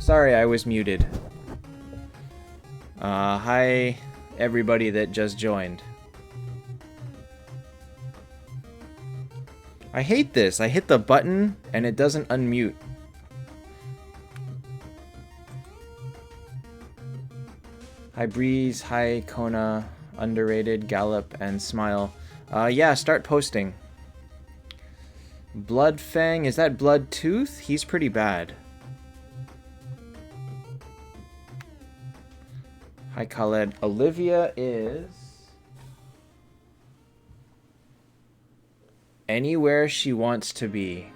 Sorry, I was muted. Hi, everybody that just joined. I hate this. I hit the button and it doesn't unmute. Hi, Breeze. Hi, Kona. Underrated, Gallop, and Smile. Yeah, start posting. Bloodfang. Is that Bloodtooth? He's pretty bad. Hi, Khaled. Olivia is anywhere she wants to be.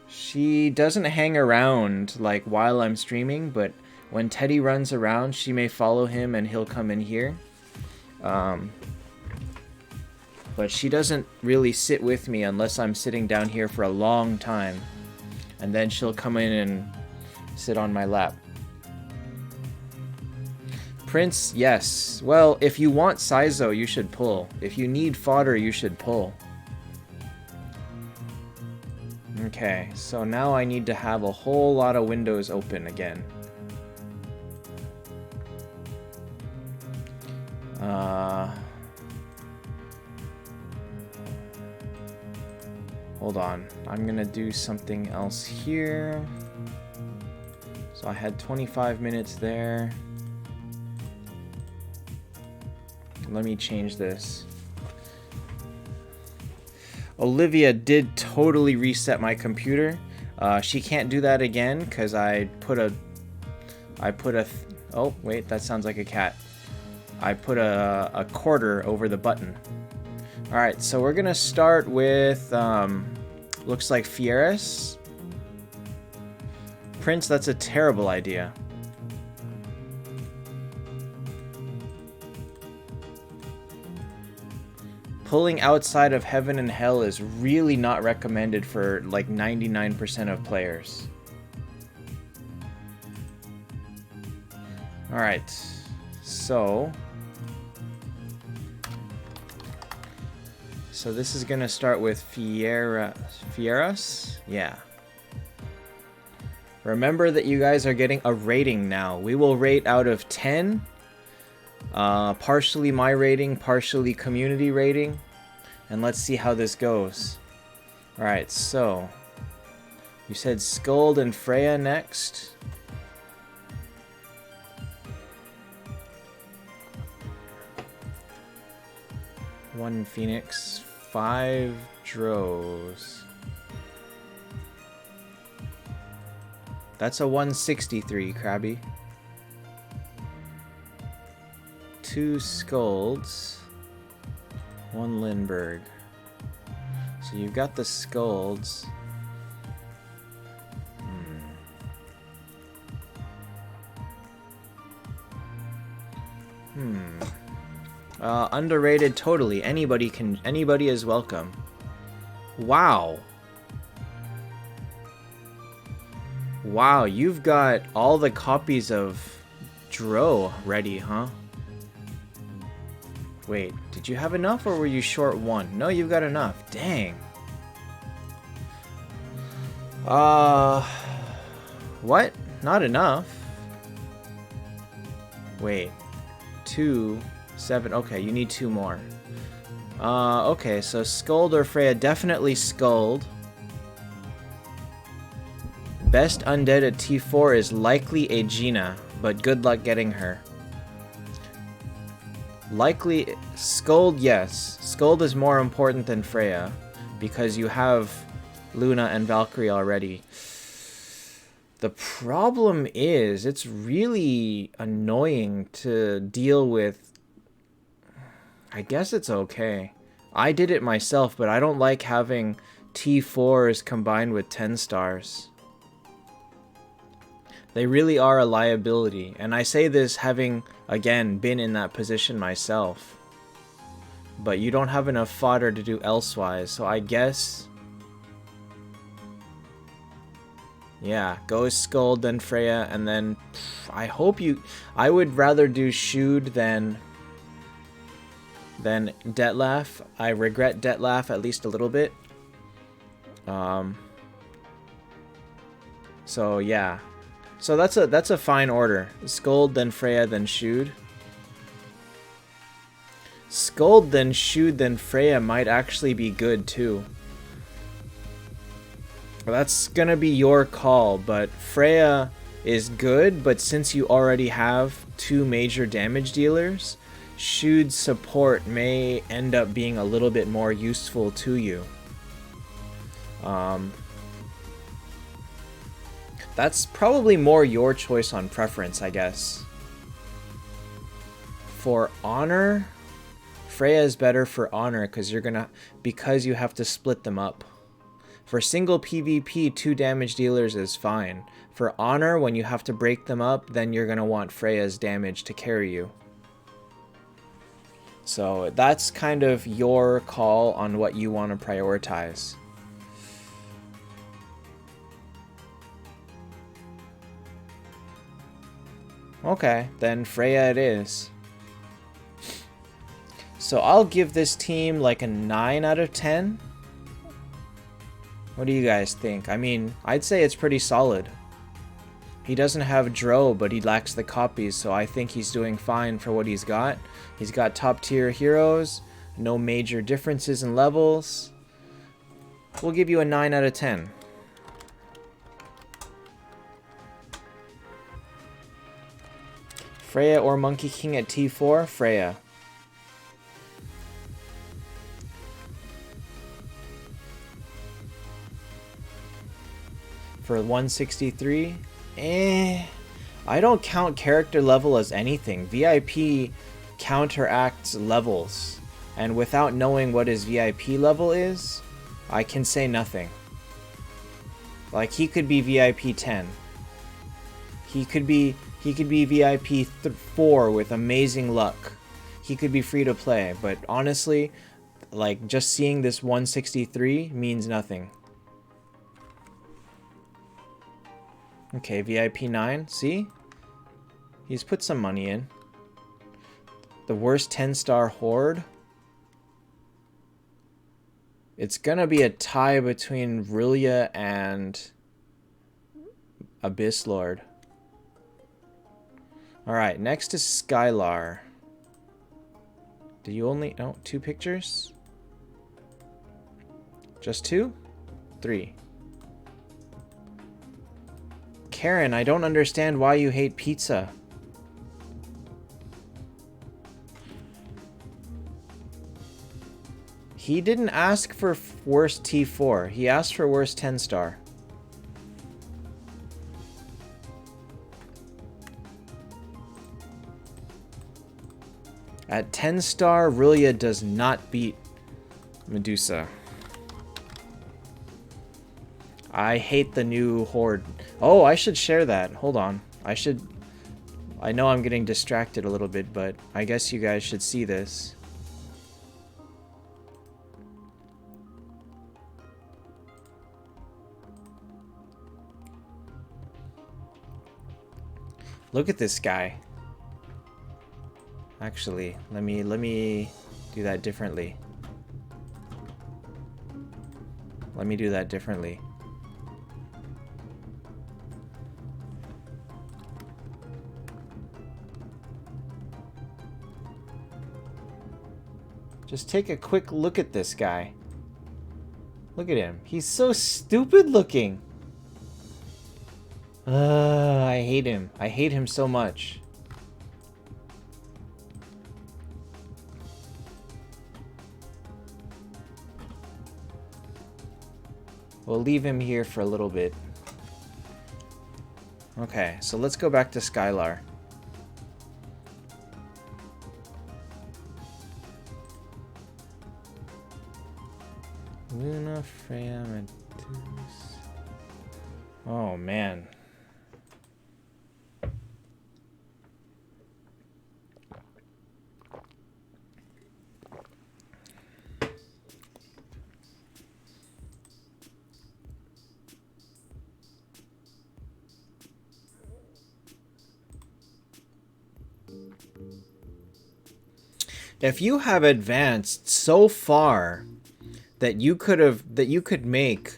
She doesn't hang around like while I'm streaming, but when Teddy runs around, she may follow him and he'll come in here. But she doesn't really sit with me unless I'm sitting down here for a long time. And then she'll come in and sit on my lap. Prince, yes. Well, if you want Saizo, you should pull. If you need fodder, you should pull. Okay, so now I need to have a whole lot of windows open again. Hold on. I'm gonna do something else here. So I had 25 minutes there. Let me change this. Olivia did totally reset my computer. She can't do that again because I put a oh wait, that sounds like a cat. I put a quarter over the button. All right, so we're gonna start with looks like Fieras. Prince, that's a terrible idea. Pulling outside of heaven and hell is really not recommended for like 99% of players. All right, so this is gonna start with Fieras? Yeah. Remember that you guys are getting a rating now. We will rate out of 10. Partially my rating, partially community rating. And let's see how this goes. Alright, so you said Skuld and Freya next. One Phoenix, 5 Drows. That's a 163, Krabby. 2 Skulds, 1 Lindbergh. So you've got the Skulds. Underrated totally. Anybody is welcome. Wow. Wow, you've got all the copies of Dro ready, huh? Wait, did you have enough or were you short 1? No, you've got enough. Dang. What? Not enough. Wait. 2, 7. Okay, you need 2 more. Okay, so Skuld or Freya, definitely Skuld. Best undead at T4 is likely Aegina, but good luck getting her. Likely Skuld, yes. Skuld is more important than Freya because you have Luna and Valkyrie already. The problem is it's really annoying to deal with. I guess it's okay. I did it myself, but I don't like having T4s combined with 10 stars. They really are a liability, and I say this having, again, been in that position myself. But you don't have enough fodder to do elsewise, so I guess... yeah, go Skuld, then Freya, and then... I hope you... I would rather do Shude than Detlef. I regret Detlef at least a little bit. So yeah. So that's a fine order. Scold, then Freya, then Shude. Scold, then Shude, then Freya might actually be good too. That's gonna be your call, but Freya is good, but since you already have 2 major damage dealers, Shude's support may end up being a little bit more useful to you. That's probably more your choice on preference, I guess. For honor, Freya is better for honor because you have to split them up. For single PvP, 2 damage dealers is fine. For honor, when you have to break them up, then you're gonna want Freya's damage to carry you. So that's kind of your call on what you want to prioritize. Okay, then Freya it is. So I'll give this team like a 9 out of 10. What do you guys think? I mean, I'd say it's pretty solid. He doesn't have Dro, but he lacks the copies, so I think he's doing fine for what he's got. He's got top tier heroes, no major differences in levels. We'll give you a 9 out of 10. Freya or Monkey King at T4? Freya. For 163? I don't count character level as anything. VIP counteracts levels. And without knowing what his VIP level is, I can say nothing. Like, he could be VIP 10. He could be VIP 4 with amazing luck. He could be free to play, but honestly, like, just seeing this 163 means nothing. Okay, VIP 9, see? He's put some money in. The worst 10-star horde? It's gonna be a tie between Rillia and Abyss Lord. Alright, next is Skylar. Do you only... No, 2 pictures? Just 2? 3. Karen, I don't understand why you hate pizza. He didn't ask for worst T4. He asked for worst 10-star. At 10-star, Rillia does not beat Medusa. I hate the new horde. Oh, I should share that. Hold on. I know I'm getting distracted a little bit, but I guess you guys should see this. Look at this guy. Actually, let me do that differently. Let me do that differently. Just take a quick look at this guy. Look at him. He's so stupid looking. I hate him. I hate him so much. We'll leave him here for a little bit. Okay, so let's go back to Skylar. Luna, Freya, Medusa. Oh, man. If you have advanced so far that you could make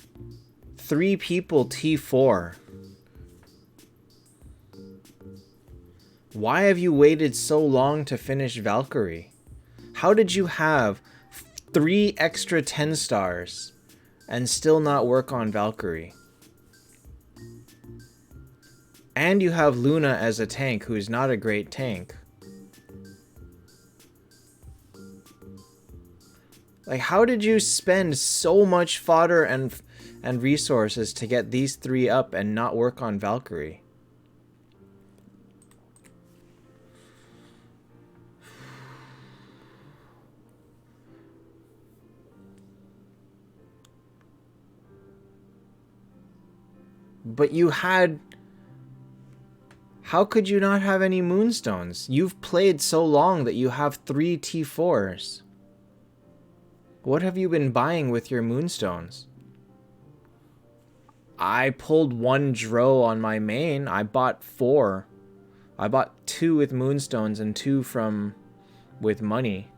3 people T4 Why have you waited so long to finish Valkyrie? How did you have 3 extra 10 stars and still not work on Valkyrie? And you have Luna as a tank who is not a great tank. Like, how did you spend so much fodder and resources to get these 3 up and not work on Valkyrie? But you had... How could you not have any Moonstones? You've played so long that you have 3 T4s. What have you been buying with your Moonstones? I pulled 1 Dro on my main. I bought 4. I bought 2 with Moonstones and 2 with money.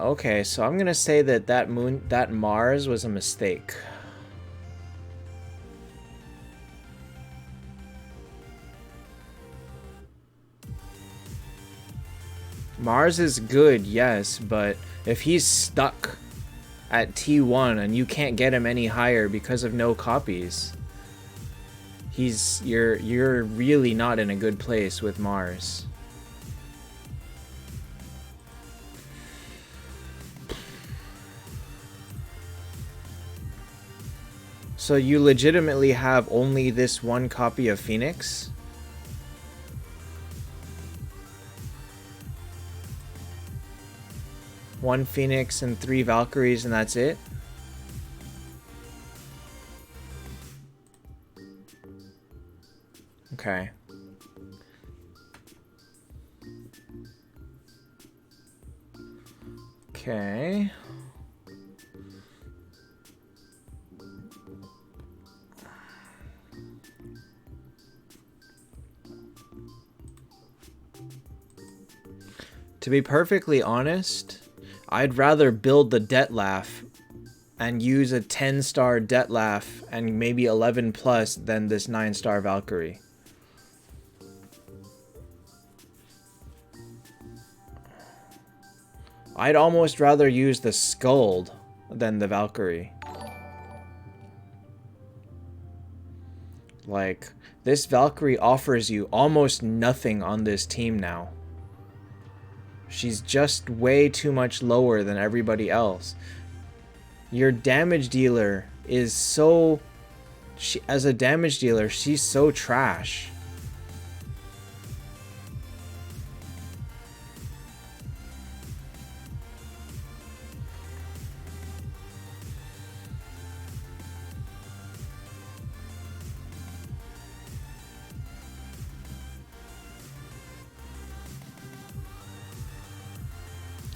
Okay, so I'm gonna say that Mars was a mistake. Mars is good, yes, but if he's stuck at T1 and you can't get him any higher because of no copies, you're really not in a good place with Mars. So you legitimately have only this 1 copy of Phoenix? One Phoenix and 3 Valkyries and that's it? Okay. Okay. To be perfectly honest, I'd rather build the Dettlaff and use a 10-star Dettlaff and maybe 11 plus than this 9-star Valkyrie. I'd almost rather use the Skuld than the Valkyrie. Like, this Valkyrie offers you almost nothing on this team now. She's just way too much lower than everybody else. Your damage dealer is so... as a damage dealer, she's so trash.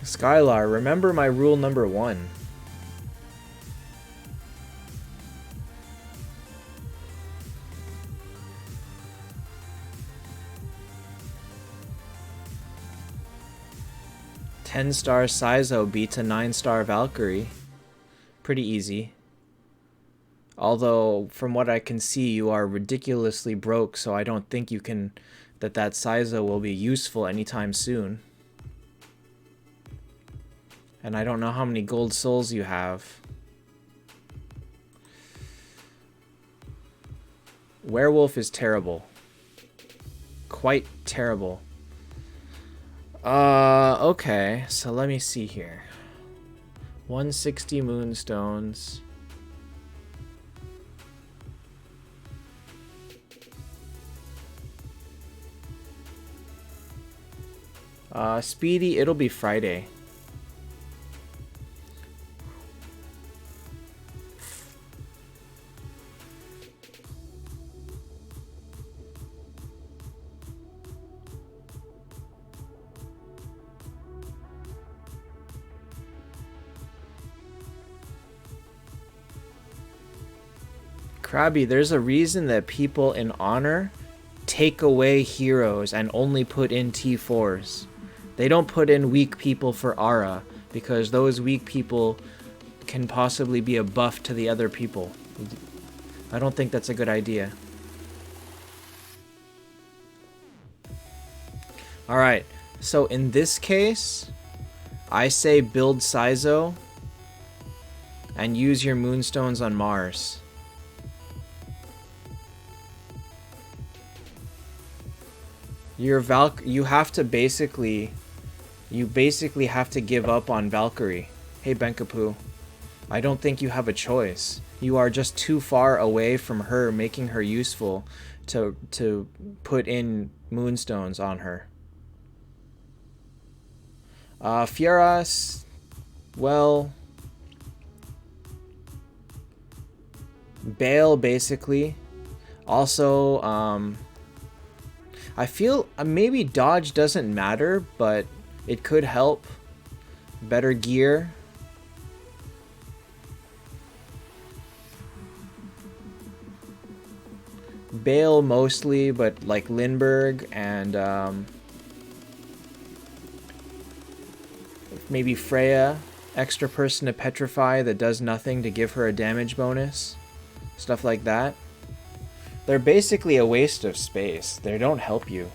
Skylar, remember my rule number 1. Ten-star Saizo beats a 9-star Valkyrie. Pretty easy. Although, from what I can see, you are ridiculously broke, so I don't think you can... that Saizo will be useful anytime soon. And I don't know how many gold souls you have. Werewolf is terrible. Quite terrible. Okay. So let me see here. 160 moonstones. Speedy, it'll be Friday. Krabby, there's a reason that people in Honor take away heroes and only put in T4s. They don't put in weak people for Ara, because those weak people can possibly be a buff to the other people. I don't think that's a good idea. Alright, so in this case, I say build Saizo and use your Moonstones on Mars. You have to basically... You basically have to give up on Valkyrie. Hey, Benkapu. I don't think you have a choice. You are just too far away from her, making her useful to put in Moonstones on her. Fieras, well... Bale, basically. Also, I feel maybe dodge doesn't matter, but it could help. Better gear. Bale mostly, but like Lindbergh and maybe Freya. Extra person to petrify that does nothing to give her a damage bonus. Stuff like that. They're basically a waste of space. They don't help you.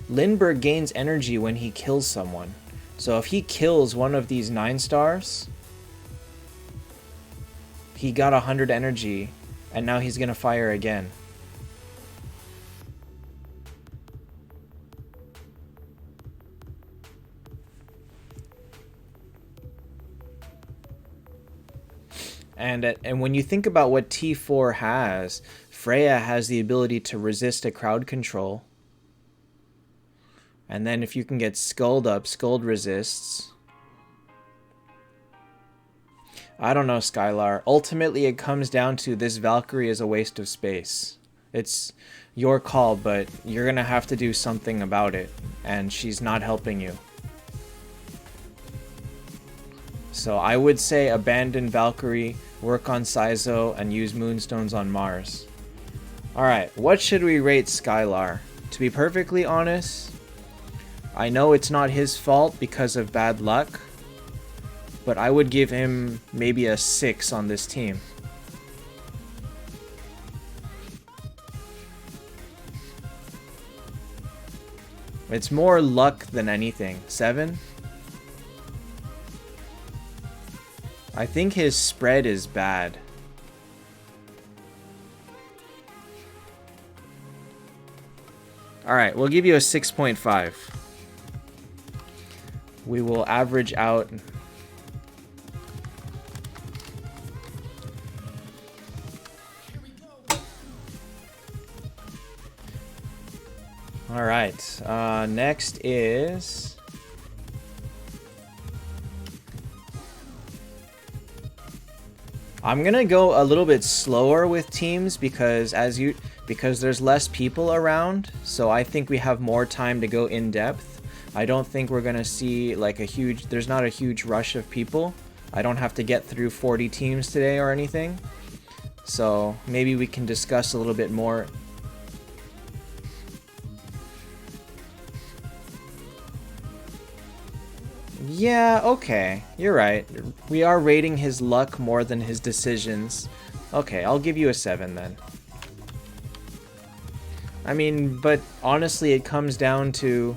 Lindbergh gains energy when he kills someone. So if he kills one of these 9 stars, he got 100 energy, and now he's gonna fire again. And when you think about what T4 has, Freya has the ability to resist a crowd control. And then if you can get Skuld up, Skuld resists. I don't know, Skylar. Ultimately, it comes down to this Valkyrie is a waste of space. It's your call, but you're going to have to do something about it. And she's not helping you. So I would say abandon Valkyrie, work on Saizo, and use Moonstones on Mars. Alright, what should we rate Skylar? To be perfectly honest, I know it's not his fault because of bad luck, but I would give him maybe a 6 on this team. It's more luck than anything. 7? I think his spread is bad. Alright, we'll give you a 6.5. We will average out. Alright, next is... I'm gonna go a little bit slower with teams because there's less people around, so I think we have more time to go in depth. I don't think we're gonna see like there's not a huge rush of people. I don't have to get through 40 teams today or anything. So maybe we can discuss a little bit more. Yeah, okay. You're right. We are rating his luck more than his decisions. Okay, I'll give you a 7 then. I mean, but honestly, it comes down to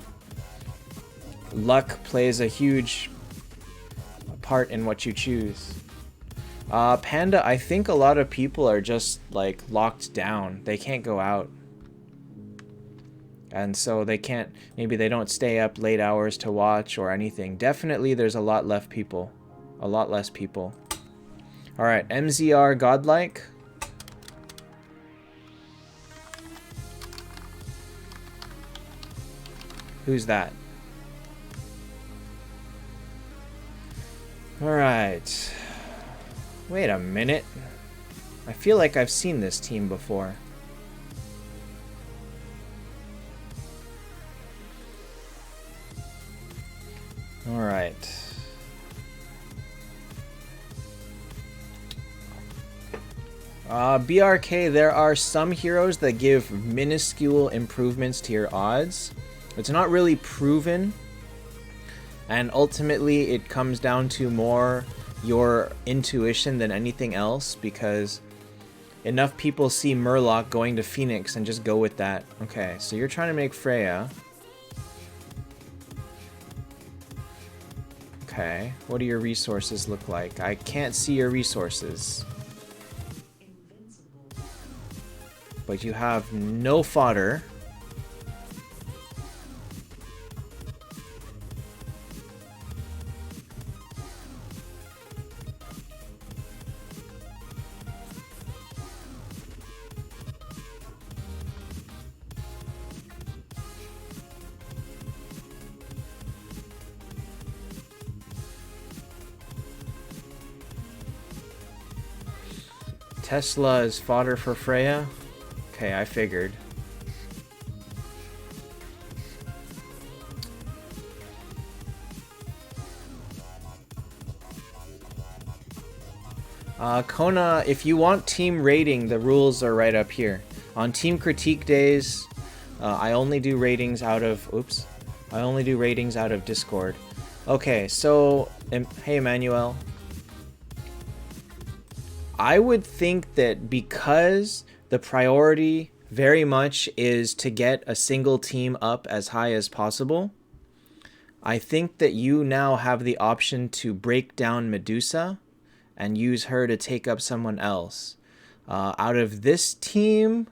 luck plays a huge part in what you choose. Panda, I think a lot of people are just, like, locked down. They can't go out. And so they can't, maybe they don't stay up late hours to watch or anything. Definitely there's a lot less people. A lot less people. Alright, MZR Godlike. Who's that? Alright. Wait a minute. I feel like I've seen this team before. Alright. BRK, there are some heroes that give minuscule improvements to your odds. It's not really proven. And ultimately, it comes down to more your intuition than anything else, because enough people see Murloc going to Phoenix and just go with that. Okay, so you're trying to make Freya. Okay, what do your resources look like? I can't see your resources. But you have no fodder. Tesla is fodder for Freya? Okay, I figured. Kona, if you want team rating, the rules are right up here. On team critique days, I only do ratings out of... Oops. I only do ratings out of Discord. Okay, so... Hey, Emmanuel. I would think that because the priority very much is to get a single team up as high as possible, I think that you now have the option to break down Medusa and use her to take up someone else. Out of this team...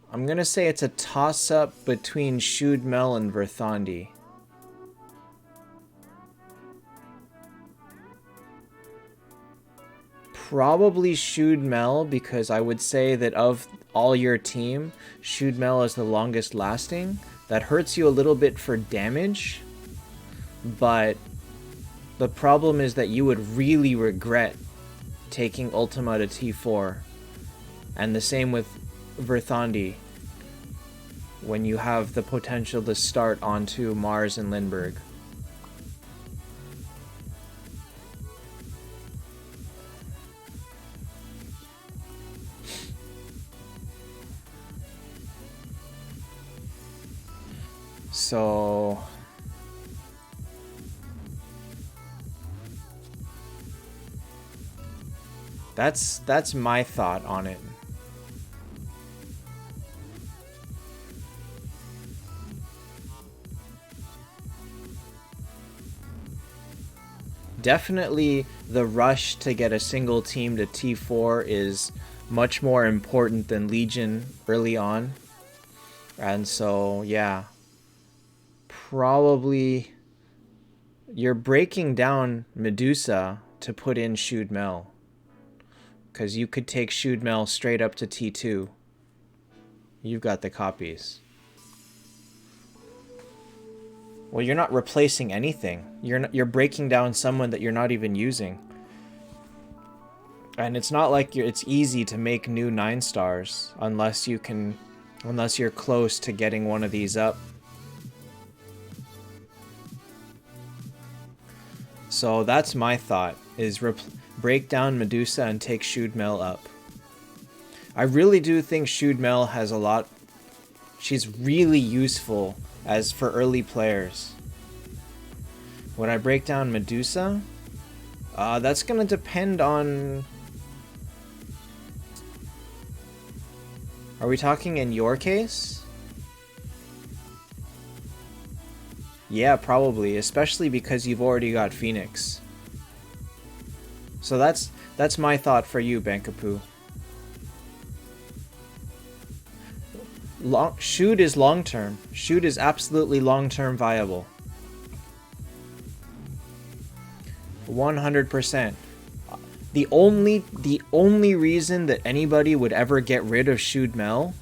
I'm gonna say it's a toss-up between Shudmel and Verthandi. Probably Shudmel, because I would say that of all your team, Shudmel is the longest lasting. That hurts you a little bit for damage, but the problem is that you would really regret taking Ultima to T4. And the same with Verthandi, when you have the potential to start onto Mars and Lindbergh. So that's my thought on it. Definitely the rush to get a single team to T4 is much more important than Legion early on. And so, yeah. Probably you're breaking down Medusa to put in Shudmel, because you could take Shudmel straight up to T2. You've got the copies. Well, you're not replacing anything. You're breaking down someone that you're not even using. And it's not like it's easy to make new 9 stars unless you're close to getting one of these up. So that's my thought, is break down Medusa and take Shudmel up. I really do think Shudmel has a lot... She's really useful as for early players. When I break down Medusa, that's gonna depend on... Are we talking in your case? Yeah, probably, especially because you've already got Phoenix. So that's my thought for you, Bankapu. Shoot is long-term. Shoot is absolutely long-term viable. 100%. The only reason that anybody would ever get rid of Shudmel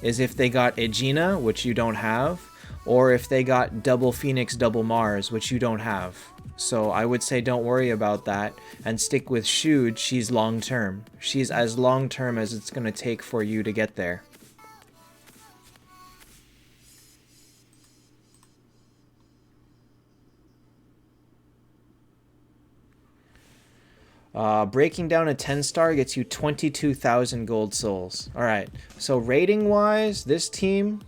is if they got Aegina, which you don't have, or if they got double Phoenix, double Mars, which you don't have. So I would say don't worry about that and stick with Shude. She's long term. She's as long term as it's going to take for you to get there. Breaking down a 10-star gets you 22,000 gold souls. Alright, so rating-wise, this team...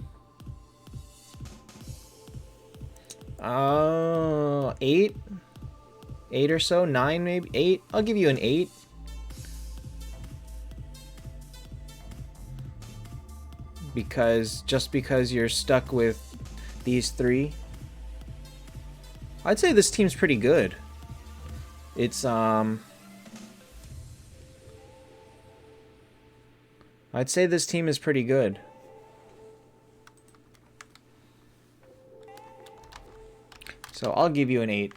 8? 8 or so? 9 maybe? 8? I'll give you an 8. Just because you're stuck with these 3. I'd say this team's pretty good. It's, I'd say this team is pretty good. So I'll give you an 8.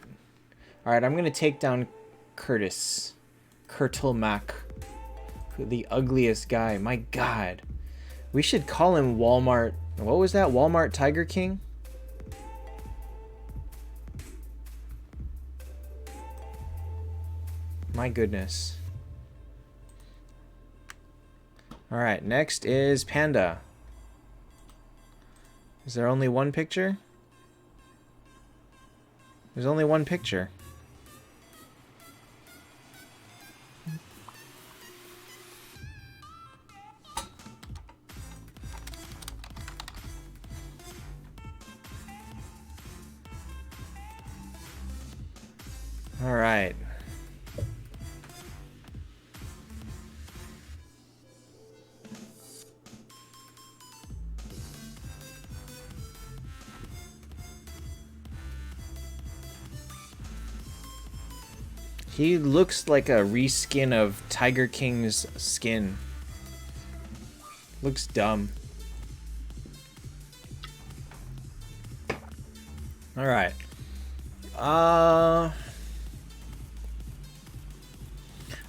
Alright, I'm going to take down Curtis. Kurtulmak. The ugliest guy. My god. We should call him Walmart. What was that? Walmart Tiger King? My goodness. Alright, next is Panda. Is there only one picture? There's only one picture. Alright. He looks like a reskin of Tiger King's skin. Looks dumb. Alright.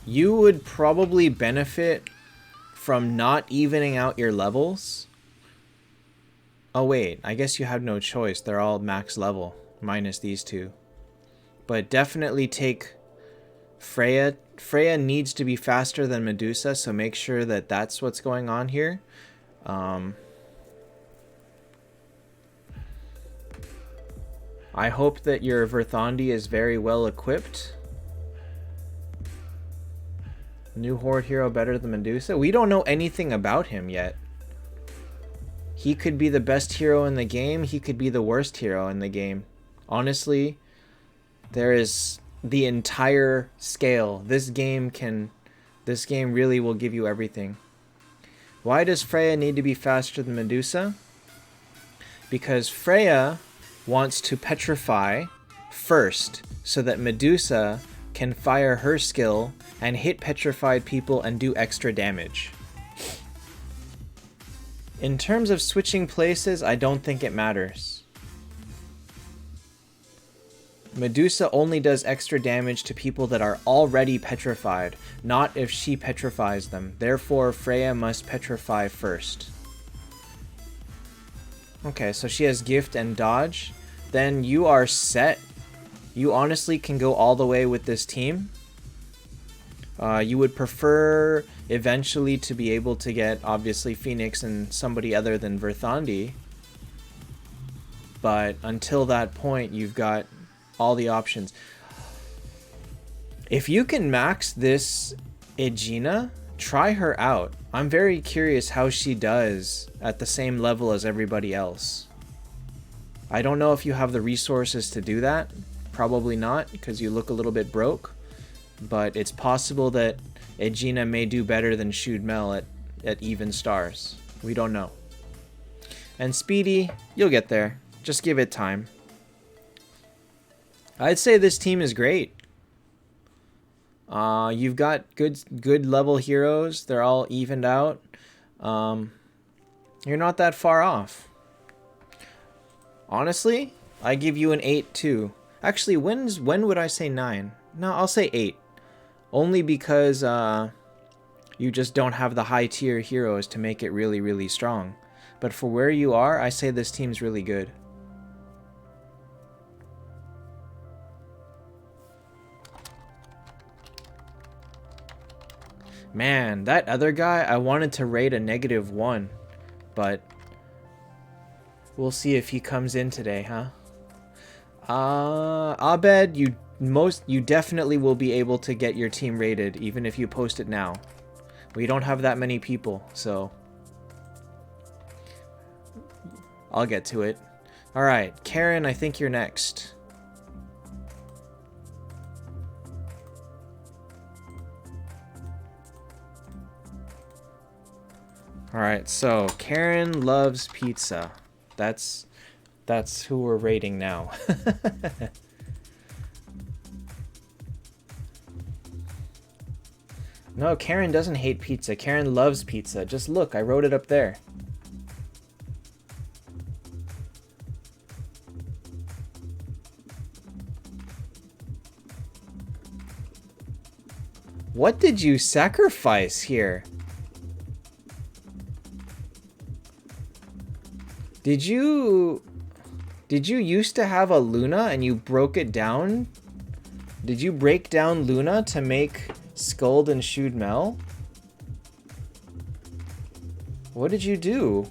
You would probably benefit from not evening out your levels. Oh wait, I guess you have no choice. They're all max level, minus these two. But definitely take Freya. Freya needs to be faster than Medusa, so make sure that that's what's going on here. I hope that your Verthandi is very well equipped. New Horde hero better than Medusa? We don't know anything about him yet. He could be the best hero in the game. He could be the worst hero in the game. Honestly, there is the entire scale. This game really will give you everything. Why does Freya need to be faster than Medusa? Because Freya wants to petrify first so that Medusa can fire her skill and hit petrified people and do extra damage. In terms of switching places, I don't think it matters. Medusa only does extra damage to people that are already petrified, not if she petrifies them. Therefore, Freya must petrify first. Okay, so she has gift and dodge. Then you are set. You honestly can go all the way with this team. You would prefer eventually to be able to get, obviously, Phoenix and somebody other than Verthandi. But until that point, you've got all the options. If you can max this Aegina, try her out. I'm very curious how she does at the same level as everybody else. I don't know if you have the resources to do that. Probably not, because you look a little bit broke. But it's possible that Aegina may do better than Shude Mel at even stars. We don't know. And Speedy, you'll get there. Just give it time. I'd say this team is great. You've got good level heroes. They're all evened out. You're not that far off. Honestly, I give you an 8 too. Actually, when would I say 9? No, I'll say 8. Only because you just don't have the high tier heroes to make it really, really strong. But for where you are, I say this team's really good. Man, that other guy, I wanted to rate a -1, but we'll see if he comes in today, huh? Abed, you definitely will be able to get your team rated, even if you post it now. We don't have that many people, so I'll get to it. Alright, Karen, I think you're next. Alright, so Karen loves pizza. That's who we're rating now. No, Karen doesn't hate pizza. Karen loves pizza. Just look, I wrote it up there. What did you sacrifice here? Did you used to have a Luna and you broke it down? Did you break down Luna to make Skuld and Shoot Mel? What did you do?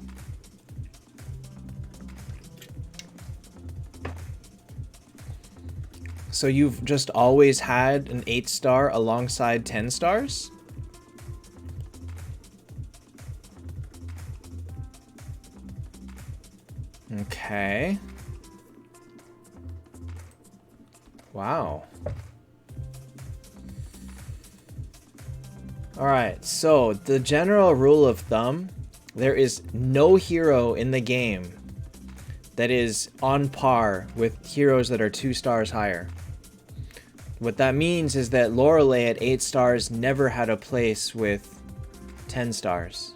So you've just always had an 8-star alongside 10 stars? Okay. Wow. Alright, so the general rule of thumb, there is no hero in the game that is on par with heroes that are 2 stars higher. What that means is that Lorelei at 8 stars never had a place with 10 stars.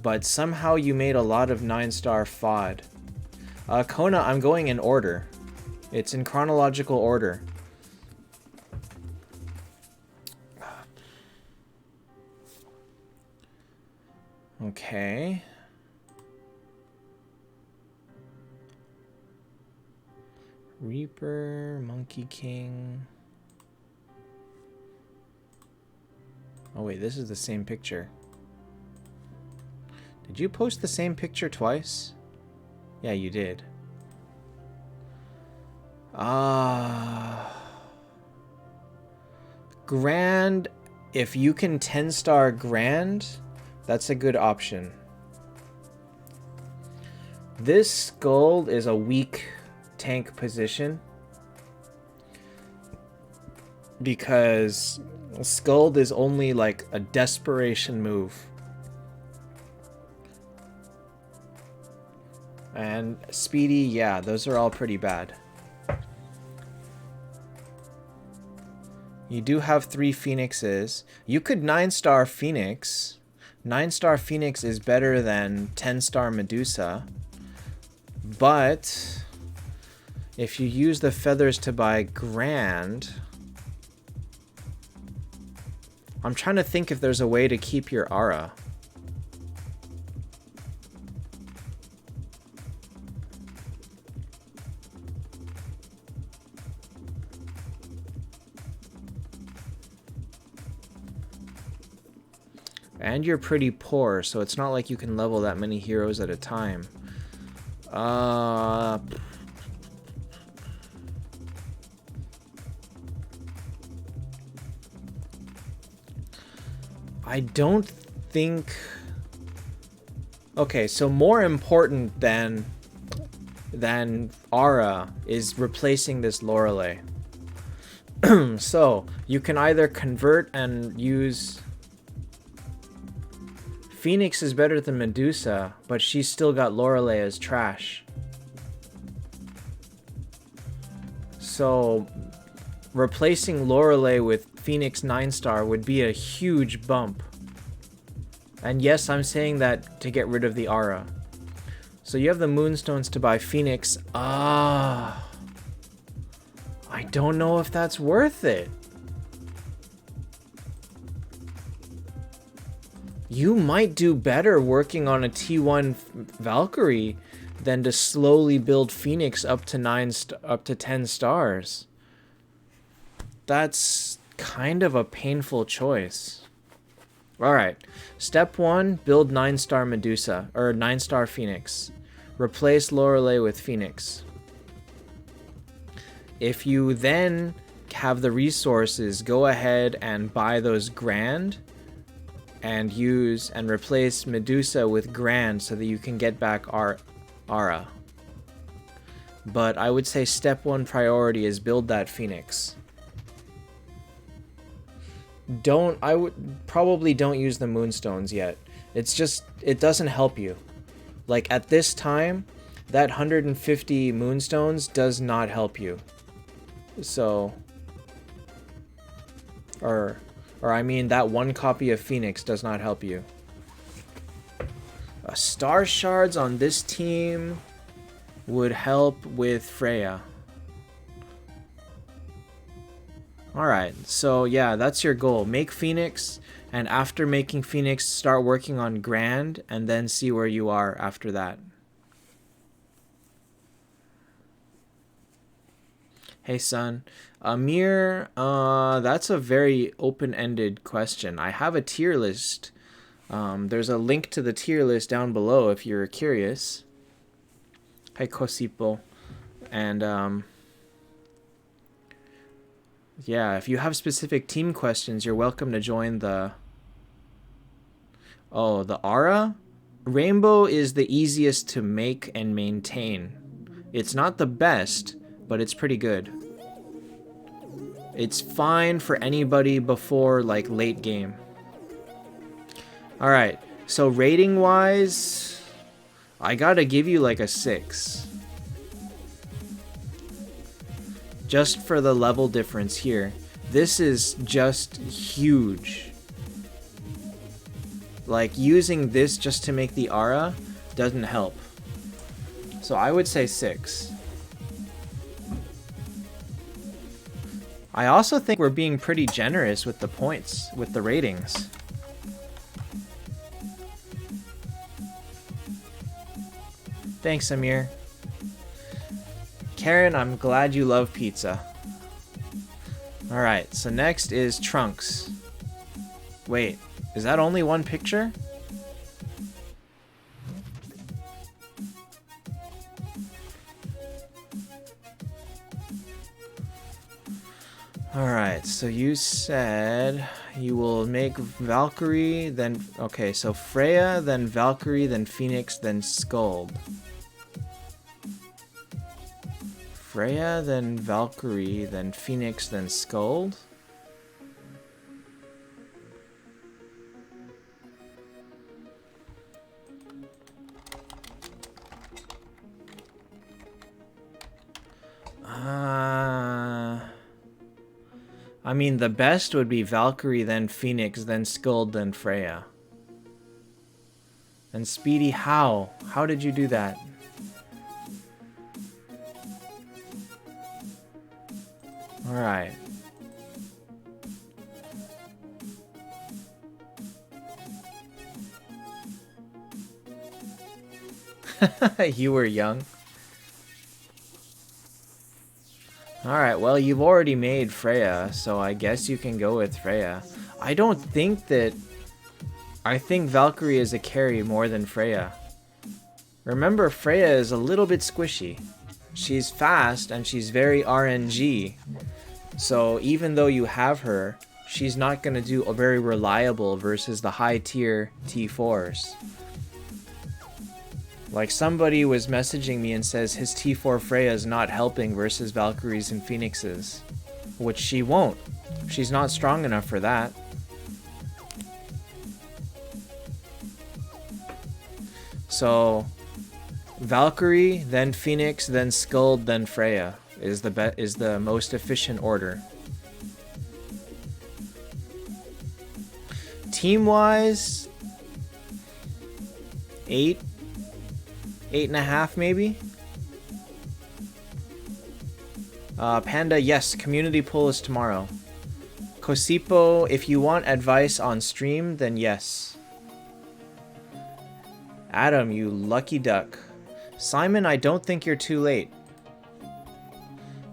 But somehow you made a lot of 9-star FOD. Kona, I'm going in order. It's in chronological order. Okay. Reaper, Monkey King. Oh wait, this is the same picture. Did you post the same picture twice? Yeah, you did. Grand, if you can 10-star Grand, that's a good option. This Skuld is a weak tank position because Skuld is only like a desperation move. And Speedy, yeah, those are all pretty bad. You do have 3 Phoenixes. You could 9-star Phoenix. 9-star Phoenix is better than 10-star Medusa. But if you use the feathers to buy Grand, I'm trying to think if there's a way to keep your aura. And you're pretty poor, so it's not like you can level that many heroes at a time. I don't think... Okay, so more important than aura is replacing this Lorelei. So, you can either convert and use... Phoenix is better than Medusa, but she's still got Lorelei as trash. So, replacing Lorelei with Phoenix 9-star would be a huge bump. And yes, I'm saying that to get rid of the aura. So you have the Moonstones to buy Phoenix. I don't know if that's worth it. You might do better working on a T1 Valkyrie than to slowly build Phoenix up to 10 stars. That's kind of a painful choice. Alright. Step 1, build 9-star Medusa, or 9-star Phoenix. Replace Lorelei with Phoenix. If you then have the resources, go ahead and buy those Grand and use and replace Medusa with Grand so that you can get back Ara. But I would say step 1 priority is build that Phoenix. I would probably don't use the Moonstones yet. It's just, it doesn't help you. Like at this time, that 150 Moonstones does not help you. So, or I mean that 1 copy of Phoenix does not help you. Star Shards on this team would help with Freya. Alright, so yeah, that's your goal. Make Phoenix, and after making Phoenix, start working on Grand, and then see where you are after that. Hey, son. Amir, that's a very open-ended question. I have a tier list. There's a link to the tier list down below if you're curious. Hey, Cosipo. And, yeah, if you have specific team questions, you're welcome to join the... Oh, the Aura? Rainbow is the easiest to make and maintain. It's not the best, but it's pretty good. It's fine for anybody before, like, late game. Alright, so rating-wise, I gotta give you, like, a 6. Just for the level difference here. This is just huge. Like, using this just to make the Aura doesn't help. So I would say 6. I also think we're being pretty generous with the points, with the ratings. Thanks, Amir. Karen, I'm glad you love pizza. Alright, so next is Trunks. Wait, is that only 1 picture? Alright, so you said you will make Valkyrie, then... Okay, so Freya, then Valkyrie, then Phoenix, then Skuld. Freya, then Valkyrie, then Phoenix, then Skuld? I mean, the best would be Valkyrie, then Phoenix, then Skuld, then Freya. And Speedy, how? How did you do that? Alright. You were young. Alright, well, you've already made Freya, so I guess you can go with Freya. I don't think that... I think Valkyrie is a carry more than Freya. Remember, Freya is a little bit squishy. She's fast, and she's very RNG. So even though you have her, she's not going to do a very reliable versus the high-tier T4s. Like, somebody was messaging me and says his T4 Freya is not helping versus Valkyries and Phoenixes. Which she won't. She's not strong enough for that. So, Valkyrie, then Phoenix, then Skuld, then Freya is the most efficient order. Team-wise, 8. 8.5 maybe? Panda, yes, community poll is tomorrow. Cosipo, if you want advice on stream, then yes. Adam, you lucky duck. Simon, I don't think you're too late.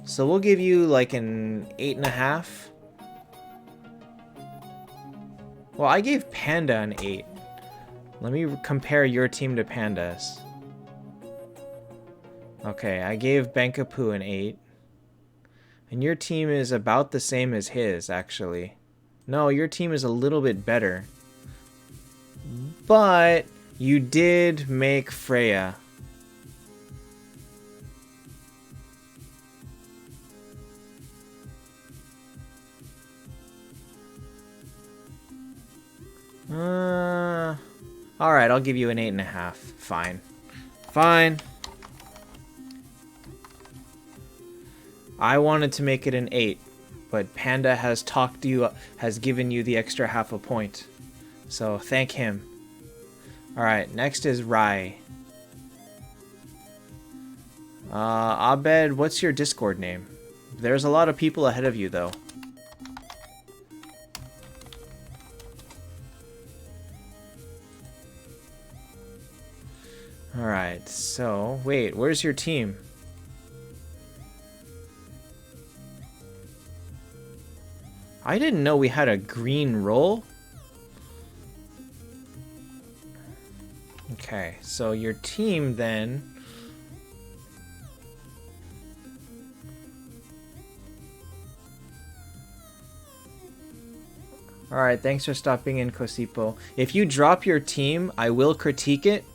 So we'll give you like an 8.5. Well, I gave Panda an 8. Let me compare your team to Panda's. Okay, I gave Benkapu an 8. And your team is about the same as his, actually. No, your team is a little bit better. But you did make Freya. Alright, I'll give you an 8.5. Fine. Fine. I wanted to make it an 8, but Panda has talked you, has given you the extra half a point. So thank him. Alright, next is Rai. Abed, what's your Discord name? There's a lot of people ahead of you, though. Alright, so, wait, where's your team? I didn't know we had a green roll. Okay, so your team then... Alright, thanks for stopping in, Kosipo. If you drop your team, I will critique it,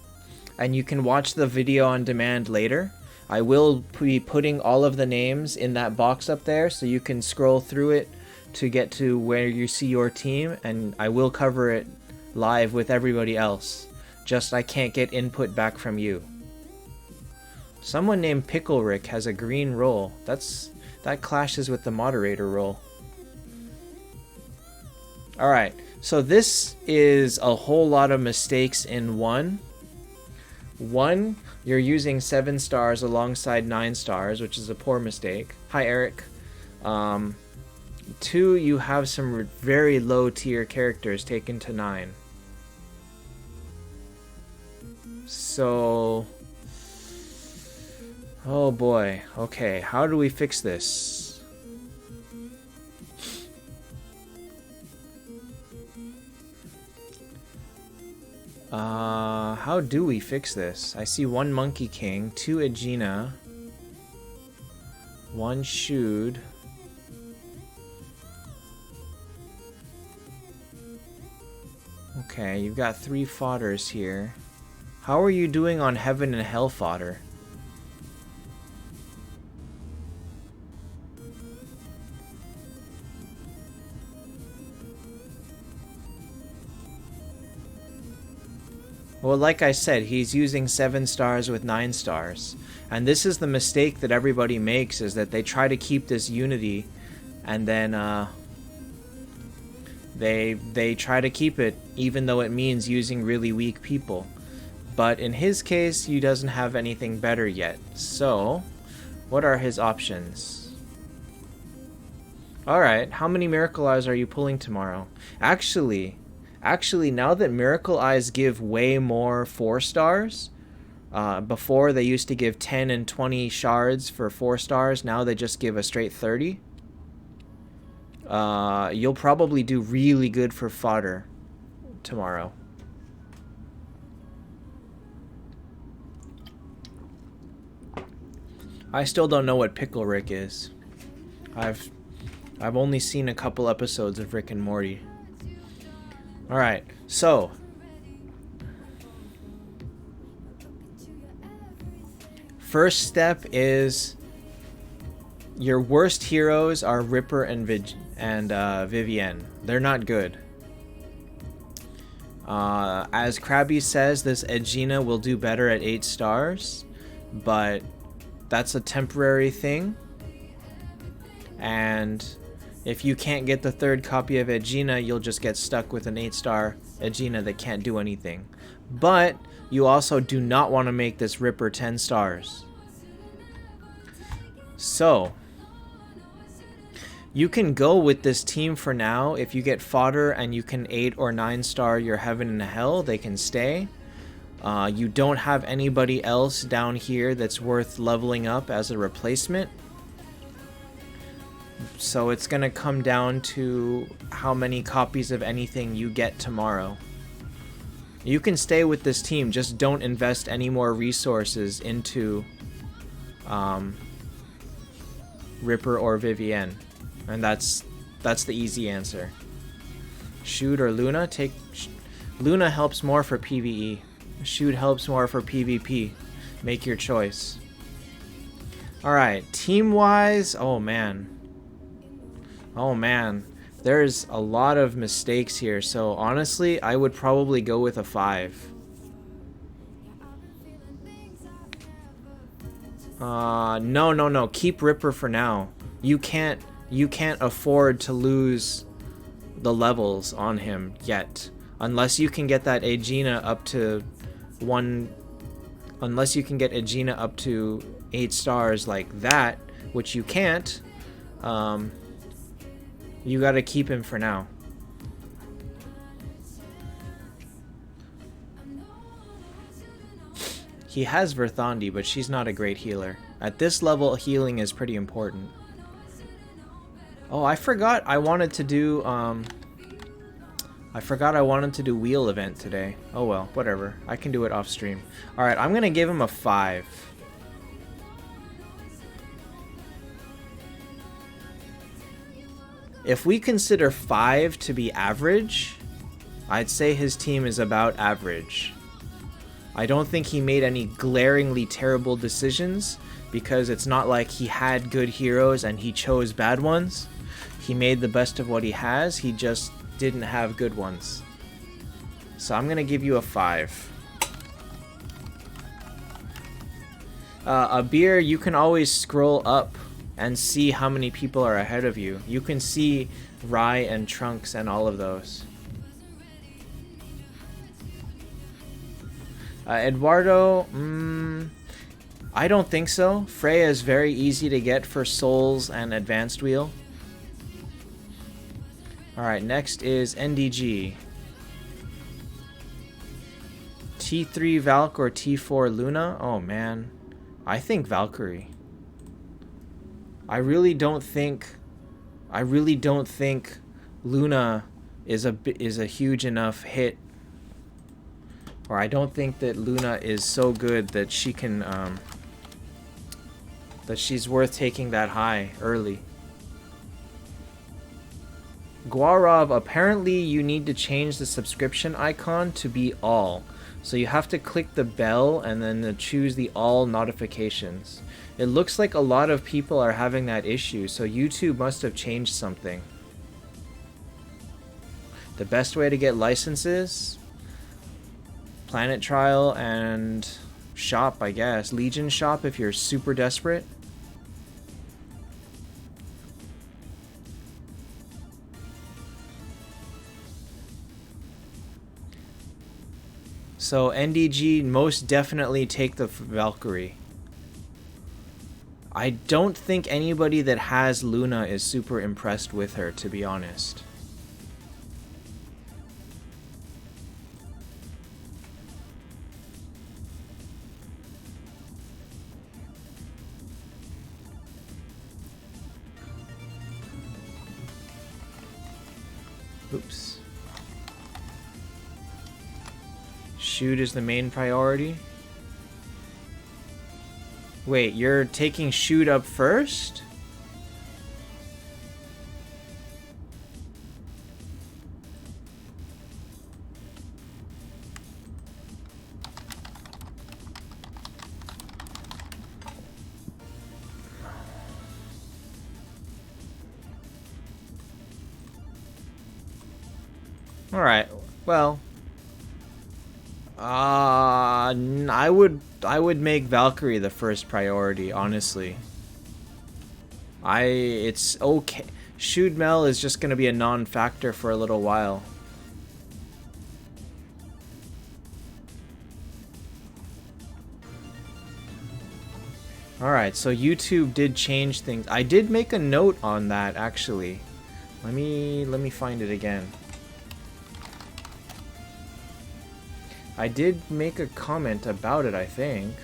and you can watch the video on demand later. I will be putting all of the names in that box up there, so you can scroll through it to get to where you see your team, and I will cover it live with everybody else. Just I can't get input back from you. Someone named Pickle Rick has a green roll. That clashes with the moderator role. Alright, so this is a whole lot of mistakes in one. One, you're using 7 stars alongside 9 stars, which is a poor mistake. Hi, Eric. 2, you have some very low tier characters taken to 9. So... oh boy. Okay, how do we fix this? How do we fix this? I see 1 Monkey King, 2 Aegina, 1 Shood. Okay, you've got 3 fodders here. How are you doing on Heaven and Hell fodder? Well, like I said, he's using 7 stars with 9 stars. And this is the mistake that everybody makes, is that they try to keep this unity, and then they try to keep it even though it means using really weak people. But in his case, he doesn't have anything better yet. So, what are his options? Alright, how many Miracle Eyes are you pulling tomorrow? Actually, now that Miracle Eyes give way more 4 stars, before they used to give 10 and 20 shards for 4 stars, now they just give a straight 30. You'll probably do really good for fodder tomorrow. I still don't know what Pickle Rick is. I've only seen a couple episodes of Rick and Morty. Alright, so first step is your worst heroes are Ripper and Vivienne. They're not good. As Krabby says, this Aegina will do better at 8 stars, but that's a temporary thing. And if you can't get the 3rd copy of Aegina, you'll just get stuck with an 8-star Aegina that can't do anything. But you also do not want to make this Ripper 10 stars. So, you can go with this team for now. If you get fodder and you can 8 or 9 star your Heaven and Hell, they can stay. You don't have anybody else down here that's worth leveling up as a replacement. So it's gonna come down to how many copies of anything you get tomorrow. You can stay with this team, just don't invest any more resources into Ripper or Vivienne. And that's the easy answer. Shoot or Luna? Luna helps more for PvE. Shoot helps more for PvP. Make your choice. Alright, team-wise, oh man. Oh man. There's a lot of mistakes here, so honestly, I would probably go with a 5. No. Keep Ripper for now. You can't afford to lose the levels on him yet. Unless you can get that Aegina up to unless you can get Aegina up to 8 stars like that, which you can't, you gotta keep him for now. He has Verthandi, but she's not a great healer. At this level, healing is pretty important. Oh, I forgot I wanted to do, wheel event today. Oh well, whatever. I can do it off stream. Alright, I'm gonna give him a 5. If we consider 5 to be average, I'd say his team is about average. I don't think he made any glaringly terrible decisions, because it's not like he had good heroes and he chose bad ones. He made the best of what he has, he just didn't have good ones. So I'm gonna give you a 5. A beer, you can always scroll up and see how many people are ahead of you. You can see Rai and Trunks and all of those. Eduardo, I don't think so. Freya is very easy to get for Souls and Advanced Wheel. Alright, next is NDG. T3 Valk or T4 Luna? Oh man. I think Valkyrie. I really don't think Luna is a huge enough hit. Or I don't think that Luna is so good that she can that she's worth taking that high early. Guarov, apparently you need to change the subscription icon to be all. So you have to click the bell and then choose the all notifications. It looks like a lot of people are having that issue, so YouTube must have changed something. The best way to get licenses? Planet Trial and Shop, I guess. Legion Shop if you're super desperate. So NDG, most definitely take the Valkyrie. I don't think anybody that has Luna is super impressed with her, to be honest. Oops. Shoot is the main priority. Wait, you're taking Shoot up first? Alright, well... I would make Valkyrie the first priority, honestly. It's okay. Shoot Mel is just gonna be a non-factor for a little while. Alright, so YouTube did change things. I did make a note on that, actually. Let me find it again. I did make a comment about it, I think.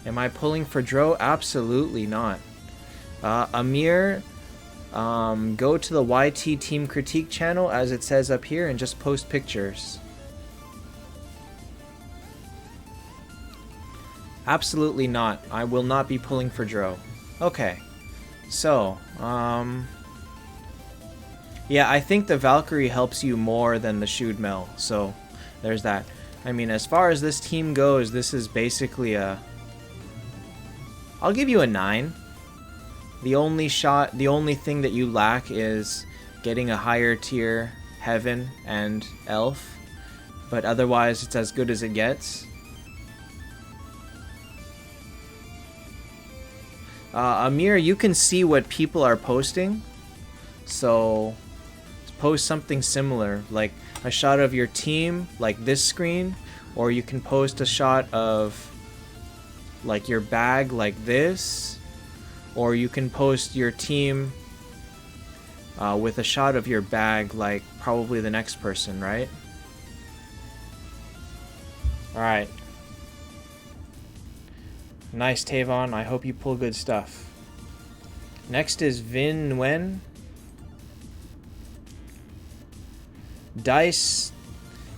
Am I pulling for Dro? Absolutely not. Amir, go to the YT Team Critique channel, as it says up here, and just post pictures. Absolutely not. I will not be pulling for Dro. Okay. So, yeah, I think the Valkyrie helps you more than the Shoot Mel, so there's that. I mean, as far as this team goes, this is basically a... I'll give you a 9. The only thing that you lack is getting a higher tier Heaven and Elf, but otherwise it's as good as it gets. Amir, you can see what people are posting, so post something similar, like a shot of your team, like this screen, or you can post a shot of like your bag like this, or you can post your team with a shot of your bag like probably the next person, right? Alright. Nice, Tavon. I hope you pull good stuff. Next is Vin Wen. Dice,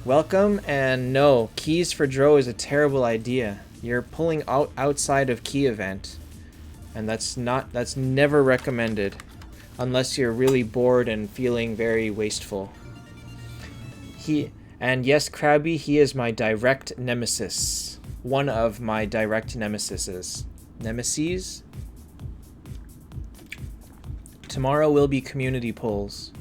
welcome, and no, keys for Dro is a terrible idea. You're pulling outside of key event, and that's never recommended unless you're really bored and feeling very wasteful. And yes, Krabby, he is my direct nemesis. One of my direct nemesis. Nemesis? Tomorrow will be community polls.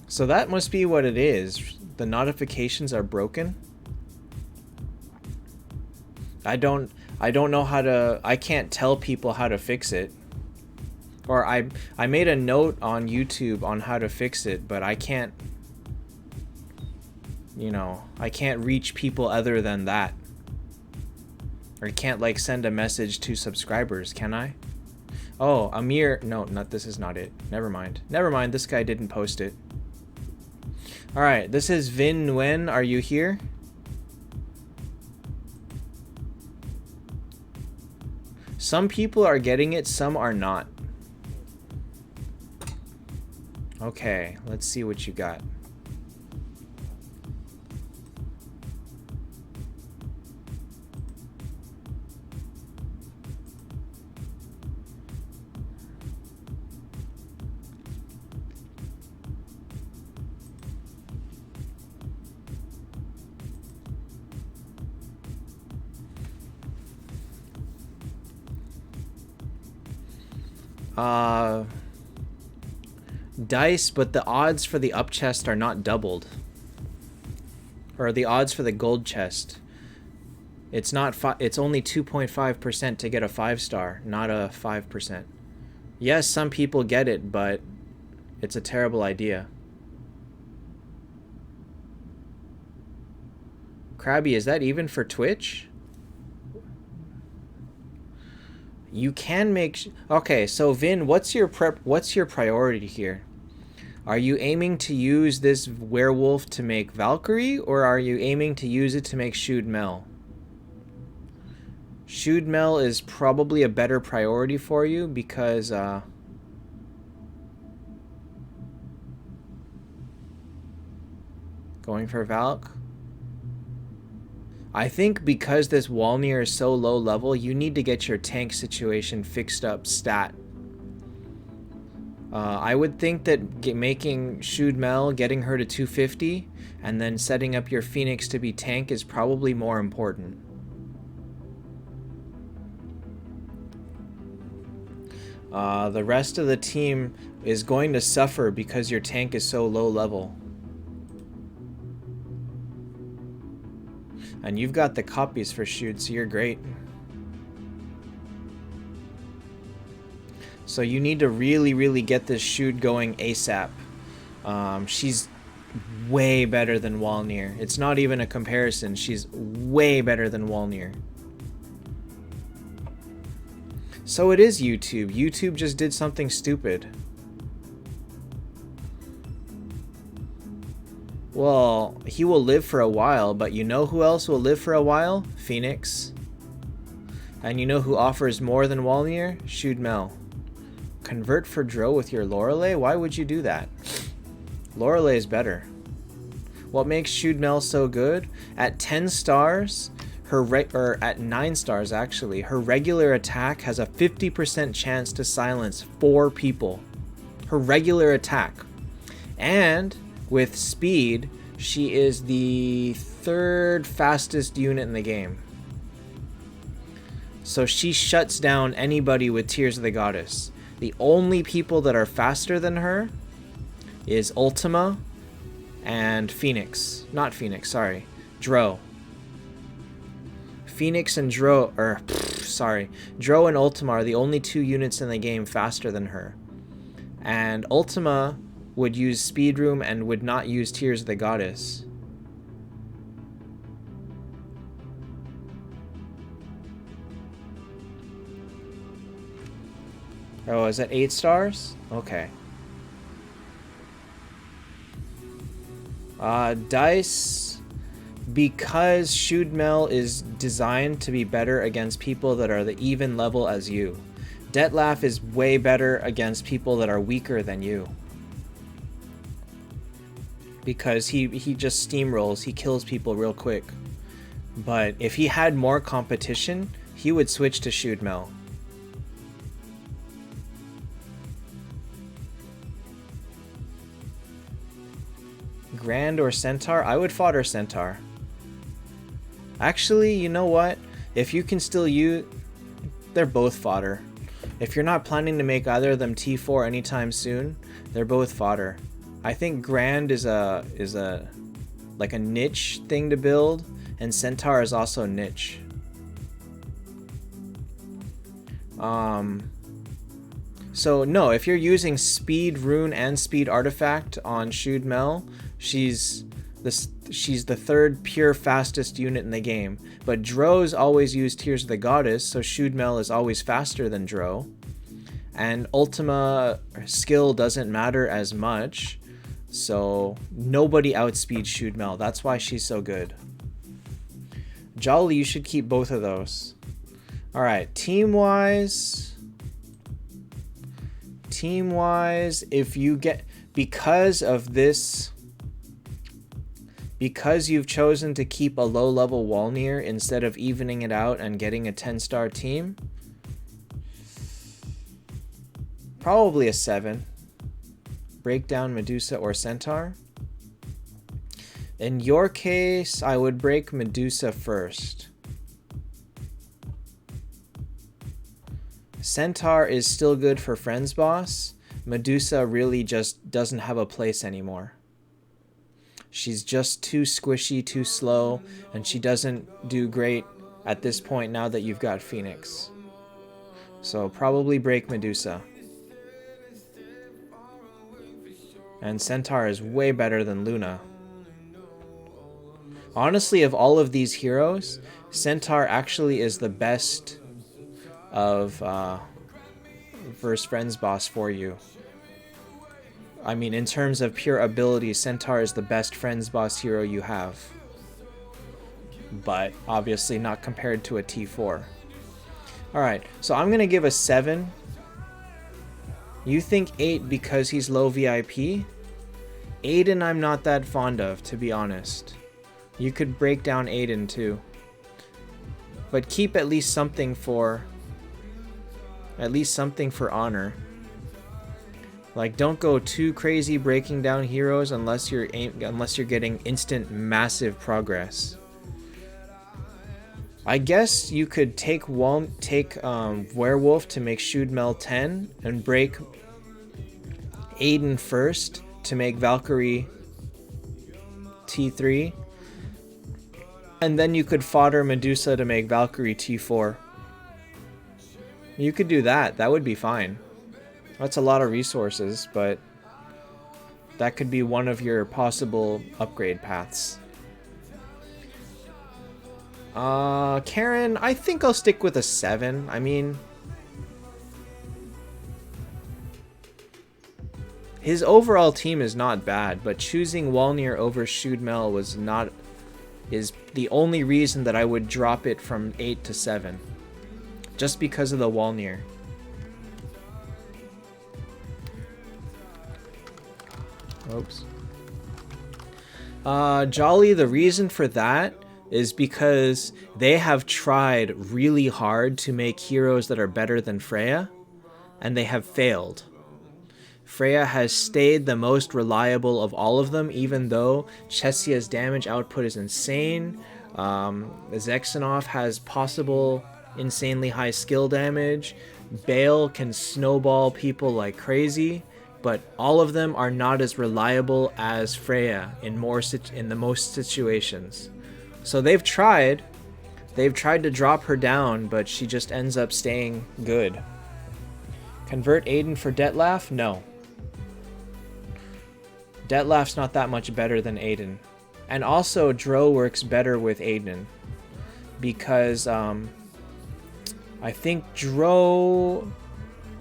So that must be what it is. The notifications are broken. I don't know how to... I can't tell people how to fix it. Or I made a note on YouTube on how to fix it, but I can't... You know, I can't reach people other than that. Or I can't, like, send a message to subscribers, can I? Oh, Amir... No, this is not it. Never mind. Never mind, this guy didn't post it. Alright, this is Vin Nguyen. Are you here? Some people are getting it, some are not. Okay, let's see what you got. Dice, but the odds for the up chest are not doubled. Or the odds for the gold chest. It's not it's only 2.5% to get a 5-star, not a 5%. Yes, some people get it, but it's a terrible idea. Krabby, is that even for Twitch? You can make... Okay, so Vin, what's your priority here? Are you aiming to use this werewolf to make Valkyrie, or are you aiming to use it to make Shoot Mel? Shoot Mel is probably a better priority for you because going for Valk? I think because this Walnir is so low level, you need to get your tank situation fixed up stat. I would think that making Shoot Mel, getting her to 250, and then setting up your Phoenix to be tank is probably more important. The rest of the team is going to suffer because your tank is so low level. And you've got the copies for Shoot, so you're great. So you need to really, really get this Shoot going ASAP. She's way better than Walnir. It's not even a comparison. She's way better than Walnir. So it is YouTube. YouTube just did something stupid. Well, he will live for a while, but you know who else will live for a while? Phoenix. And you know who offers more than Walnir? Shudmel. Convert for Dro with your Lorelei? Why would you do that? Lorelei is better. What makes Shudmel so good? At 10 stars, or at 9 stars actually, her regular attack has a 50% chance to silence 4 people. Her regular attack. And with speed, she is the 3rd fastest unit in the game. So she shuts down anybody with Tears of the Goddess. The only people that are faster than her is Ultima and Phoenix. Not Phoenix, sorry. Dro. Phoenix and Dro, Dro and Ultima are the only 2 units in the game faster than her. And Ultima would use Speed Room and would not use Tears of the Goddess. Oh, is that 8 stars? Okay. Dice, because Shudmel is designed to be better against people that are the even level as you. Detlef is way better against people that are weaker than you. Because he just steamrolls, he kills people real quick. But if he had more competition, he would switch to Shudmel. Grand or Centaur? I would fodder Centaur. Actually, you know what? If you can still use... They're both fodder. If you're not planning to make either of them T4 anytime soon, they're both fodder. I think Grand is a like a niche thing to build, and Centaur is also niche. So no, if you're using Speed Rune and Speed Artifact on Shudmel, she's the 3rd pure fastest unit in the game. But Dro's always used Tears of the Goddess, so Shudmel is always faster than Dro. And Ultima skill doesn't matter as much, so nobody outspeeds Shudmel. That's why she's so good. Jolly, you should keep both of those. Alright, team-wise, if you get... Because of this... Because you've chosen to keep a low-level Walnir instead of evening it out and getting a 10-star team, probably a 7. Break down Medusa or Centaur. In your case, I would break Medusa first. Centaur is still good for Friends Boss. Medusa really just doesn't have a place anymore. She's just too squishy, too slow, and she doesn't do great at this point now that you've got Phoenix. So probably break Medusa. And Centaur is way better than Luna. Honestly, of all of these heroes, Centaur actually is the best of versus Friends Boss for you. I mean, in terms of pure ability, Centaur is the best Friends Boss hero you have. But obviously not compared to a T4. Alright, so I'm going to give a 7. You think 8 because he's low VIP? Aiden I'm not that fond of, to be honest. You could break down Aiden too. But keep at least something for... honor. Like, don't go too crazy breaking down heroes unless you're getting instant massive progress. I guess you could take Werewolf to make Shudmel 10 and break Aiden first to make Valkyrie T3. And then you could fodder Medusa to make Valkyrie T4. You could do that. That would be fine. That's a lot of resources, but that could be one of your possible upgrade paths. Karen, I think I'll stick with a 7. I mean, his overall team is not bad, but choosing Walnir over Shudmel is the only reason that I would drop it from 8 to 7. just because of the Walnir. Oops. Jolly, the reason for that is because they have tried really hard to make heroes that are better than Freya, and they have failed. Freya has stayed the most reliable of all of them, even though Chessia's damage output is insane. Zexanov has possible insanely high skill damage. Bale can snowball people like crazy, but all of them are not as reliable as Freya in the most situations. So they've tried to drop her down, but she just ends up staying good. Convert Aiden for Detlef? No. Detlef's not that much better than Aiden. And also, Dro works better with Aiden. Because, I think Dro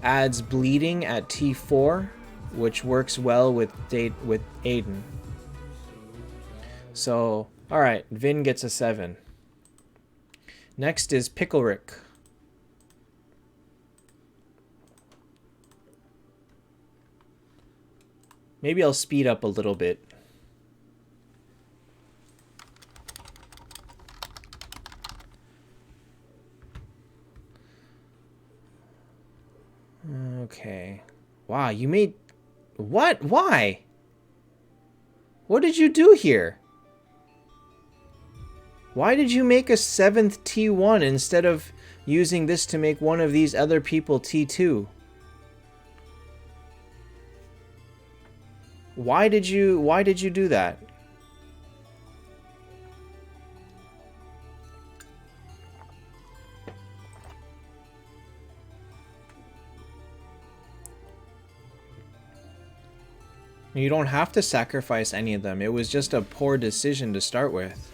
adds bleeding at T4, which works well with Aiden. So, alright, Vin gets a 7. Next is Pickle Rick. Maybe I'll speed up a little bit. Okay. Wow, you made... What? Why? What did you do here? Why did you make a 7th T1 instead of using this to make one of these other people T2? Why did you do that? You don't have to sacrifice any of them. It was just a poor decision to start with.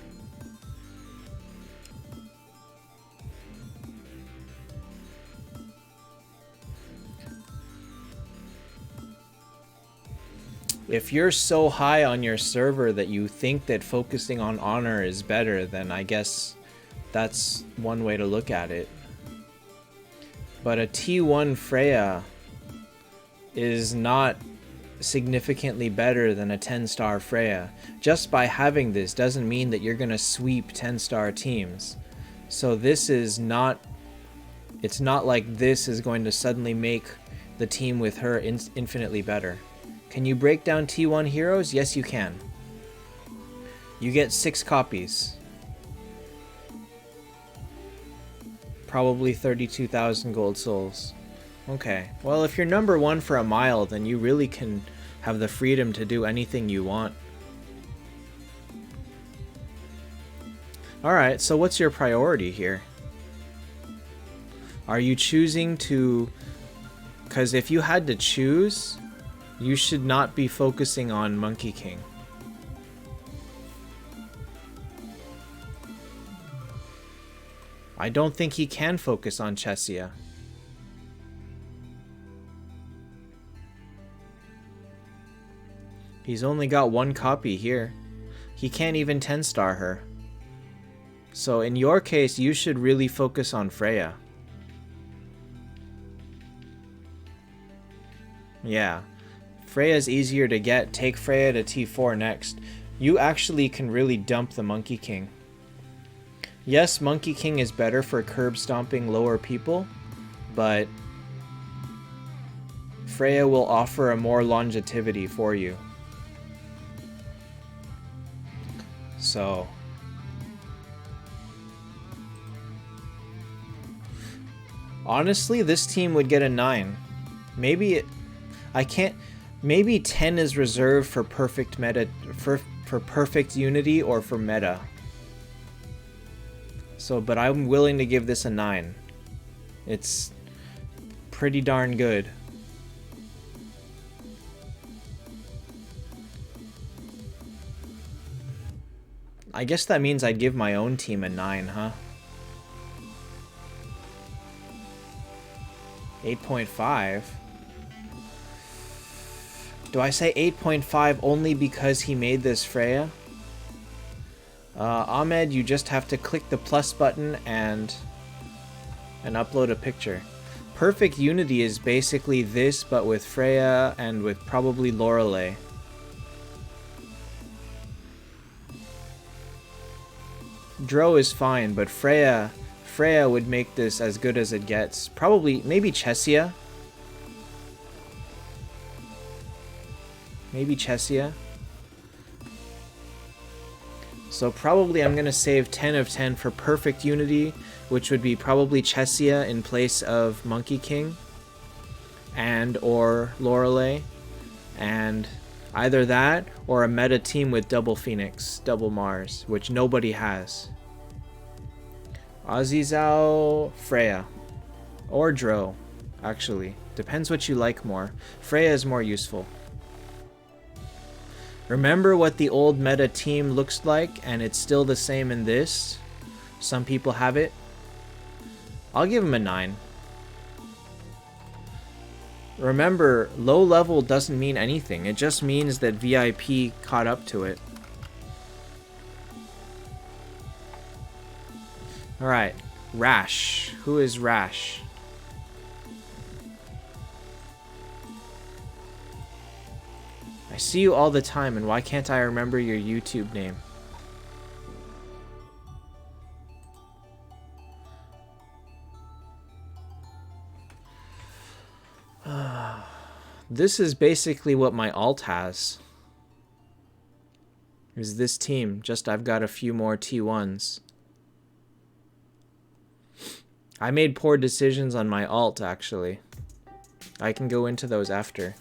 If you're so high on your server that you think that focusing on honor is better, then I guess that's one way to look at it. But a T1 Freya is not significantly better than a 10-star Freya. Just by having this doesn't mean that you're gonna sweep 10-star teams. So this is not... It's not like this is going to suddenly make the team with her infinitely better. Can you break down T1 heroes? Yes, you can. You get 6 copies. Probably 32,000 gold souls. Okay. Well, if you're number 1 for a mile, then you really can have the freedom to do anything you want. Alright, so what's your priority here? Are you choosing to... Because if you had to choose... You should not be focusing on Monkey King. I don't think he can focus on Chessia. He's only got 1 copy here. He can't even 10-star her. So in your case, you should really focus on Freya. Yeah. Freya's easier to get. Take Freya to T4 next. You actually can really dump the Monkey King. Yes, Monkey King is better for curb stomping lower people, but Freya will offer a more longevity for you. So... Honestly, this team would get a 9. Maybe it... I can't... Maybe 10 is reserved for perfect meta... For perfect unity or for meta. So, but I'm willing to give this a 9. It's pretty darn good. I guess that means I'd give my own team a 9, huh? 8.5? Do I say 8.5 only because he made this Freya? Ahmed, you just have to click the plus button and and upload a picture. Perfect Unity is basically this, but with Freya and with probably Lorelei. Dro is fine, but Freya would make this as good as it gets. Probably, maybe Chesia. Maybe Chesia. So probably I'm going to save 10 of 10 for Perfect Unity, which would be probably Chesia in place of Monkey King. And or Lorelei. And either that or a meta team with double Phoenix, double Mars, which nobody has. Azizao, Freya. Or Dro, actually. Depends what you like more. Freya is more useful. Remember what the old meta team looks like, and it's still the same in this? Some people have it. I'll give him a 9. Remember, low level doesn't mean anything. It just means that VIP caught up to it. Alright, Rash. Who is Rash? I see you all the time, and why can't I remember your YouTube name? This is basically what my alt has. Is this team, just I've got a few more T1s. I made poor decisions on my alt, actually. I can go into those after.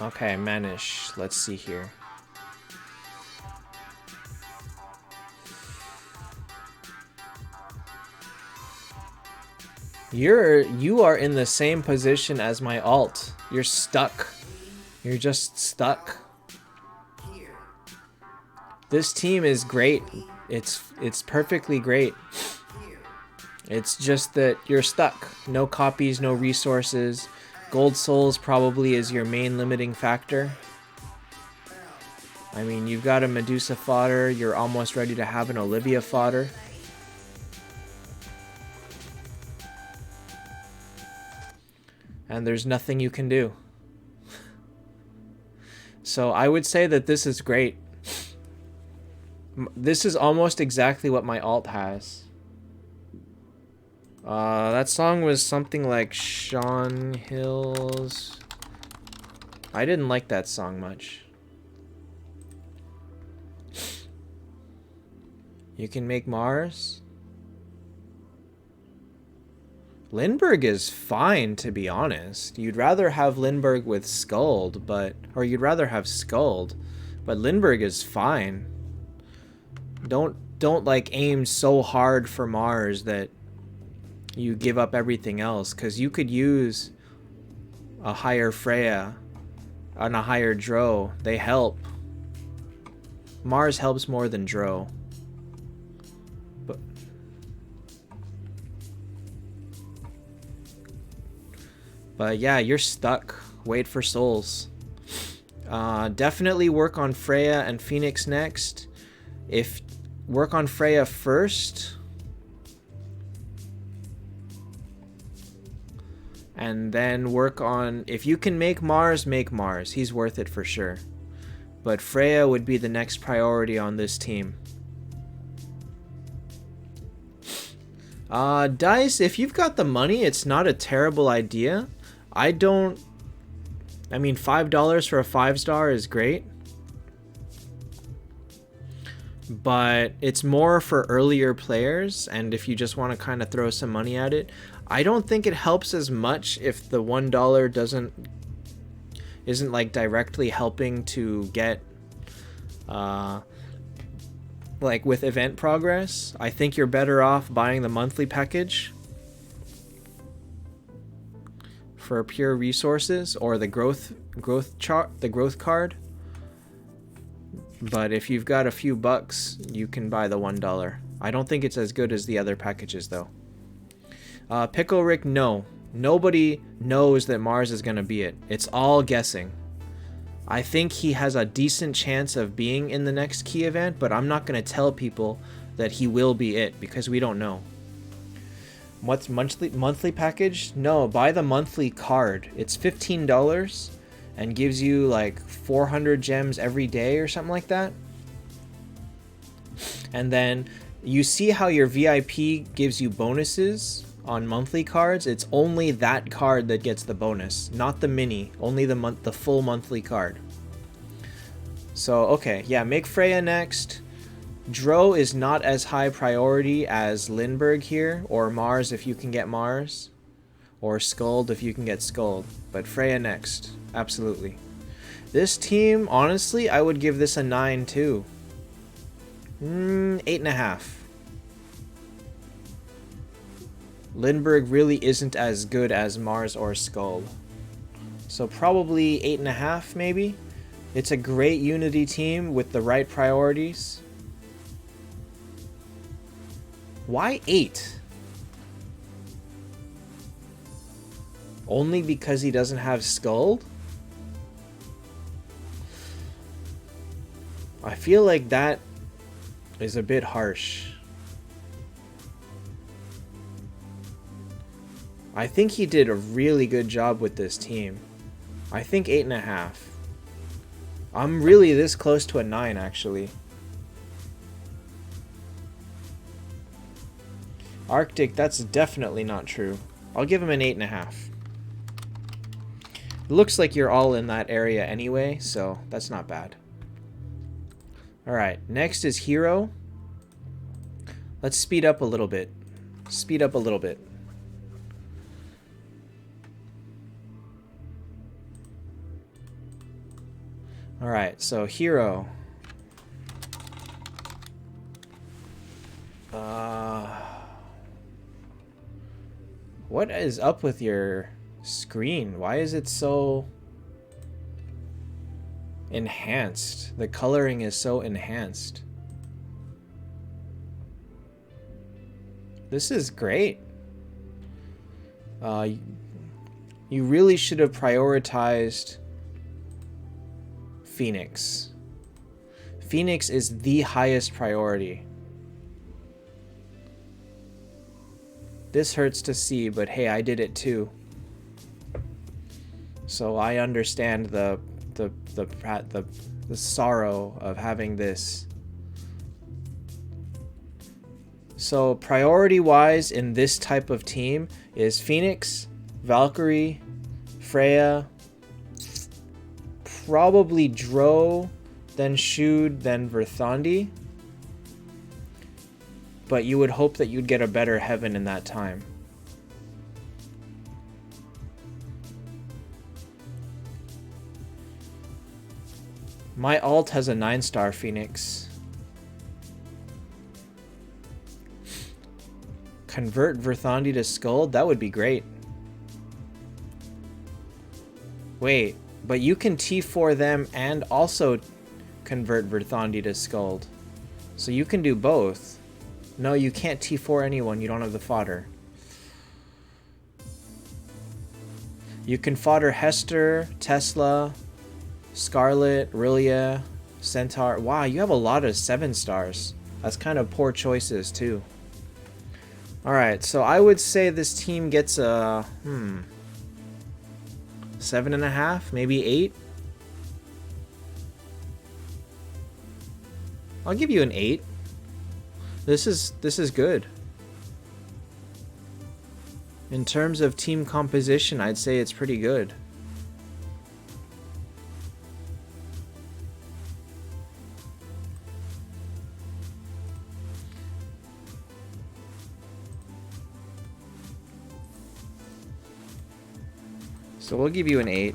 Okay, Manish. Let's see here. You are in the same position as my alt. You're stuck. You're just stuck. This team is great. It's perfectly great. It's just that you're stuck. No copies, no resources. Gold Souls probably is your main limiting factor. I mean, you've got a Medusa fodder. You're almost ready to have an Olivia fodder. And there's nothing you can do. So I would say that this is great. This is almost exactly what my alt has. That song was something like Sean Hill's. I didn't like that song much. You can make Mars? Lindbergh is fine, to be honest. You'd rather have Lindbergh with Skuld, or you'd rather have Skuld, but Lindbergh is fine. Don't like aim so hard for Mars that you give up everything else, because you could use a higher Freya and a higher Dro. They help. Mars helps more than Dro. But yeah, you're stuck. Wait for souls. Definitely work on Freya and Phoenix next. Work on Freya first. And then work on... If you can make Mars, make Mars. He's worth it for sure. But Freya would be the next priority on this team. Dice, if you've got the money, it's not a terrible idea. I mean, $5 for a 5-star is great. But it's more for earlier players, and if you just want to kind of throw some money at it. I don't think it helps as much if the $1 isn't like directly helping to get like with event progress. I think you're better off buying the monthly package for pure resources, or the growth card. But if you've got a few bucks, you can buy the $1. I don't think it's as good as the other packages though. Pickle Rick, no. Nobody knows that Mars is gonna be it. It's all guessing. I think he has a decent chance of being in the next key event, but I'm not going to tell people that he will be it because we don't know. What's monthly package? No, buy the monthly card. It's $15 and gives you like 400 gems every day or something like that. And then you see how your VIP gives you bonuses on monthly cards. It's only that card that gets the bonus, not the mini, only the full monthly card. So okay, yeah, make Freya next. Dro is not as high priority as Lindbergh here, or Mars if you can get Mars, or Skuld if you can get Skuld, but Freya next, absolutely. This team, honestly, I would give this a 9 too. 8.5. Lindbergh really isn't as good as Mars or Skuld, so probably 8.5 maybe. It's a great Unity team with the right priorities. Why 8? Only because he doesn't have Skuld? I feel like that is a bit harsh. I think he did a really good job with this team. I think 8.5. I'm really this close to a 9 actually. Arctic, that's definitely not true. I'll give him an 8.5. It looks like you're all in that area anyway, so that's not bad. Alright, next is Hiro. Let's speed up a little bit. Speed up a little bit. Alright, so Hiro. What is up with your screen? Why is it so enhanced? The coloring is so enhanced. This is great. You really should have prioritized Phoenix. Phoenix is the highest priority. This hurts to see, but hey, I did it too. So I understand the sorrow of having this. So priority-wise in this type of team is Phoenix, Valkyrie, Freya, probably Dro, then Shude, then Verthandi. But you would hope that you'd get a better Heaven in that time. My alt has a 9-star Phoenix. Convert Verthandi to Skuld? That would be great. Wait, but you can T4 them and also convert Verthandi to Skuld. So you can do both. No, you can't T4 anyone. You don't have the fodder. You can fodder Hester, Tesla, Scarlet, Rillia, Centaur. Wow, you have a lot of 7 stars. That's kind of poor choices too. Alright, so I would say this team gets a 7.5, maybe 8. I'll give you an 8. This is good. In terms of team composition, I'd say it's pretty good. So we'll give you an 8.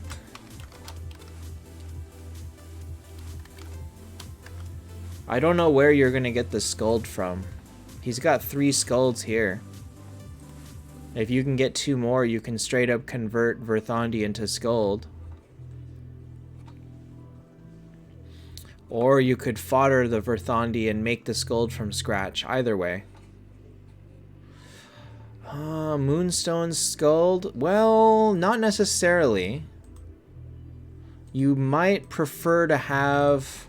I don't know where you're gonna get the Skuld from. He's got 3 Skulds here. If you can get 2 more, you can straight up convert Verthandi into Skuld. Or you could fodder the Verthandi and make the Skuld from scratch. Either way. Moonstone Skuld? Well, not necessarily. You might prefer to have...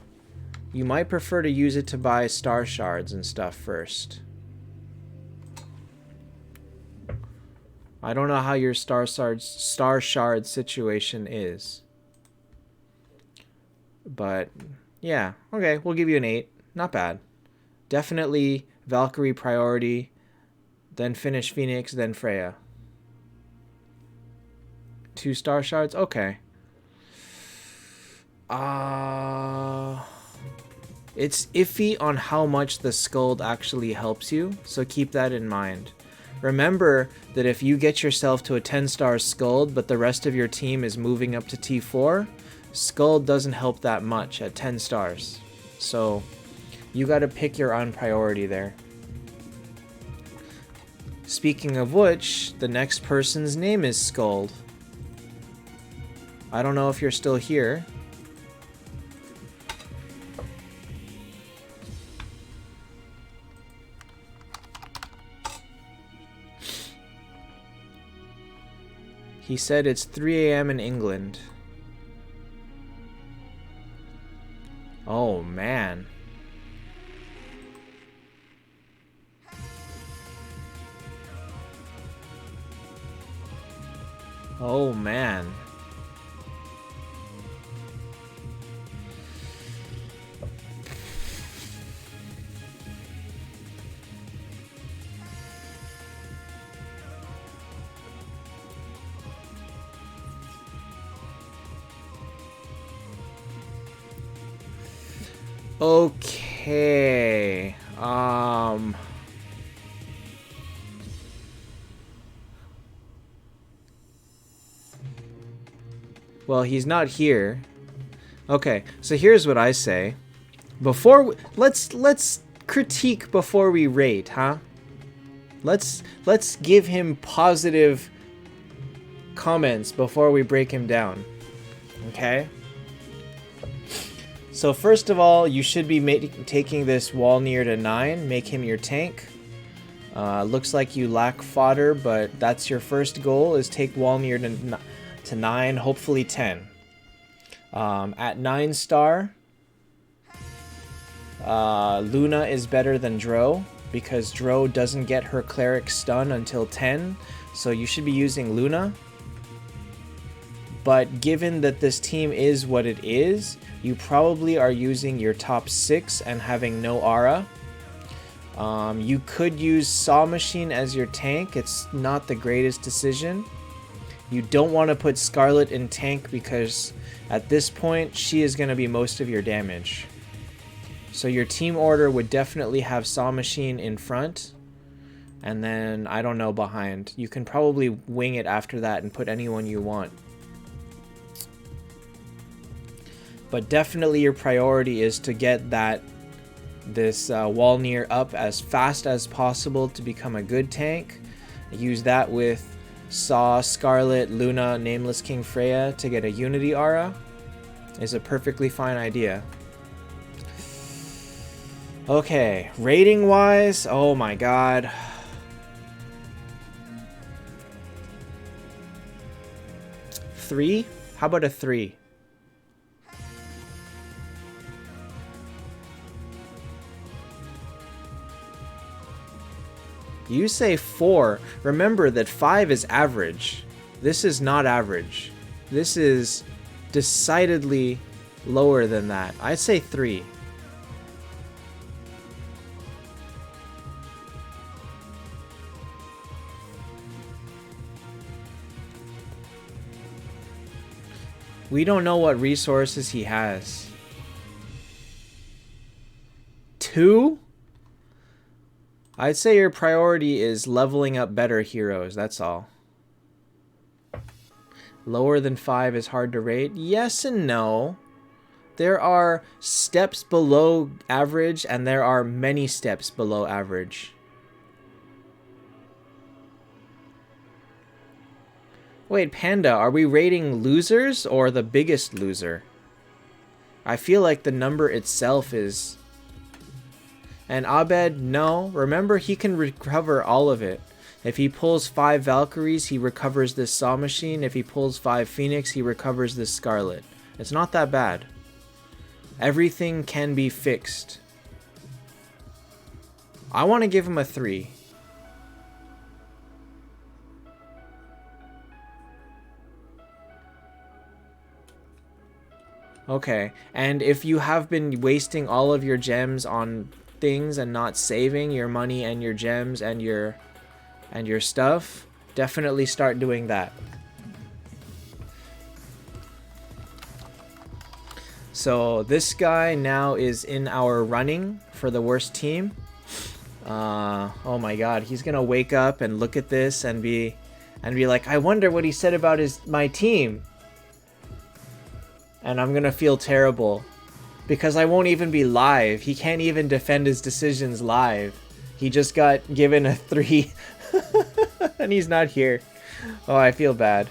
You might prefer to use it to buy star shards and stuff first. I don't know how your star shard situation is. But, yeah. Okay, we'll give you an 8. Not bad. Definitely Valkyrie priority, then finish Phoenix, then Freya. 2 star shards? Okay. It's iffy on how much the Skuld actually helps you, so keep that in mind. Remember that if you get yourself to a 10-star Skuld, but the rest of your team is moving up to T4, Skuld doesn't help that much at 10 stars. So you gotta pick your own priority there. Speaking of which, the next person's name is Skuld. I don't know if you're still here. He said it's 3 a.m. in England. Oh, man. Oh, man. Okay. Well, he's not here. Okay, so here's what I say. Let's critique before we rate, huh? Let's give him positive comments before we break him down. Okay? So first of all, you should be taking this Walnir to 9. Make him your tank. Looks like you lack fodder, but that's your first goal, is take Walnir to 9, hopefully 10. At 9 star, Luna is better than Dro, because Dro doesn't get her cleric stun until 10, so you should be using Luna. But given that this team is what it is, you probably are using your top 6 and having no aura. You could use Saw Machine as your tank. It's not the greatest decision. You don't want to put Scarlet in tank because at this point she is going to be most of your damage. So your team order would definitely have Saw Machine in front, and then, I don't know, behind. You can probably wing it after that and put anyone you want. But definitely your priority is to get this Walnir up as fast as possible to become a good tank. Use that with Saw, Scarlet, Luna, Nameless King Freya to get a Unity aura. Is a perfectly fine idea. Okay, rating wise, oh my god. Three? How about a 3? You say 4. Remember that 5 is average. This is not average. This is decidedly lower than that. I'd say 3. We don't know what resources he has. 2? I'd say your priority is leveling up better heroes, that's all. Lower than 5 is hard to rate? Yes and no. There are steps below average, and there are many steps below average. Wait, Panda, are we rating losers or the biggest loser? I feel like the number itself is... And Abed, no. Remember, he can recover all of it. If he pulls 5 Valkyries, he recovers this Saw Machine. If he pulls 5 Phoenix, he recovers this Scarlet. It's not that bad. Everything can be fixed. I want to give him a 3. Okay, and if you have been wasting all of your gems on things and not saving your money and your gems and your stuff, definitely start doing that. So this guy now is in our running for the worst team. Oh my god, he's gonna wake up and look at this and be like, I wonder what he said about my team. And I'm gonna feel terrible because I won't even be live. He can't even defend his decisions live. He just got given a 3 and he's not here. Oh, I feel bad.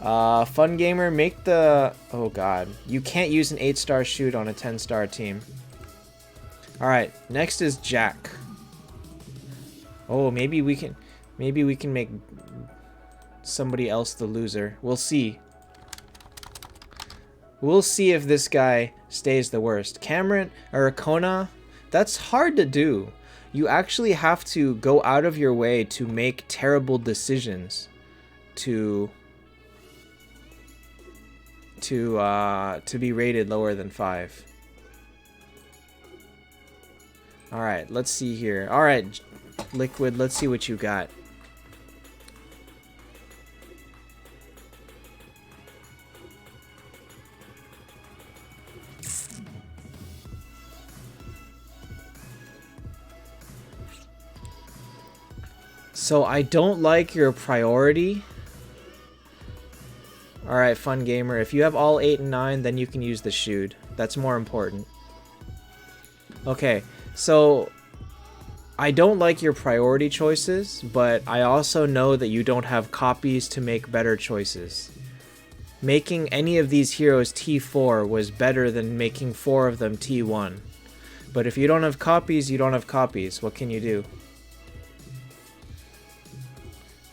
Fun gamer, make the... Oh god, you can't use an 8-star shoot on a 10-star team. Alright, next is Jack. Oh, maybe we can make somebody else the loser. We'll see. We'll see if this guy stays the worst. Cameron or Kona, that's hard to do. You actually have to go out of your way to make terrible decisions to be rated lower than 5. All right, let's see here. All right, Liquid, let's see what you got. So I don't like your priority. Alright, Fun Gamer. If you have all 8 and 9, then you can use the shoot. That's more important. Okay, so I don't like your priority choices, but I also know that you don't have copies to make better choices. Making any of these heroes T4 was better than making 4 of them T1. But if you don't have copies, you don't have copies. What can you do?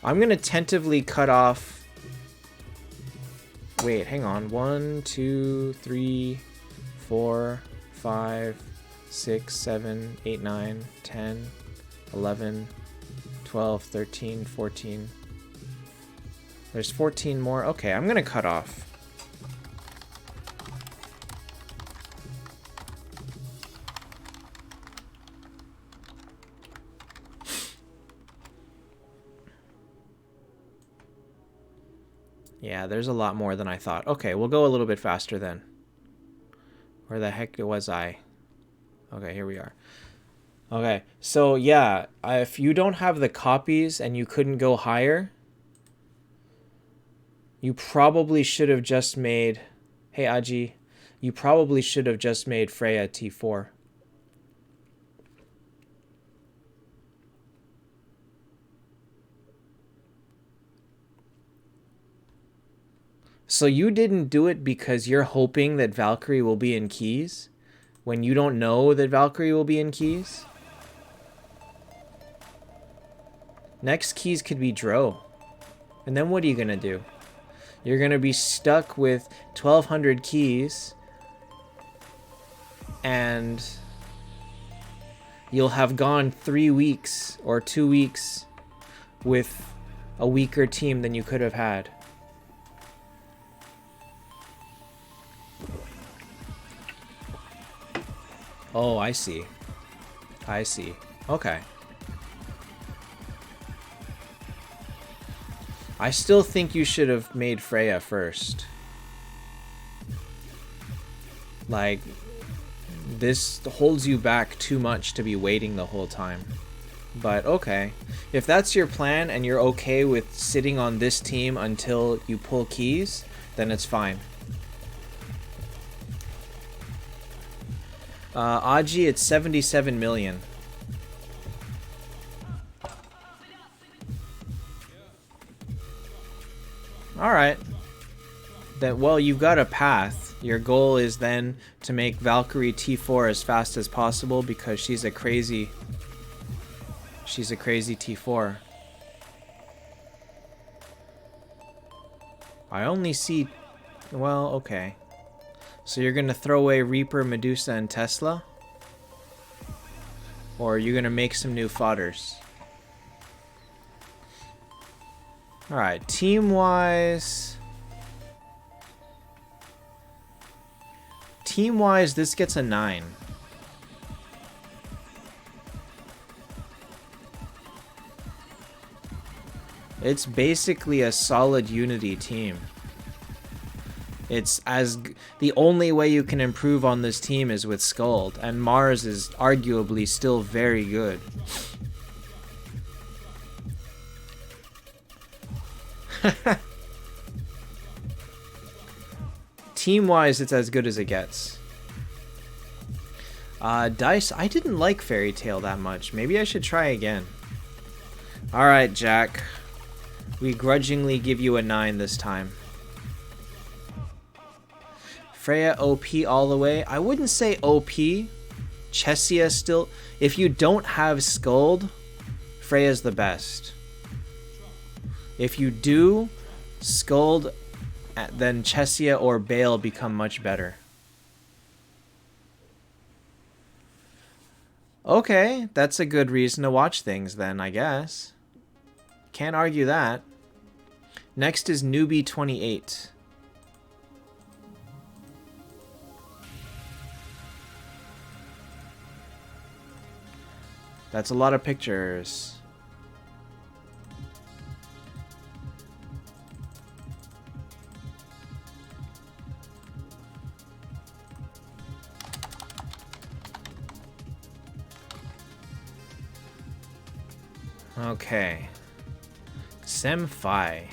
I'm gonna tentatively cut off... Wait, hang on. 1, 2, 3, 4, 5, 6, 7, 8, 9, 10, 11, 12, 13, 14. There's 14 more. Okay, I'm gonna cut off. Yeah, there's a lot more than I thought. Okay, we'll go a little bit faster then. Where the heck was I? Okay, here we are. Okay, so yeah, if you don't have the copies and you couldn't go higher, you probably should have just made... Hey, Aji. You probably should have just made Freya T4. So you didn't do it because you're hoping that Valkyrie will be in keys? When you don't know that Valkyrie will be in keys? Next keys could be Dro. And then what are you going to do? You're going to be stuck with 1,200 keys. And you'll have gone 3 weeks or 2 weeks with a weaker team than you could have had. Oh, I see. I see. Okay. I still think you should have made Freya first. Like, this holds you back too much to be waiting the whole time. But okay. If that's your plan and you're okay with sitting on this team until you pull keys, then it's fine. Aji, it's 77 million. Alright. Then, well, you've got a path. Your goal is then to make Valkyrie T4 as fast as possible because she's a crazy T4. I only see Well, okay. So you're going to throw away Reaper, Medusa, and Tesla? Or are you going to make some new fodders? Alright, team-wise... Team-wise, this gets a 9. It's basically a solid Unity team. It's the only way you can improve on this team is with Skuld, and Mars is arguably still very good. Team-wise, it's as good as it gets. Dice, I didn't like Fairy Tail that much. Maybe I should try again. Alright, Jack. We grudgingly give you a 9 this time. Freya OP all the way. I wouldn't say OP. Chessia still... If you don't have Skuld, Freya's the best. If you do, Skuld, then Chessia or Bale become much better. Okay, that's a good reason to watch things then, I guess. Can't argue that. Next is Newbie 28. That's a lot of pictures. Okay. Sem-Fi.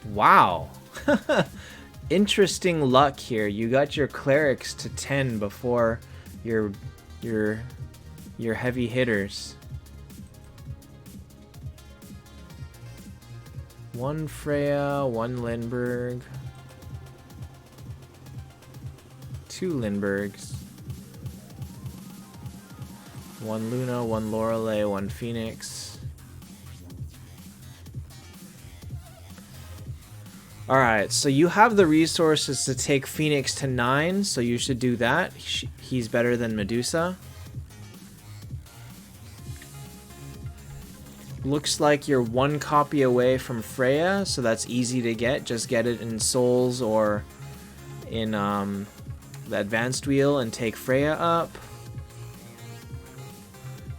Wow. Interesting luck here. You got your clerics to 10 before your heavy hitters. 1 Freya, 1 Lindbergh. 2 Lindberghs. 1 Luna, 1 Lorelei, 1 Phoenix. Alright, so you have the resources to take Phoenix to 9, so you should do that. He's better than Medusa. Looks like you're 1 copy away from Freya, so that's easy to get. Just get it in Souls or in the Advanced Wheel and take Freya up.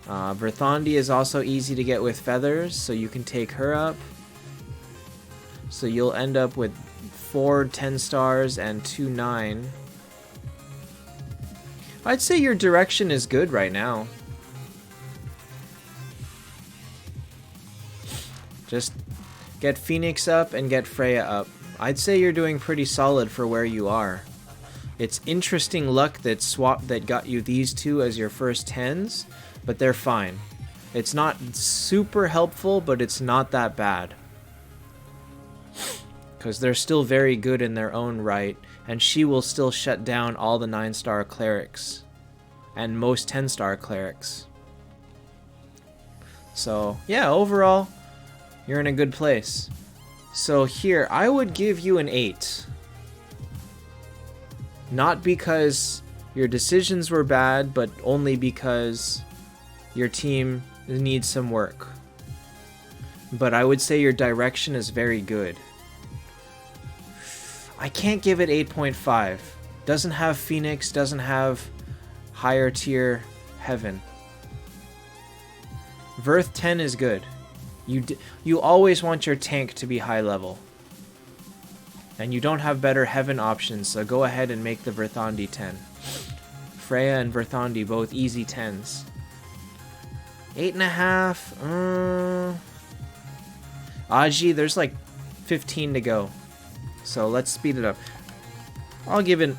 Verthandi is also easy to get with Feathers, so you can take her up. So you'll end up with 4 10 stars and 2 9. I'd say your direction is good right now. Just get Phoenix up and get Freya up. I'd say you're doing pretty solid for where you are. It's interesting luck that got you these 2 as your first 10s, but they're fine. It's not super helpful, but it's not that bad. Because they're still very good in their own right, and she will still shut down all the 9-star clerics. And most 10-star clerics. So, yeah, overall, you're in a good place. So here, I would give you an 8. Not because your decisions were bad, but only because your team needs some work. But I would say your direction is very good. I can't give it 8.5. Doesn't have Phoenix, doesn't have higher tier Heaven. Verth 10 is good. You always want your tank to be high level. And you don't have better Heaven options, so go ahead and make the Verthandi 10. Freya and Verthandi both easy 10s. 8.5. Aji, there's like 15 to go. So let's speed it up. I'll give it...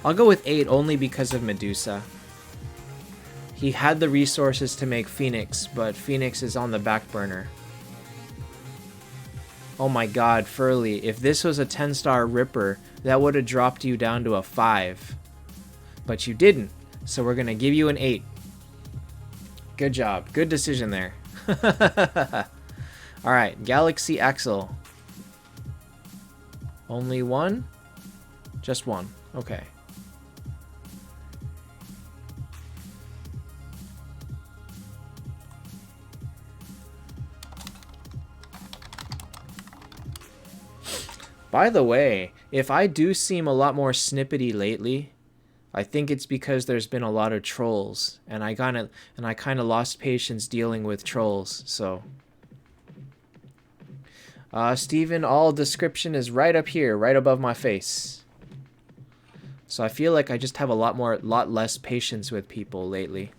I'll go with 8 only because of Medusa. He had the resources to make Phoenix, but Phoenix is on the back burner. Oh my god, Furley, if this was a 10-star Ripper, that would have dropped you down to a 5. But you didn't. So we're going to give you an 8. Good job. Good decision there. Alright, Galaxy Axle. Only one? Just one. Okay. By the way, if I do seem a lot more snippety lately, I think it's because there's been a lot of trolls, and I kind of lost patience dealing with trolls. So, Steven, all description is right up here, right above my face. So I feel like I just have a lot less patience with people lately.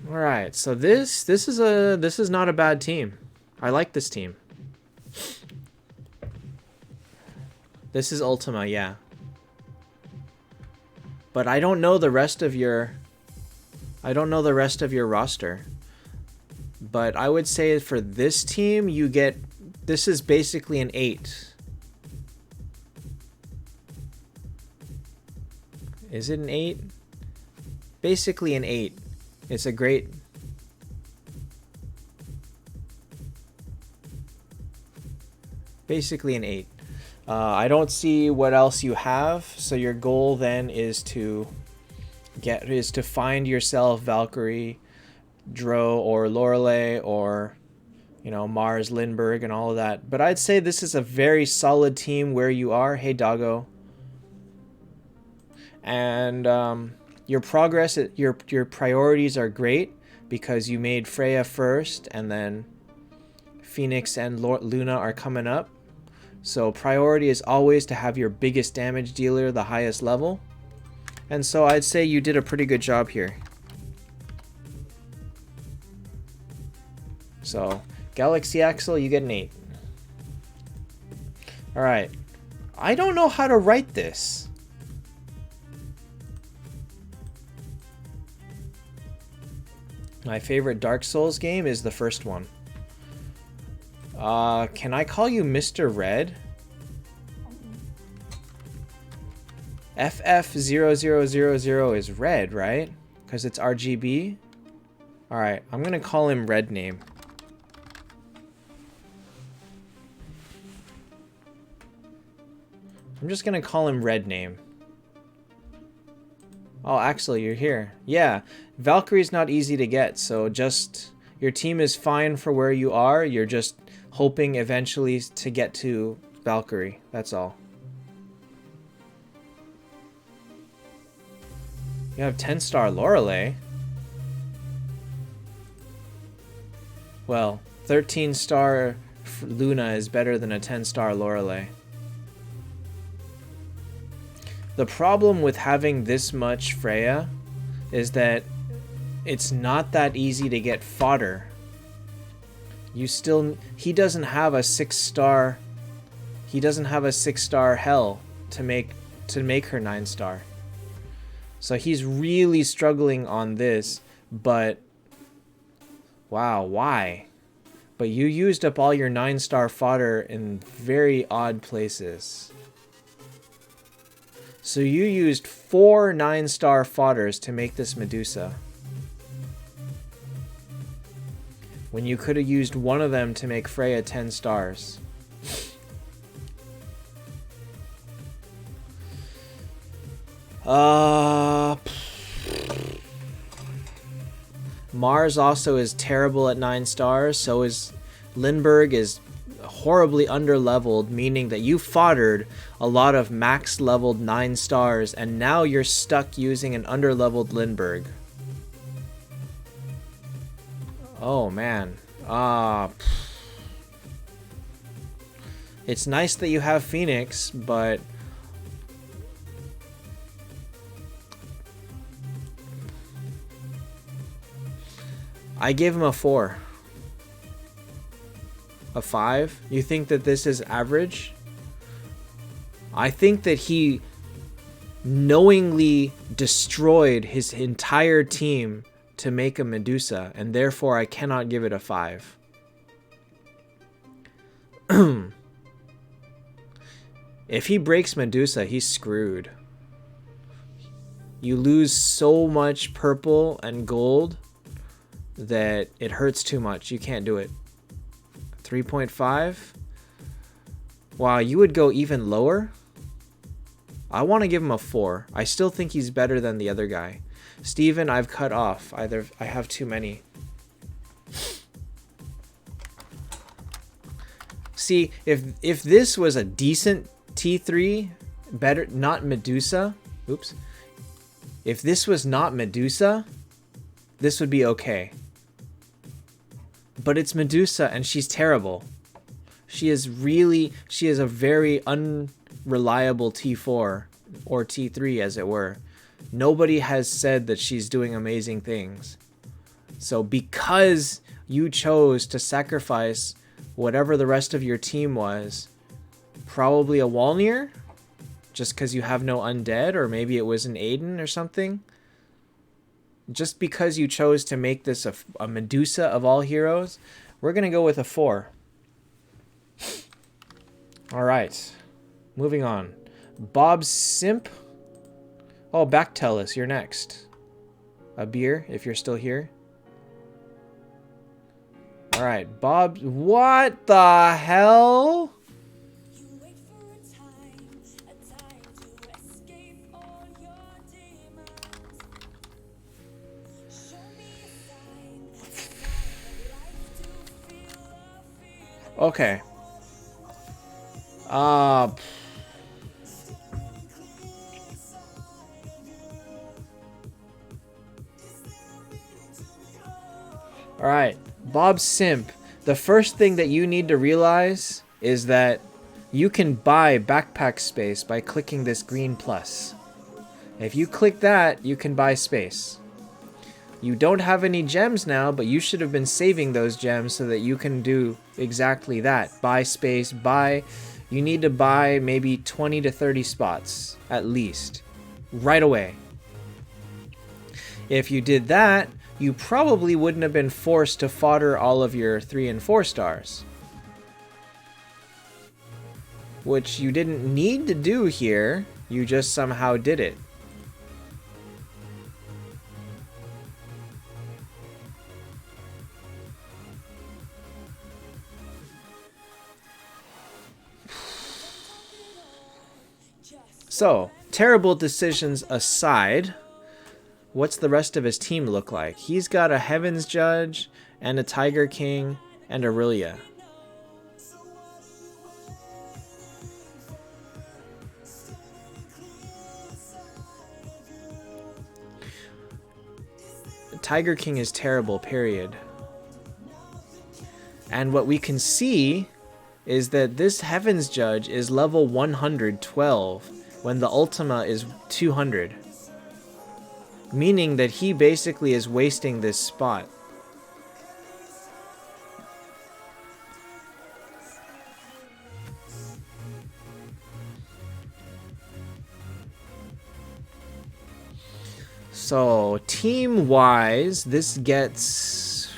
All right, so this is not a bad team. I like this team. This is Ultima, yeah. But I don't know the rest of your roster. But I would say for this team, this is basically an 8. Is it an 8? Basically an 8. It's a great... Basically an 8. I don't see what else you have, so your goal then is to find yourself Valkyrie, Dro, or Lorelei, or Mars, Lindbergh, and all of that. But I'd say this is a very solid team where you are. Hey, doggo. And your progress, your priorities are great because you made Freya first, and then Phoenix and Luna are coming up. So priority is always to have your biggest damage dealer the highest level. And so I'd say you did a pretty good job here. So Galaxy Axle, you get an 8. Alright. I don't know how to write this. My favorite Dark Souls game is the first one. Can I call you Mr. Red? FF0000 is red, right? Because it's RGB? Alright, I'm gonna call him Red Name. I'm just gonna call him Red Name. Oh, actually, you're here. Yeah, Valkyrie's not easy to get, so just... Your team is fine for where you are, you're just hoping eventually to get to Valkyrie. That's all. You have 10-star Lorelei. Well, 13-star Luna is better than a 10-star Lorelei. The problem with having this much Freya is that it's not that easy to get fodder. He doesn't have a 6-star. He doesn't have a 6-star Hell to make her 9-star. So he's really struggling on this, but wow, why? But you used up all your 9-star fodder in very odd places. So you used 4 9-star fodders to make this Medusa, when you could have used one of them to make Freya 10 stars. Mars also is terrible at 9 stars, so is Lindbergh is horribly underleveled, meaning that you foddered a lot of max leveled 9 stars, and now you're stuck using an underleveled Lindbergh. Oh man. It's nice that you have Phoenix, but I gave him a 4. A 5? You think that this is average? I think that he knowingly destroyed his entire team to make a Medusa, and therefore I cannot give it a 5. If he breaks Medusa, he's screwed. You lose so much purple and gold that it hurts too much. You can't do it. 3.5? Wow, you would go even lower? I want to give him a 4. I still think he's better than the other guy. Steven, I've cut off. Either I have too many. See, if this was a decent T3, better, not Medusa. Oops. If this was not Medusa, this would be okay. But it's Medusa and she's terrible. She is a very unreliable T4 or T3 as it were. Nobody has said that she's doing amazing things. So because you chose to sacrifice whatever the rest of your team was, probably a Walnir, just because you have no undead, or maybe it was an Aiden or something. Just because you chose to make this a Medusa of all heroes, we're going to go with a 4. Alright, moving on. Bob Simp. Oh, Backtellus, you're next. A beer, if you're still here. Alright, Bob. What the hell? Okay. Alright, Bob Simp. The first thing that you need to realize is that you can buy backpack space by clicking this green plus. If you click that, you can buy space. You don't have any gems now, but you should have been saving those gems so that you can do exactly that. Buy space, you need to buy maybe 20 to 30 spots, at least, right away. If you did that, you probably wouldn't have been forced to fodder all of your 3 and 4 stars. Which you didn't need to do here, you just somehow did it. So, terrible decisions aside, what's the rest of his team look like? He's got a Heaven's Judge, and a Tiger King, and Aurelia. Tiger King is terrible, period. And what we can see is that this Heaven's Judge is level 112 when the Ultima is 200. Meaning that he basically is wasting this spot. So, team-wise, this gets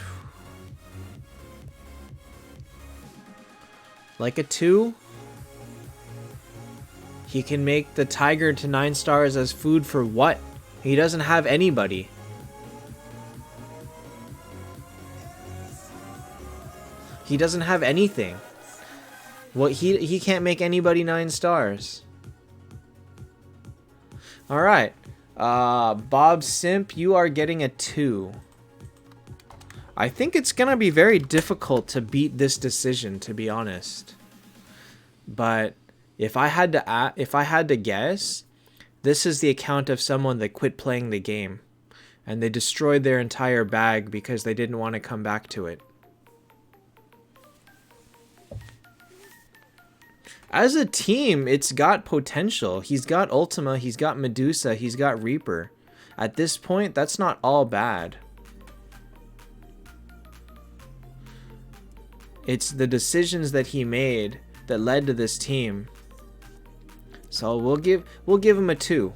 like a 2. He can make the Tiger to 9 stars as food for what? He doesn't have anybody. He doesn't have anything. Well, he can't make anybody 9 stars. Alright. Bob Simp, you are getting a 2. I think it's gonna be very difficult to beat this decision, to be honest. But if I had to guess, this is the account of someone that quit playing the game, and they destroyed their entire bag because they didn't want to come back to it. As a team, it's got potential. He's got Ultima, he's got Medusa, he's got Reaper. At this point, that's not all bad. It's the decisions that he made that led to this team. So we'll give him a 2.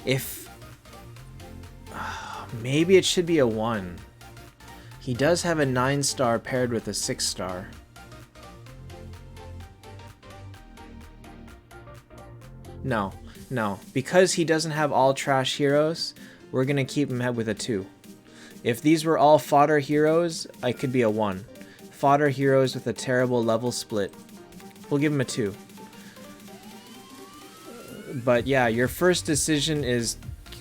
If maybe it should be a 1. He does have a 9-star paired with a 6-star. No, no. Because he doesn't have all trash heroes, we're gonna keep him with a 2. If these were all fodder heroes, I could be a 1. Fodder heroes with a terrible level split. We'll give him a 2. But yeah, your first decision is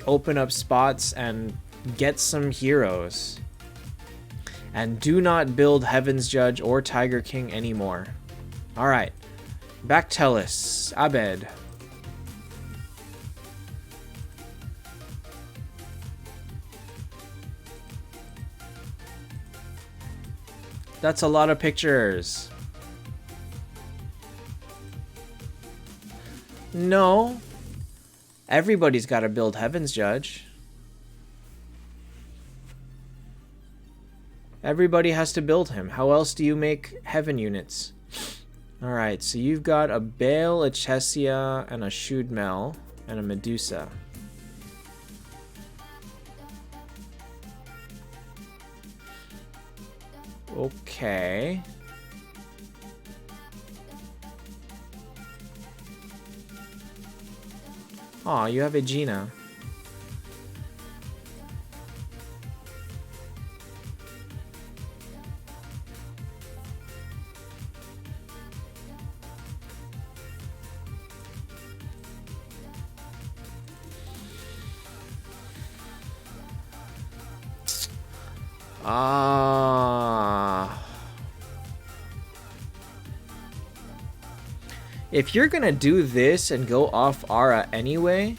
open up spots and get some heroes. And do not build Heaven's Judge or Tiger King anymore. Alright. Back Tellus. Abed. That's a lot of pictures. No. Everybody's got to build Heaven's Judge. Everybody has to build him. How else do you make heaven units? Alright, so you've got a Baal, a Chesia, and a Shudmel, and a Medusa. Okay. Aw, you have a Gina. If you're gonna do this and go off Ara anyway,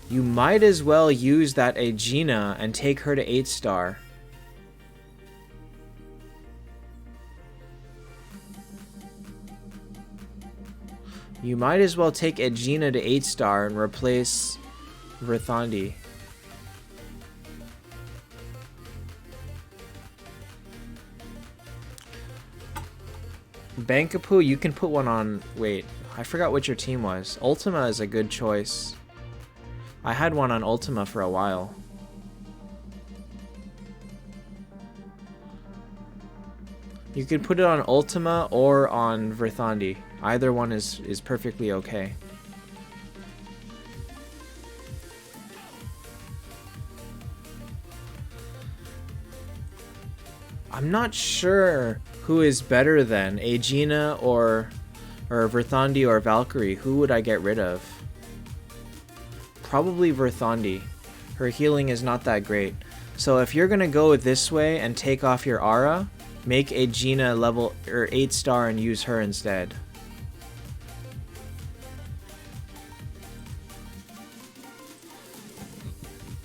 you might as well use that Aegina and take her to 8-star. You might as well take Aegina to 8-star and replace Verthandi. Bankapu, you can put one on... Wait, I forgot what your team was. Ultima is a good choice. I had one on Ultima for a while. You could put it on Ultima or on Verthandi. Either one is perfectly okay. I'm not sure who is better than Aegina or Verthandi or Valkyrie. Who would I get rid of? Probably Verthandi. Her healing is not that great. So if you're gonna go this way and take off your Ara, make Aegina level or 8-star and use her instead.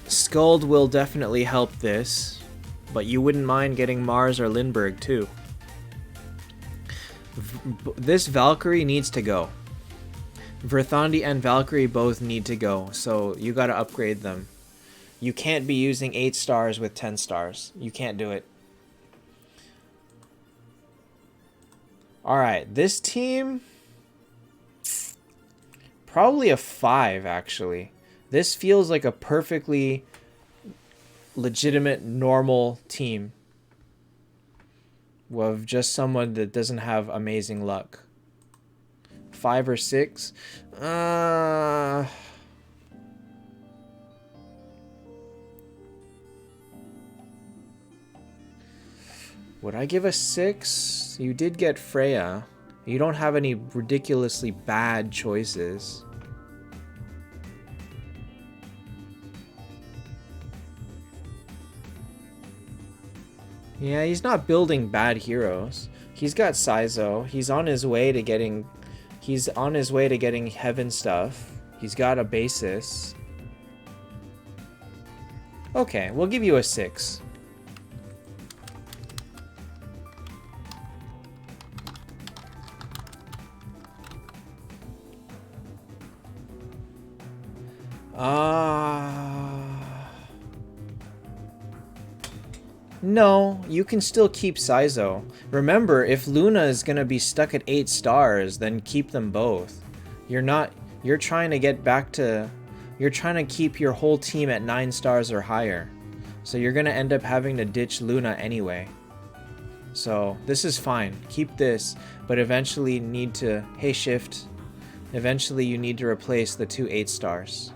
Skuld will definitely help this, but you wouldn't mind getting Mars or Lindbergh too. This Valkyrie needs to go. Verthandi and Valkyrie both need to go, so you gotta upgrade them. You can't be using 8 stars with 10 stars. You can't do it. Alright, this team... Probably a 5, actually. This feels like a perfectly legitimate, normal team. Of just someone that doesn't have amazing luck. 5 or 6? Would I give a 6? You did get Freya. You don't have any ridiculously bad choices. Yeah, he's not building bad heroes. He's got Saizo. He's on his way to getting heaven stuff. He's got a basis. Okay, we'll give you a 6. No, you can still keep Saizo. Remember, if Luna is gonna be stuck at 8 stars, then keep them both. You're trying to get back to... You're trying to keep your whole team at 9 stars or higher. So you're gonna end up having to ditch Luna anyway. So, this is fine. Keep this, but eventually need to... Hey, Shift. Eventually you need to replace the 2 8 stars.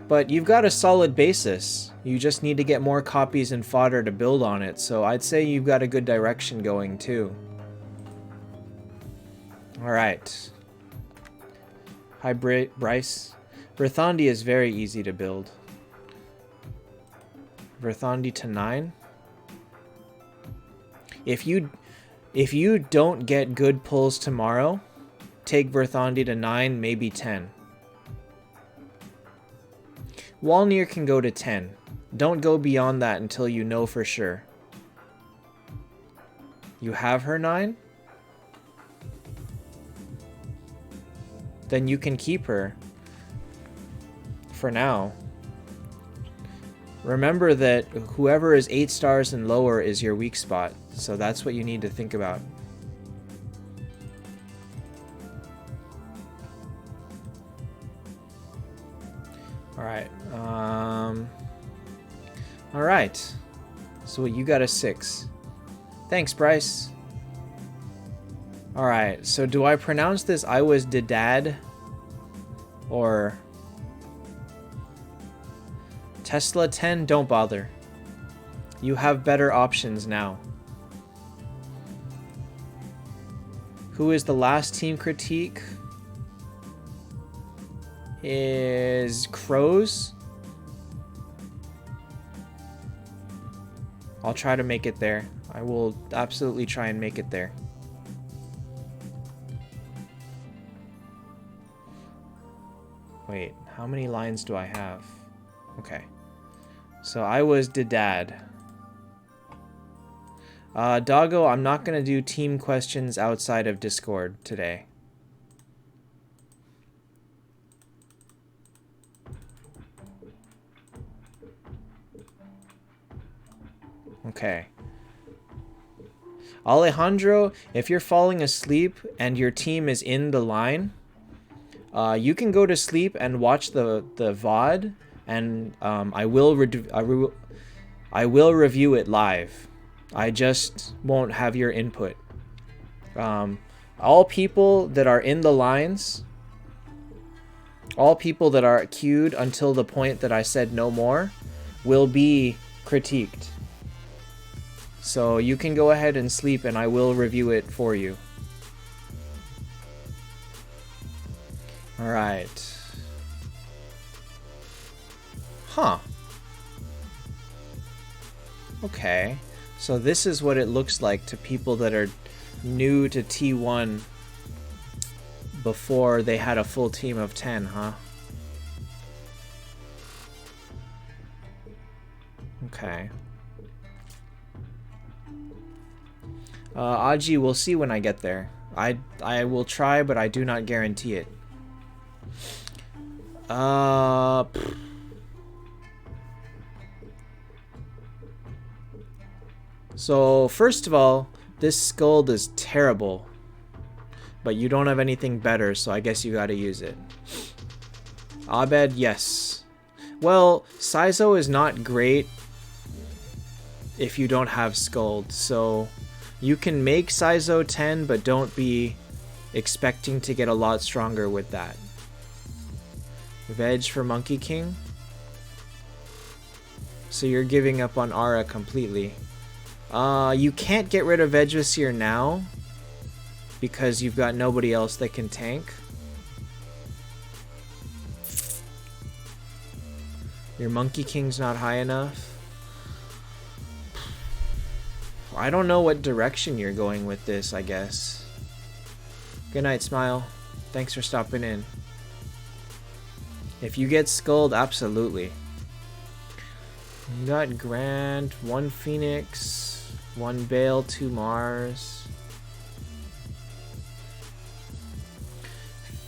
But you've got a solid basis. You just need to get more copies and fodder to build on it, so I'd say you've got a good direction going too. Alright. Hi Bryce. Verthandi is very easy to build. Verthandi to 9. If you don't get good pulls tomorrow, take Verthandi to 9, maybe 10. Walnir can go to 10. Don't go beyond that until you know for sure. You have her 9? Then you can keep her. For now. Remember that whoever is 8 stars and lower is your weak spot. So that's what you need to think about. Alright. Alright. So you got a 6. Thanks, Bryce. Alright, so do I pronounce this I was dad or Tesla 10? Don't bother. You have better options now. Who is the last team critique? Is Crows? I'll try to make it there. I will absolutely try and make it there. Wait, how many lines do I have? Okay. So I was dad. Doggo, I'm not going to do team questions outside of Discord today. Okay. Alejandro, if you're falling asleep and your team is in the line, you can go to sleep and watch the VOD, and I will review it live. I just won't have your input. All people that are in the lines, all people that are queued until the point that I said no more, will be critiqued. So you can go ahead and sleep and I will review it for you. Alright. Huh. Okay. So this is what it looks like to people that are new to T1 before they had a full team of 10, huh? Okay. Aji, we'll see when I get there. I will try, but I do not guarantee it. So, first of all, this Skuld is terrible. But you don't have anything better, so I guess you gotta use it. Abed, yes. Well, Saizo is not great if you don't have Skuld, so you can make Saizo 10, but don't be expecting to get a lot stronger with that. Veg for Monkey King. So you're giving up on Aura completely. You can't get rid of Vegvasir now because you've got nobody else that can tank. Your Monkey King's not high enough. I don't know what direction you're going with this, I guess. Good night, Smile. Thanks for stopping in. If you get Skuld, absolutely. You got Grand, 1 Phoenix, 1 Bale, 2 Mars.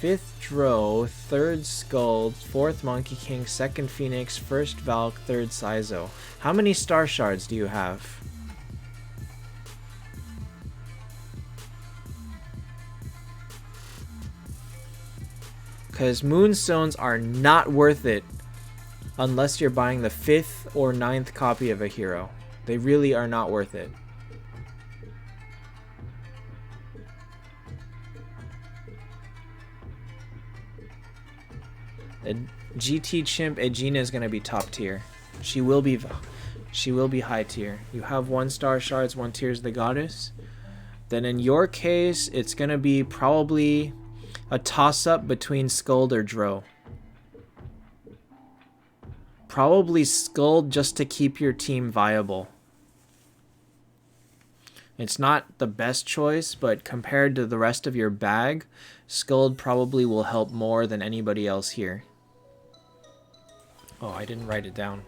5th Dro, 3rd Skuld, 4th Monkey King, 2nd Phoenix, 1st Valk, 3rd Saizo. How many Star Shards do you have? Because Moonstones are not worth it unless you're buying the 5th or 9th copy of a hero. They really are not worth it. GT Chimp Aegina is gonna be top tier. She will be high tier. You have 1-star shards, 1 tier is the goddess. Then in your case, it's gonna be probably a toss-up between Skuld or Dro. Probably Skuld just to keep your team viable. It's not the best choice, but compared to the rest of your bag, Skuld probably will help more than anybody else here. Oh, I didn't write it down.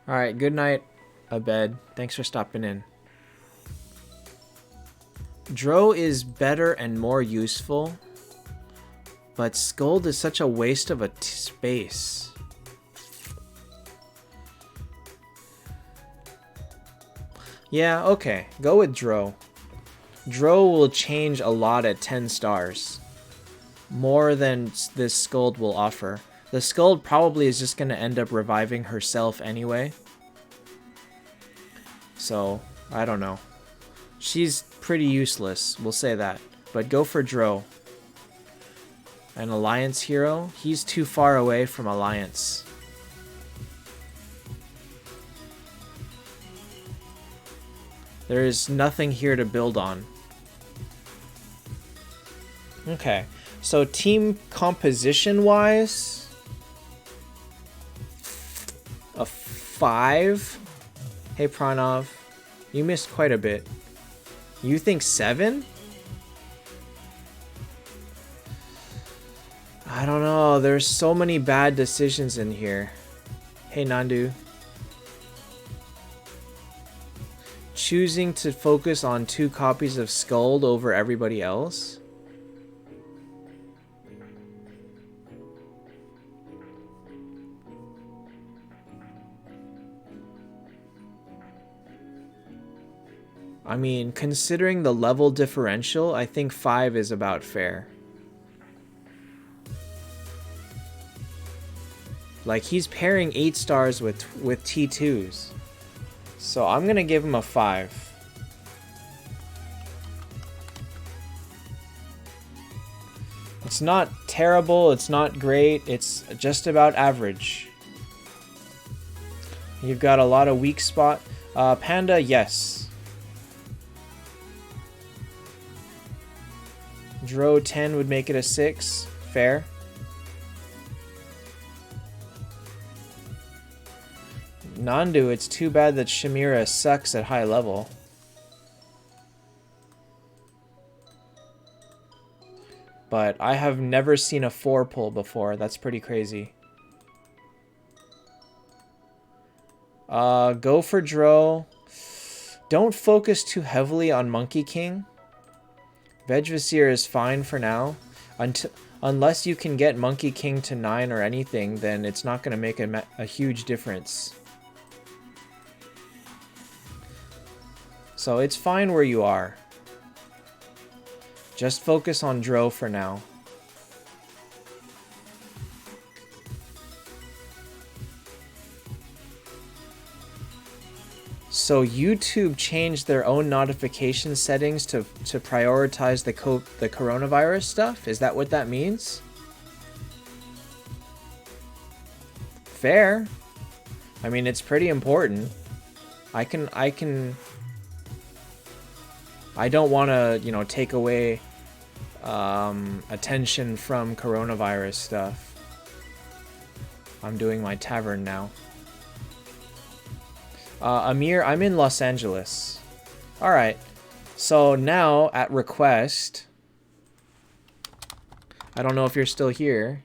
Alright, good night, Abed. Thanks for stopping in. Dro is better and more useful, but Skuld is such a waste of a space. Yeah, okay. Go with Dro. Dro will change a lot at 10 stars. More than this Skuld will offer. The Skuld probably is just going to end up reviving herself anyway. So, I don't know. She's pretty useless, we'll say that. But go for Dro. An Alliance hero? He's too far away from Alliance. There is nothing here to build on. Okay, so team composition-wise, a 5. Hey Pranav, you missed quite a bit. You think 7? I don't know, there's so many bad decisions in here. Hey Nandu. Choosing to focus on 2 copies of Skuld over everybody else? I mean, considering the level differential, I think 5 is about fair. Like, he's pairing 8 stars with T2s. So I'm going to give him a 5. It's not terrible, it's not great, it's just about average. You've got a lot of weak spot. Panda, yes. Dro 10 would make it a 6. Fair. Nandu, it's too bad that Shamira sucks at high level. But I have never seen a 4 pull before. That's pretty crazy. Go for Dro. Don't focus too heavily on Monkey King. Vegvasir is fine for now. Unless you can get Monkey King to 9 or anything, then it's not going to make a huge difference. So it's fine where you are. Just focus on Dro for now. So YouTube changed their own notification settings to prioritize the coronavirus stuff? Is that what that means? Fair. I mean, it's pretty important. I don't want to, you know, take away attention from coronavirus stuff. I'm doing my tavern now. Amir, I'm in Los Angeles. Alright. So now, at request... I don't know if you're still here.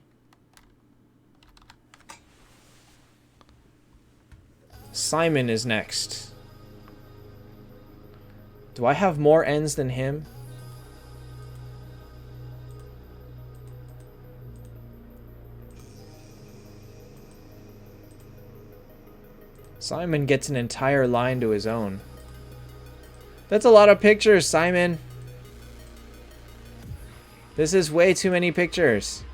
Simon is next. Do I have more ends than him? Simon gets an entire line to his own. That's a lot of pictures, Simon. This is way too many pictures.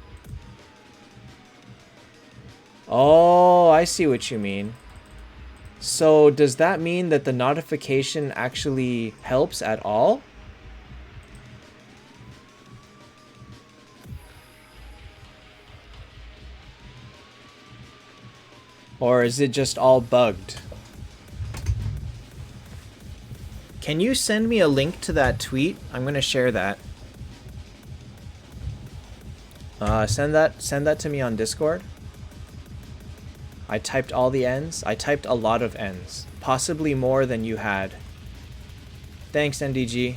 Oh, I see what you mean. So does that mean that the notification actually helps at all? Or is it just all bugged? Can you send me a link to that tweet? I'm gonna share that. Send that to me on Discord. I typed all the N's. I typed a lot of N's. Possibly more than you had. Thanks, NDG.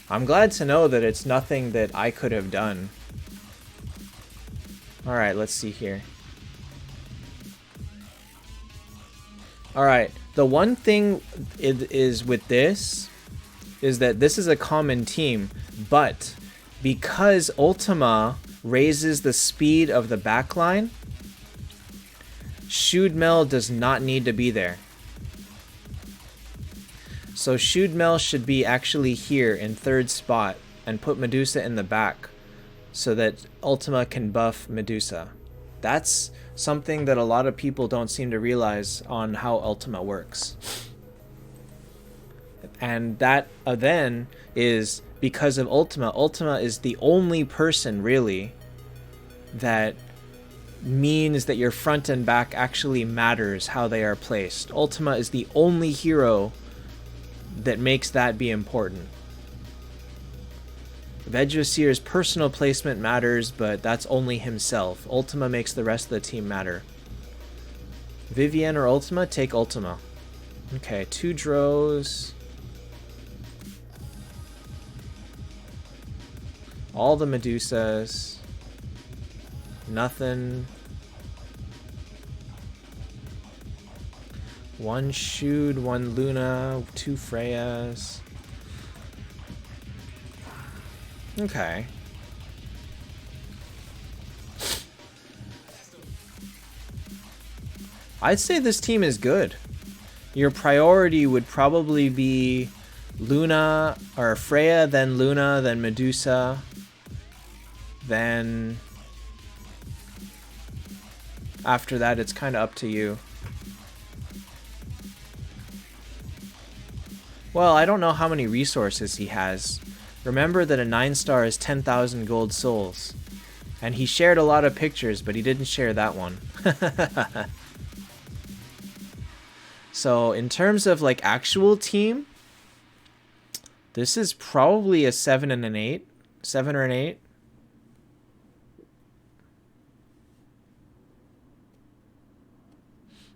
I'm glad to know that it's nothing that I could have done. Alright, let's see here. Alright, the one thing is with this is that this is a common team, but because Ultima raises the speed of the backline, Shudmel does not need to be there. So Shudmel should be actually here in 3rd spot and put Medusa in the back so that Ultima can buff Medusa. That's something that a lot of people don't seem to realize on how Ultima works. And that then is because of Ultima. Ultima is the only person really that means that your front and back actually matters how they are placed. Ultima is the only hero that makes that be important. Vegdrasir's personal placement matters, but that's only himself. Ultima makes the rest of the team matter. Vivienne or Ultima? Take Ultima. Okay, 2 Drows. All the Medusas. Nothing. 1 Shud, 1 Luna, 2 Freyas. Okay. I'd say this team is good. Your priority would probably be Luna, or Freya, then Luna, then Medusa, then after that it's kind of up to you. Well, I don't know how many resources he has. Remember that a 9-star is 10,000 gold souls. And he shared a lot of pictures, but he didn't share that one. So in terms of like actual team, this is probably a 7 and an 8. 7 or an 8.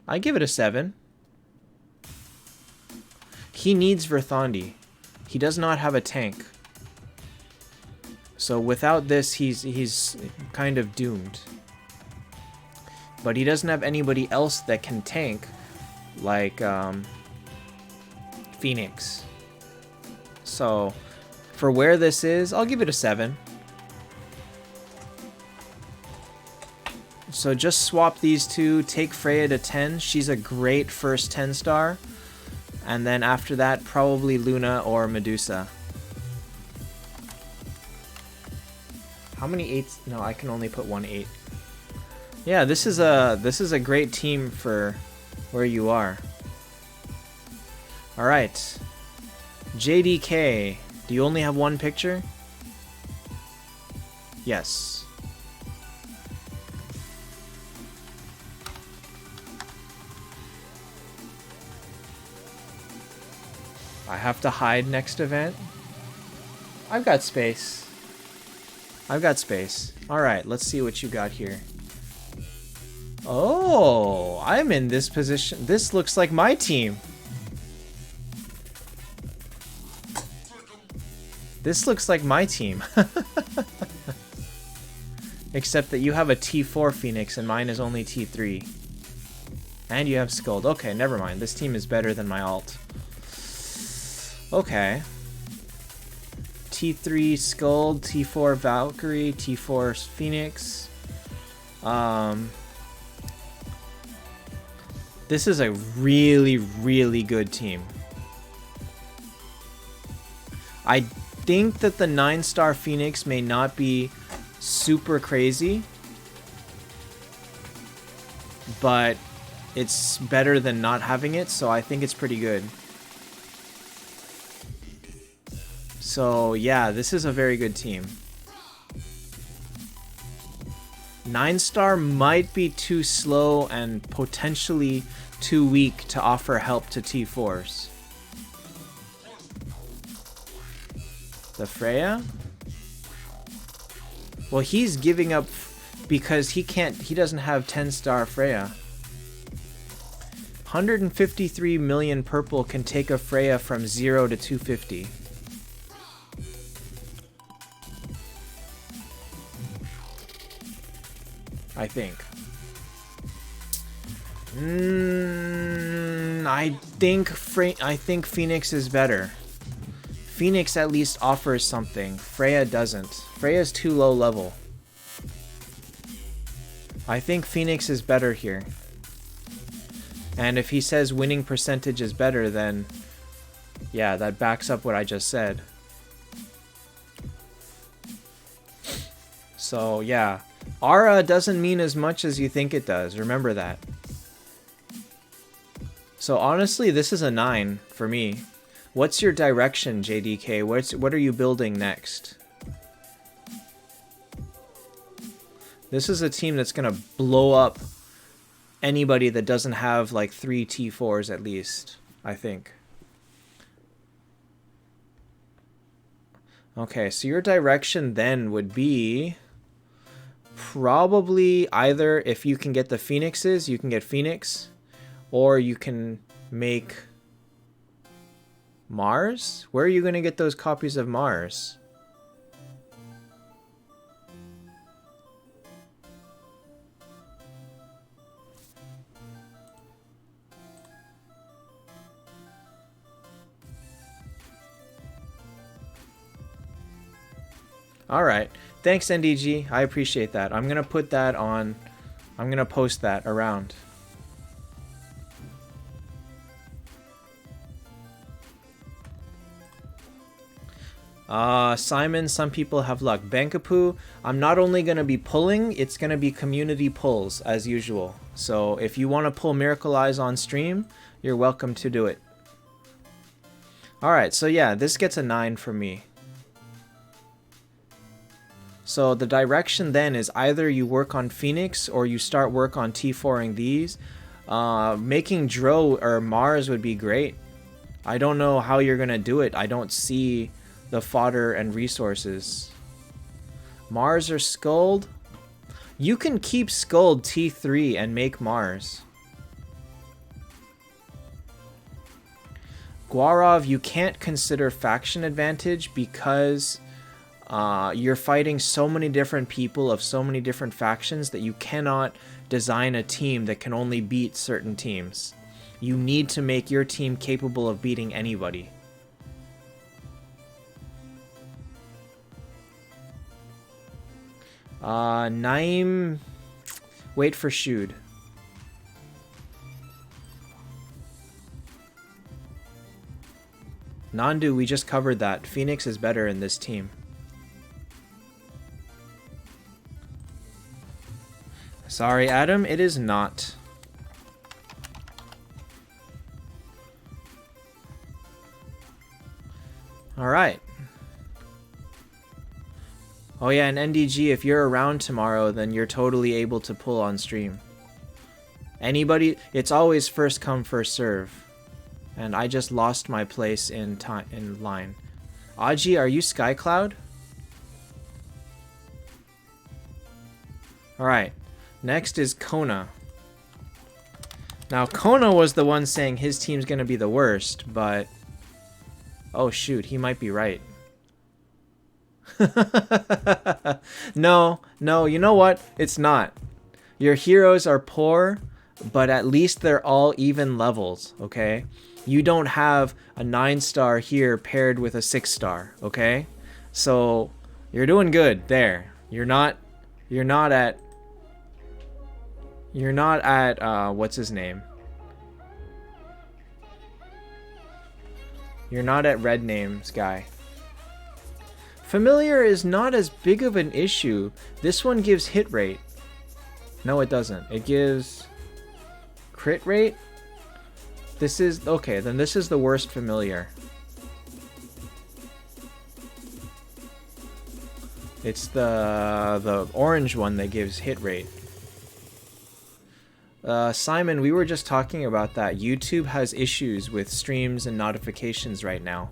I give it a 7. He needs Verthandi. He does not have a tank. So without this, he's kind of doomed. But he doesn't have anybody else that can tank, like Phoenix. So for where this is, I'll give it a 7. So just swap these two, take Freya to 10. She's a great first 10-star. And then after that, probably Luna or Medusa. How many 8s? No, I can only put 1 8. Yeah, this is a great team for where you are. All right. JDK, do you only have 1 picture? Yes. I have to hide next event. I've got space. I've got space. Alright, let's see what you got here. Oh, I'm in this position. This looks like my team. This looks like my team. Except that you have a T4 Phoenix and mine is only T3. And you have Skuld. Okay, never mind. This team is better than my alt. Okay. T3 Skuld, T4 Valkyrie, T4 Phoenix. This is a really, really good team. I think that the 9-star Phoenix may not be super crazy. but it's better than not having it, so I think it's pretty good. So yeah, this is a very good team. 9-star might be too slow and potentially too weak to offer help to T4s. The Freya? Well, he's giving up because he doesn't have 10-star Freya. 153 million purple can take a Freya from 0 to 250. I think. I think Phoenix is better. Phoenix at least offers something. Freya doesn't. Freya's too low level. I think Phoenix is better here. And if he says winning percentage is better, then yeah, that backs up what I just said. So yeah, Aura doesn't mean as much as you think it does. Remember that. So honestly, this is a 9 for me. What's your direction, JDK? What are you building next? This is a team that's gonna blow up anybody that doesn't have like 3 T4s at least, I think. Okay, so your direction then would be probably either, if you can get the Phoenixes, you can get Phoenix, or you can make Mars? Where are you going to get those copies of Mars? Alright. Thanks, NDG. I appreciate that. I'm going to put that on... I'm going to post that around. Simon, some people have luck. Bankapu, I'm not only going to be pulling, it's going to be community pulls, as usual. So if you want to pull Miracle Eyes on stream, you're welcome to do it. Alright, so yeah, this gets a 9 from me. So the direction then is either you work on Phoenix or you start work on T4ing these. Making Dro or Mars would be great. I don't know how you're going to do it. I don't see the fodder and resources. Mars or Skuld? You can keep Skuld T3 and make Mars. Guarov, you can't consider faction advantage because you're fighting so many different people of so many different factions that you cannot design a team that can only beat certain teams. You need to make your team capable of beating anybody. Naim, wait for Shude. Nandu, we just covered that. Phoenix is better in this team. Sorry, Adam, it is not. Alright. Oh yeah, and NDG, if you're around tomorrow, then you're totally able to pull on stream. Anybody, it's always first come, first serve. And I just lost my place in line. Aji, are you Skycloud? Alright, next is Kona. Now, Kona was the one saying his team's gonna be the worst, but... Oh shoot, he might be right. No, you know what? It's not. Your heroes are poor, but at least they're all even levels, okay? You don't have a 9-star here paired with a 6-star, okay? So, you're doing good there. You're not at, what's his name? You're not at red names, guy. Familiar is not as big of an issue. This one gives hit rate. No, it doesn't. It gives... crit rate? This is... Okay, then this is the worst familiar. It's the orange one that gives hit rate. Simon, we were just talking about that. YouTube has issues with streams and notifications right now.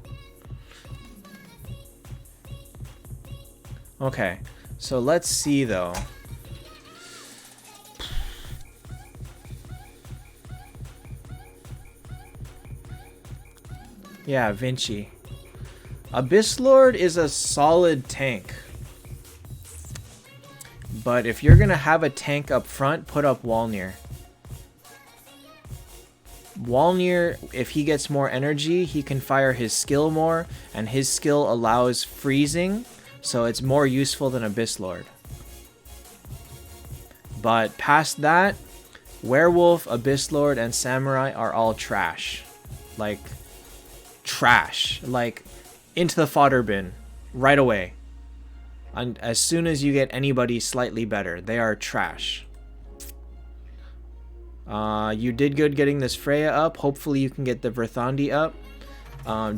Okay, so let's see though. Yeah, Vinci. Abyss Lord is a solid tank. But if you're gonna have a tank up front, put up Walnir. Walnir, if he gets more energy, he can fire his skill more, and his skill allows freezing, so it's more useful than Abyss Lord. But past that, Werewolf, Abyss Lord, and Samurai are all trash. Like, trash. Like, into the fodder bin. Right away. And as soon as you get anybody slightly better, they are trash. You did good getting this Freya up. Hopefully you can get the Verthandi up.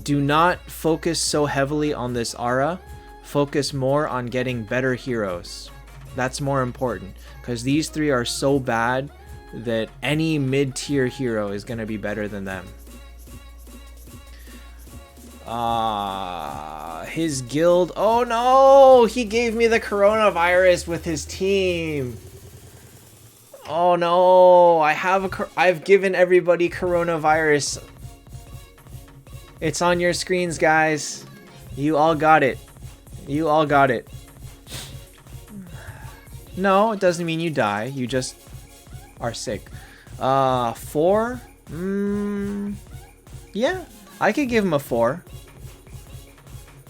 Do not focus so heavily on this Aura. Focus more on getting better heroes. That's more important. Because these three are so bad that any mid-tier hero is going to be better than them. His guild. Oh no! He gave me the coronavirus with his team. Oh no! I've given everybody coronavirus. It's on your screens, guys. You all got it. You all got it. No, it doesn't mean you die. You just are sick. 4? Yeah, I could give him a 4.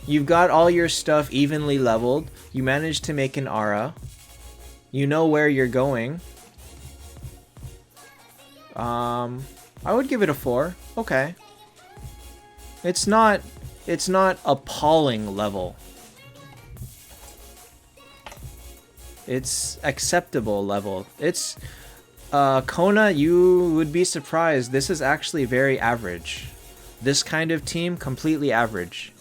You've got all your stuff evenly leveled. You managed to make an aura. You know where you're going. I would give it a 4. Okay. It's not appalling level. It's acceptable level. It's Kona, you would be surprised. This is actually very average. This kind of team, completely average.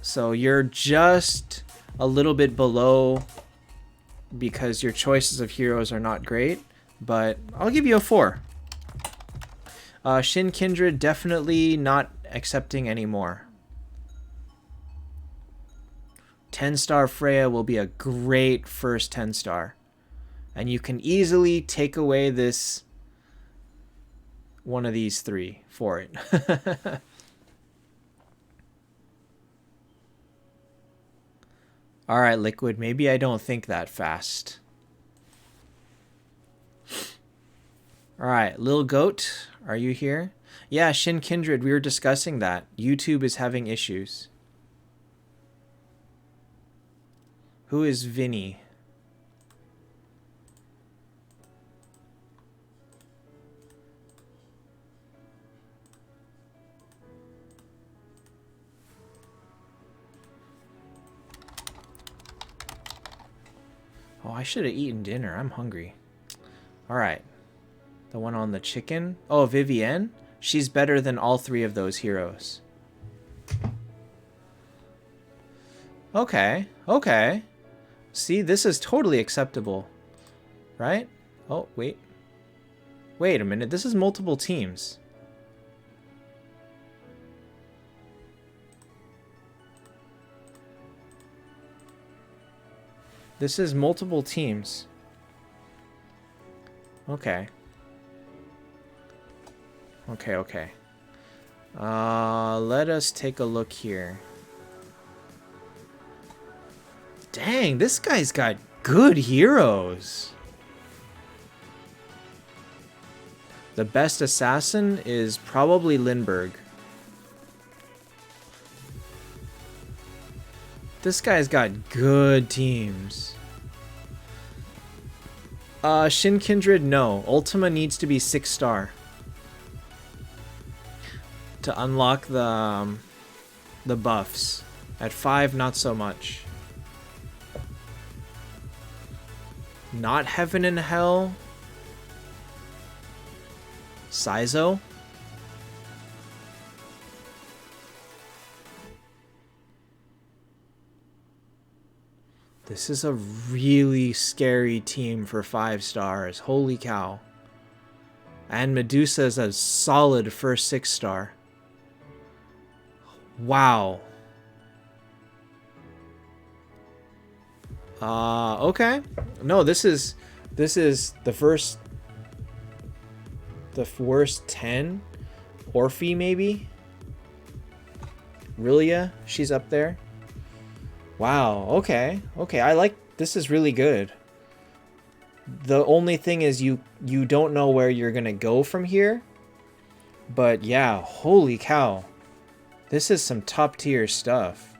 So you're just a little bit below because your choices of heroes are not great, but I'll give you a 4. Shin Kindred, definitely not accepting anymore. 10-star Freya will be a great first 10-star. And you can easily take away this one of these 3 for it. Alright, Liquid, maybe I don't think that fast. Alright, Lil Goat, are you here? Yeah, Shin Kindred, we were discussing that. YouTube is having issues. Who is Vinny? Oh, I should have eaten dinner. I'm hungry. Alright. The one on the chicken. Oh, Vivienne? She's better than all 3 of those heroes. Okay. Okay. See, this is totally acceptable. Right? Oh, wait. Wait a minute. This is multiple teams. This is multiple teams. Okay. Okay, okay. Let us take a look here. Dang, this guy's got good heroes. The best assassin is probably Lindbergh. This guy's got good teams. Shin Kindred, no. Ultima needs to be 6-star. To unlock the buffs. At 5, not so much. Not Heaven and Hell. Saizo. This is a really scary team for 5 stars. Holy cow. And Medusa is a solid first 6-star. Wow. Okay. No, this is the worst 10. Orphe maybe? Rilia, she's up there. Wow, okay. Okay, I like, this is really good. The only thing is you don't know where you're gonna go from here. But yeah, holy cow. This is some top tier stuff.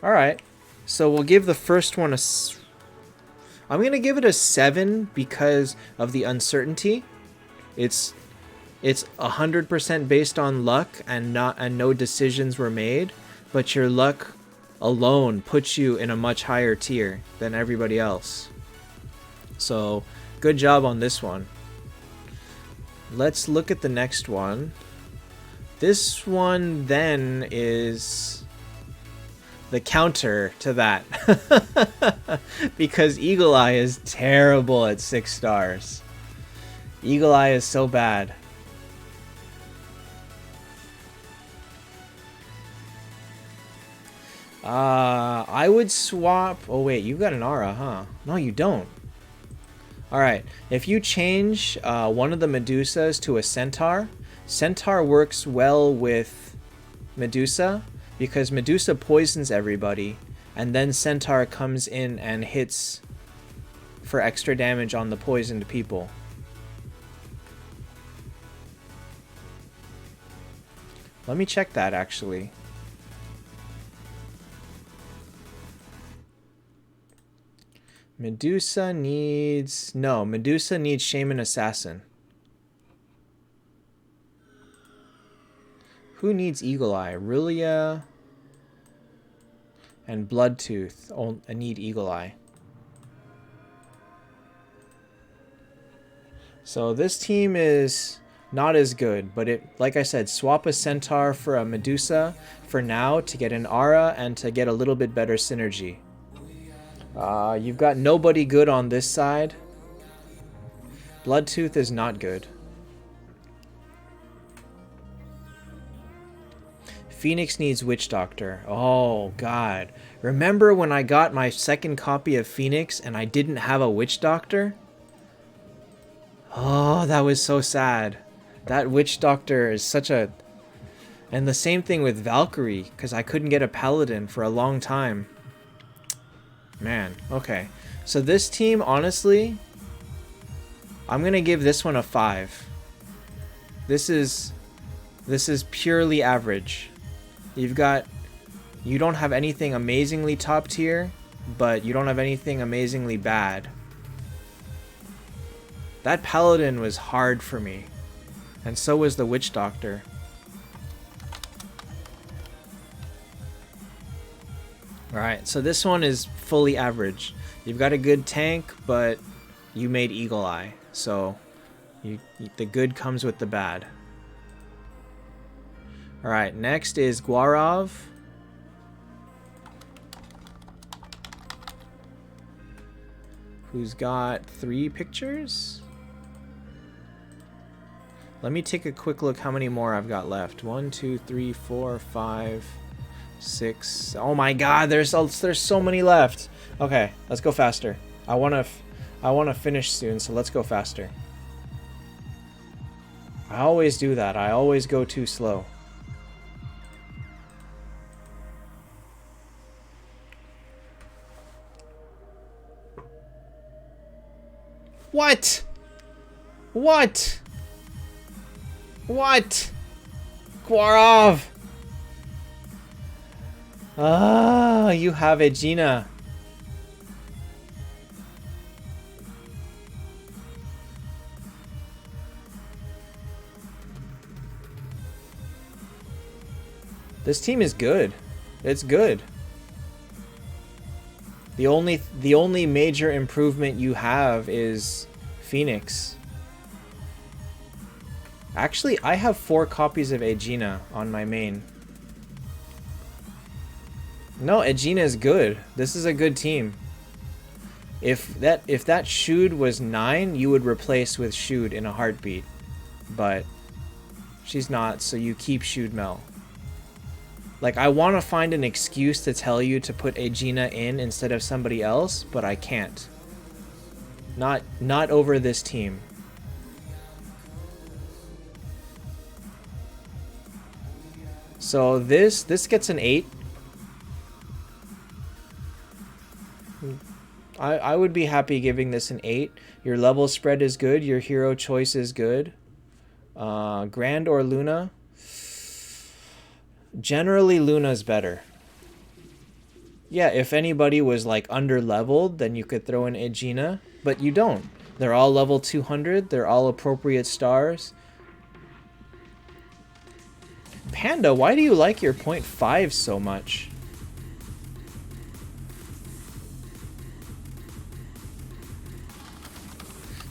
Alright, so we'll give the first one I'm gonna give it a 7 because of the uncertainty. It's 100% based on luck and no decisions were made, but your luck alone puts you in a much higher tier than everybody else. So, good job on this one. Let's look at the next one. This one then is the counter to that. Because Eagle Eye is terrible at 6 stars. Eagle Eye is so bad. I would swap... Oh wait, you got an aura, huh? No, you don't. Alright, if you change one of the Medusas to a Centaur, Centaur works well with Medusa, because Medusa poisons everybody, and then Centaur comes in and hits for extra damage on the poisoned people. Let me check that, actually. Medusa needs... No, Medusa needs Shaman Assassin. Who needs Eagle Eye? Rilia and Bloodtooth. Oh, I need Eagle Eye. So this team is not as good, but it, like I said, swap a Centaur for a Medusa for now to get an aura and to get a little bit better synergy. You've got nobody good on this side. Bloodtooth is not good. Phoenix needs Witch Doctor. Oh, God. Remember when I got my second copy of Phoenix and I didn't have a Witch Doctor? Oh, that was so sad. That Witch Doctor is such a... And the same thing with Valkyrie, because I couldn't get a Paladin for a long time. Man, okay. So this team, honestly, I'm going to give this one a 5. This is purely average. You don't have anything amazingly top tier, but you don't have anything amazingly bad. That Paladin was hard for me, and so was the Witch Doctor. Alright, so this one is fully average. You've got a good tank, but you made Eagle Eye, so the good comes with the bad. Alright, next is Gaurav. Who's got 3 pictures? Let me take a quick look how many more I've got left. 1, 2, 3, 4, 5, 6. Oh my God, there's so many left. Okay, let's go faster. I wanna finish soon, so let's go faster. I always do that. I always go too slow. What? What? What? Gaurav! Ah, you have Aegina. This team is good. It's good. The only major improvement you have is Phoenix. Actually, I have 4 copies of Aegina on my main. No, Aegina is good. This is a good team. If that Shude was 9, you would replace with Shude in a heartbeat. But she's not, so you keep Shude Mel. Like, I want to find an excuse to tell you to put Aegina in instead of somebody else, but I can't. Not over this team. So this gets an 8. I would be happy giving this an 8. Your level spread is good. Your hero choice is good. Grand or Luna? Generally, Luna's better. Yeah, if anybody was like under-leveled, then you could throw in Aegina, but you don't. They're all level 200. They're all appropriate stars. Panda, why do you like your 0.5 so much?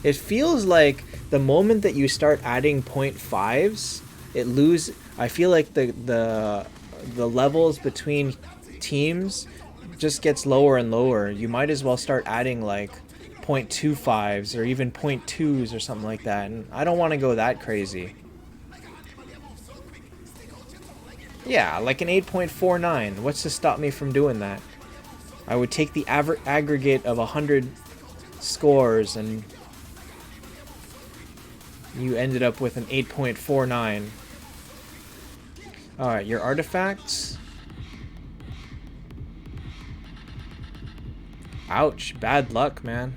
It feels like the moment that you start adding 0.5s, I feel like the levels between teams just gets lower and lower. You might as well start adding like 0.25s or even 0.2s or something like that. And I don't want to go that crazy. Yeah, like an 8.49. What's to stop me from doing that? I would take the aggregate of 100 scores and you ended up with an 8.49. Alright, your artifacts. Ouch, bad luck, man.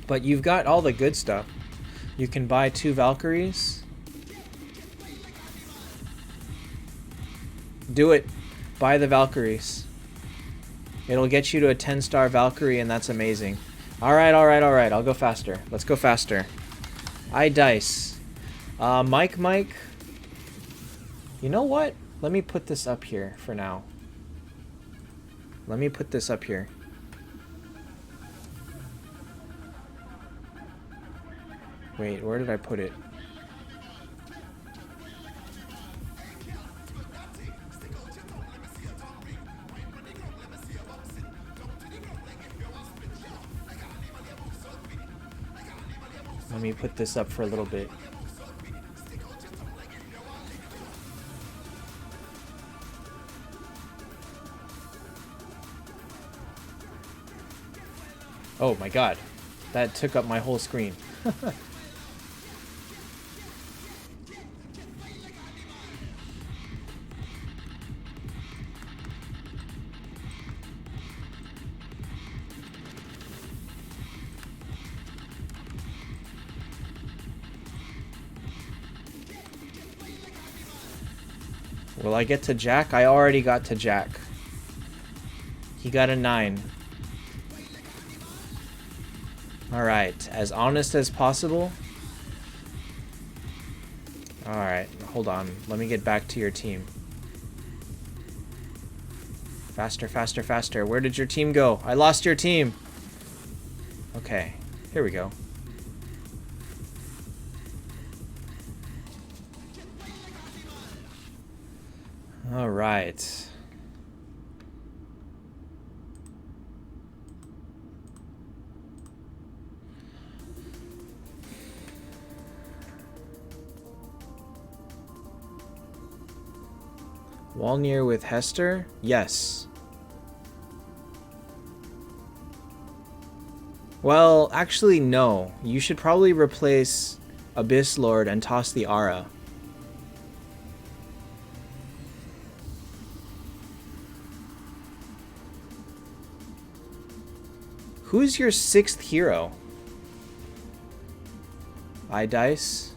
But you've got all the good stuff. You can buy 2 Valkyries. Do it. Buy the Valkyries. It'll get you to a 10-star Valkyrie, and that's amazing. Alright. I'll go faster. Let's go faster. Dice. Mike. You know what? Let me put this up here for now. Let me put this up here. Wait, where did I put it? Let me put this up for a little bit. Oh my god. That took up my whole screen. Will I get to Jack? I already got to Jack. He got a 9. Alright, as honest as possible. Alright, hold on. Let me get back to your team. Faster. Where did your team go? I lost your team. Okay, here we go. Alright. Walnir with Hester? Yes. Well, actually, no. You should probably replace Abyss Lord and toss the Aura. Who's your 6th hero? Dice?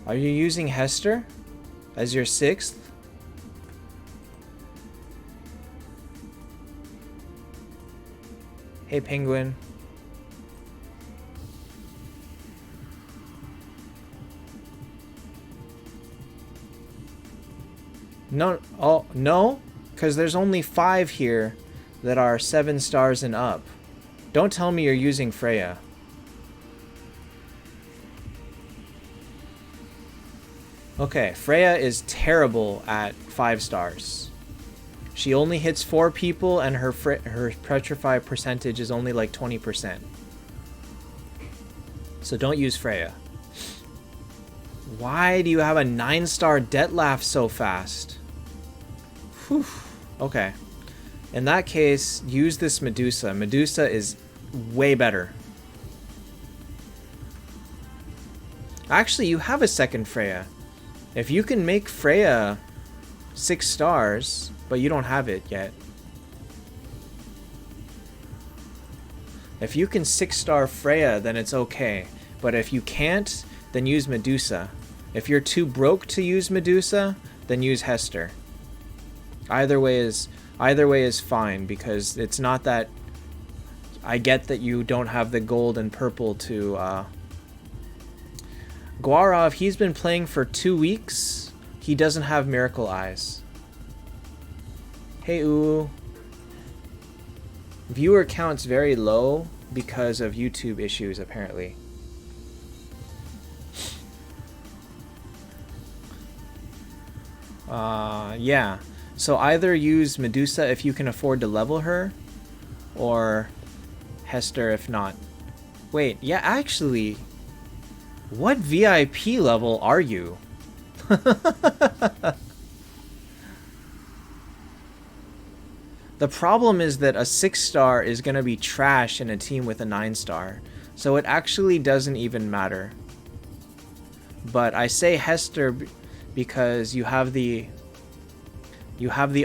Are you using Hester as your 6th? Hey, Penguin. No, oh, no? Because there's only 5 here that are 7 stars and up. Don't tell me you're using Freya. Okay, Freya is terrible at 5 stars. She only hits 4 people, and her petrify percentage is only like 20%. So don't use Freya. Why do you have a 9-star Detlef so fast? Whew. Okay. In that case, use this Medusa. Medusa is way better. Actually, you have a second Freya. If you can make Freya 6 stars, but you don't have it yet. If you can 6-star Freya, then it's okay. But if you can't, then use Medusa. If you're too broke to use Medusa, then use Hester. Either way is fine, because it's not that... I get that you don't have the gold and purple to... Guarov, he's been playing for 2 weeks. He doesn't have Miracle Eyes. Hey, ooh. Viewer count's very low because of YouTube issues, apparently. Yeah. So either use Medusa if you can afford to level her, or Hester if not. Wait, yeah, actually, what VIP level are you? The problem is that a 6-star is going to be trash in a team with a 9-star, so it actually doesn't even matter. But I say Hester because you have the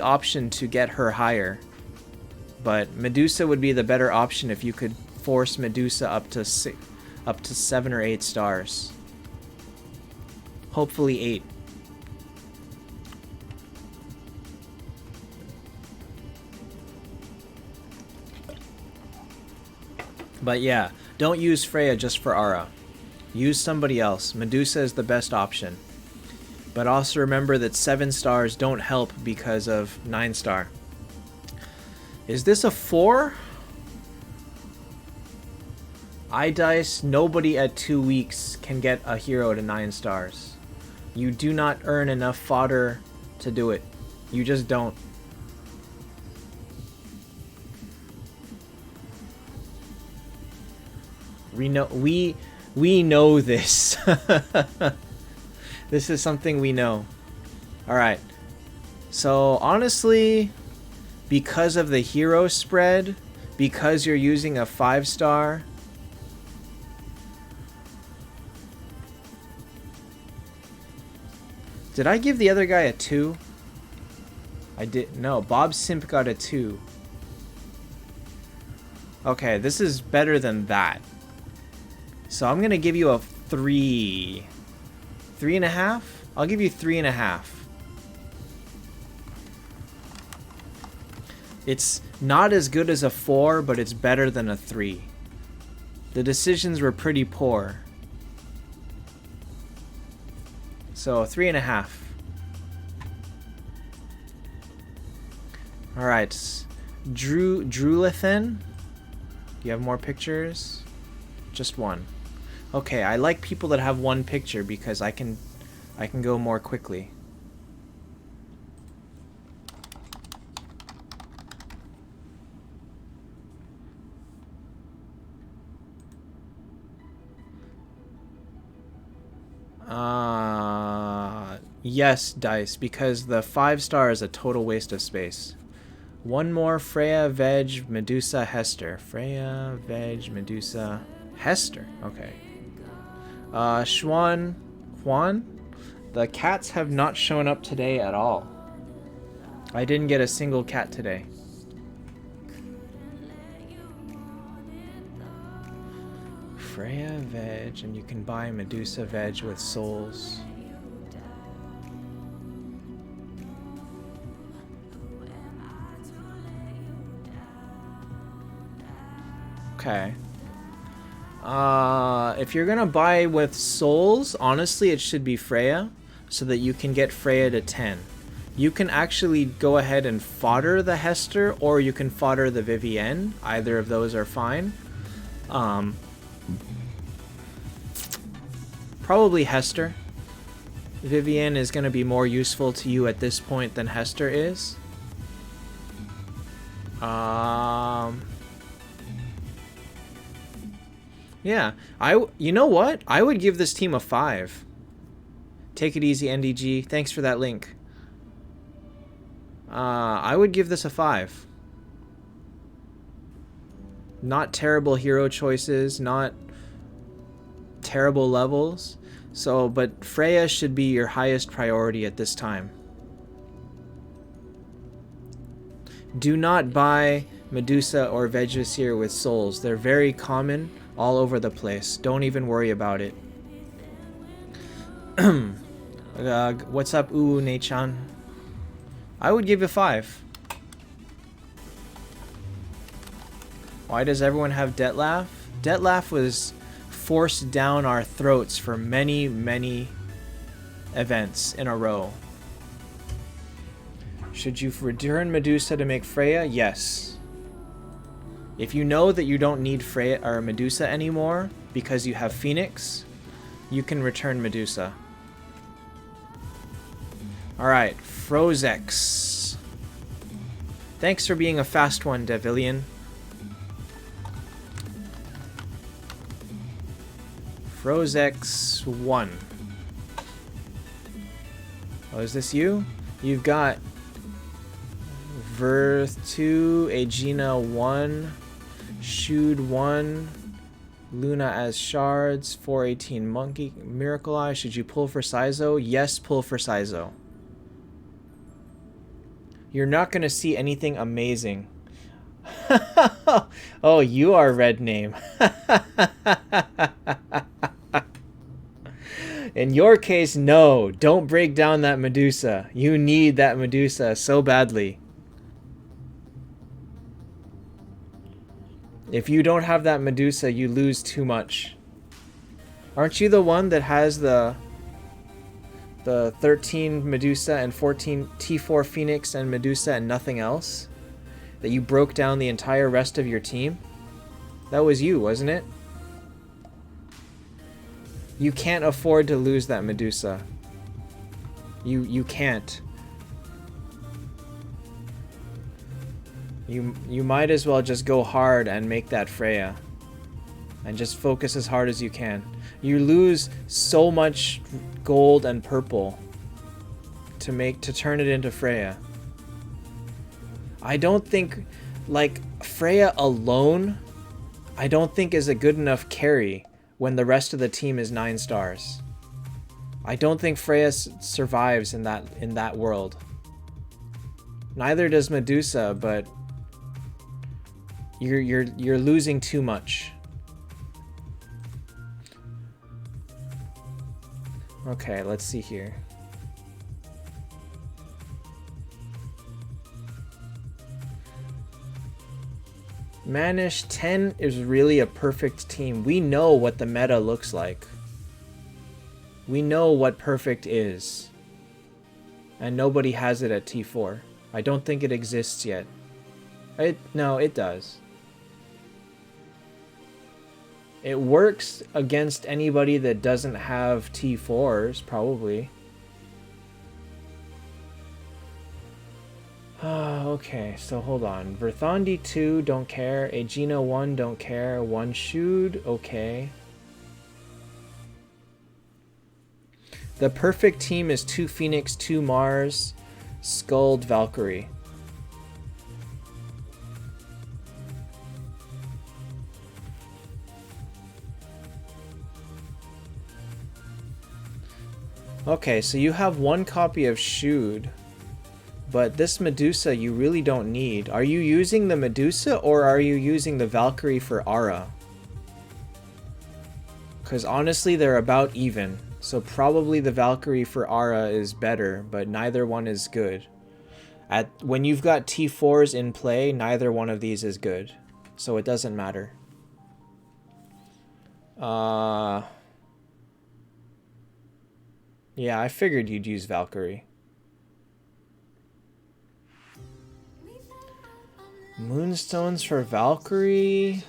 option to get her higher. But Medusa would be the better option if you could force Medusa up to 7 or 8 stars. Hopefully 8. But yeah, don't use Freya just for Aura. Use somebody else. Medusa is the best option. But also remember that 7 stars don't help because of 9-star. Is this a 4? iDice, nobody at 2 weeks can get a hero to 9 stars. You do not earn enough fodder to do it. You just don't. We know this. This is something we know. Alright. So honestly, because of the hero spread, because you're using a 5-star, did I give the other guy a 2? I did. No, Bob Simp got a 2. Okay, this is better than that. So I'm gonna give you a 3. 3.5? I'll give you 3.5. It's not as good as a 4, but it's better than a 3. The decisions were pretty poor. So 3.5. Alright. Drulithan? Do you have more pictures? Just one. Okay, I like people that have one picture because I can go more quickly. Yes, Dice, because the 5-star is a total waste of space. One more. Freya, Veg, Medusa, Hester. Freya, Veg, Medusa, Hester. Okay. Juan? The cats have not shown up today at all. I didn't get a single cat today. Freya, Veg, and you can buy Medusa, Veg with souls. Okay. If you're gonna buy with souls, honestly, it should be Freya, so that you can get Freya to 10. You can actually go ahead and fodder the Hester, or you can fodder the Vivienne. Either of those are fine. Probably Hester. Vivienne is going to be more useful to you at this point than Hester is. Yeah, you know what? I would give this team a 5. Take it easy, NDG. Thanks for that link. I would give this a 5. Not terrible hero choices, not terrible levels. So, but Freya should be your highest priority at this time. Do not buy Medusa or Vegisir with souls. They're very common all over the place. Don't even worry about it. What's up, Nechan? I would give it 5. Why does everyone have Detlaf? Detlaf was forced down our throats for many, many events in a row. Should you return Medusa to make Freya? Yes. If you know that you don't need Freya or Medusa anymore because you have Phoenix, you can return Medusa. Alright, Frozex. Thanks for being a fast one, Devillion. Frozex 1. Oh, is this you? You've got Verth 2, Aegina 1, Shude 1, Luna as Shards, 418 Monkey, Miracle Eye. Should you pull for Saizo? Yes, pull for Saizo. You're not going to see anything amazing. Oh, you are red name. In your case, no. Don't break down that Medusa. You need that Medusa so badly. If you don't have that Medusa, you lose too much. Aren't you the one that has the 13 Medusa and 14 T4 Phoenix and Medusa and nothing else? That you broke down the entire rest of your team? That was you, wasn't it? You can't afford to lose that Medusa. You can't. You might as well just go hard and make that Freya. And just focus as hard as you can. You lose so much gold and purple to turn it into Freya. I don't think, like, Freya alone, I don't think is a good enough carry when the rest of the team is 9 stars. I don't think Freya survives in that world. Neither does Medusa, but you're losing too much. Okay, let's see here. Manish 10 is really a perfect team. We know what the meta looks like. We know what perfect is. And nobody has it at T4. I don't think it exists yet. No, it does. It works against anybody that doesn't have T4s, probably. Okay, so hold on. Verthandi 2, don't care. Aegina 1, don't care. 1 Shude, okay. The perfect team is 2 Phoenix, 2 Mars, Skuld, Valkyrie. Okay, so you have 1 copy of Shude. But this Medusa you really don't need. Are you using the Medusa or are you using the Valkyrie for Ara? Because honestly, they're about even. So probably the Valkyrie for Ara is better, but neither one is good. When you've got T4s in play, neither one of these is good. So it doesn't matter. Yeah, I figured you'd use Valkyrie. Moonstones for Valkyrie?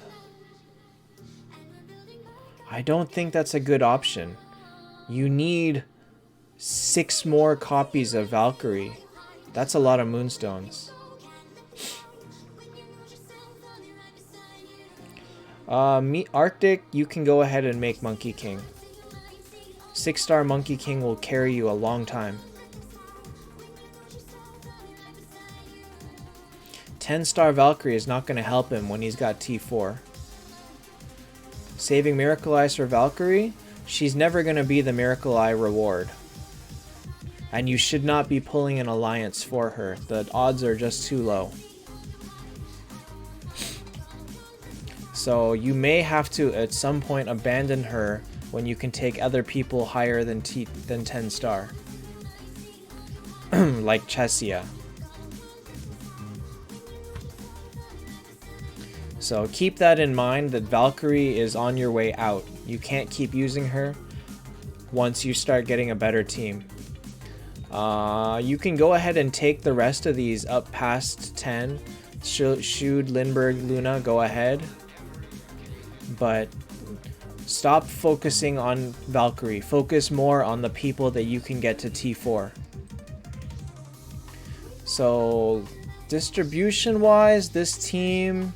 I don't think that's a good option. You need 6 more copies of Valkyrie. That's a lot of Moonstones. Arctic, you can go ahead and make Monkey King. 6-star Monkey King will carry you a long time. 10-star Valkyrie is not going to help him when he's got T4. Saving Miracle Eyes for Valkyrie, she's never going to be the Miracle Eye reward. And you should not be pulling an alliance for her. The odds are just too low. So you may have to at some point abandon her when you can take other people higher than 10-star. Like Chesia. So keep that in mind, that Valkyrie is on your way out. You can't keep using her once you start getting a better team. You can go ahead and take the rest of these up past 10. Shude, Lindbergh, Luna, go ahead. But stop focusing on Valkyrie. Focus more on the people that you can get to T4. So, distribution-wise, this team...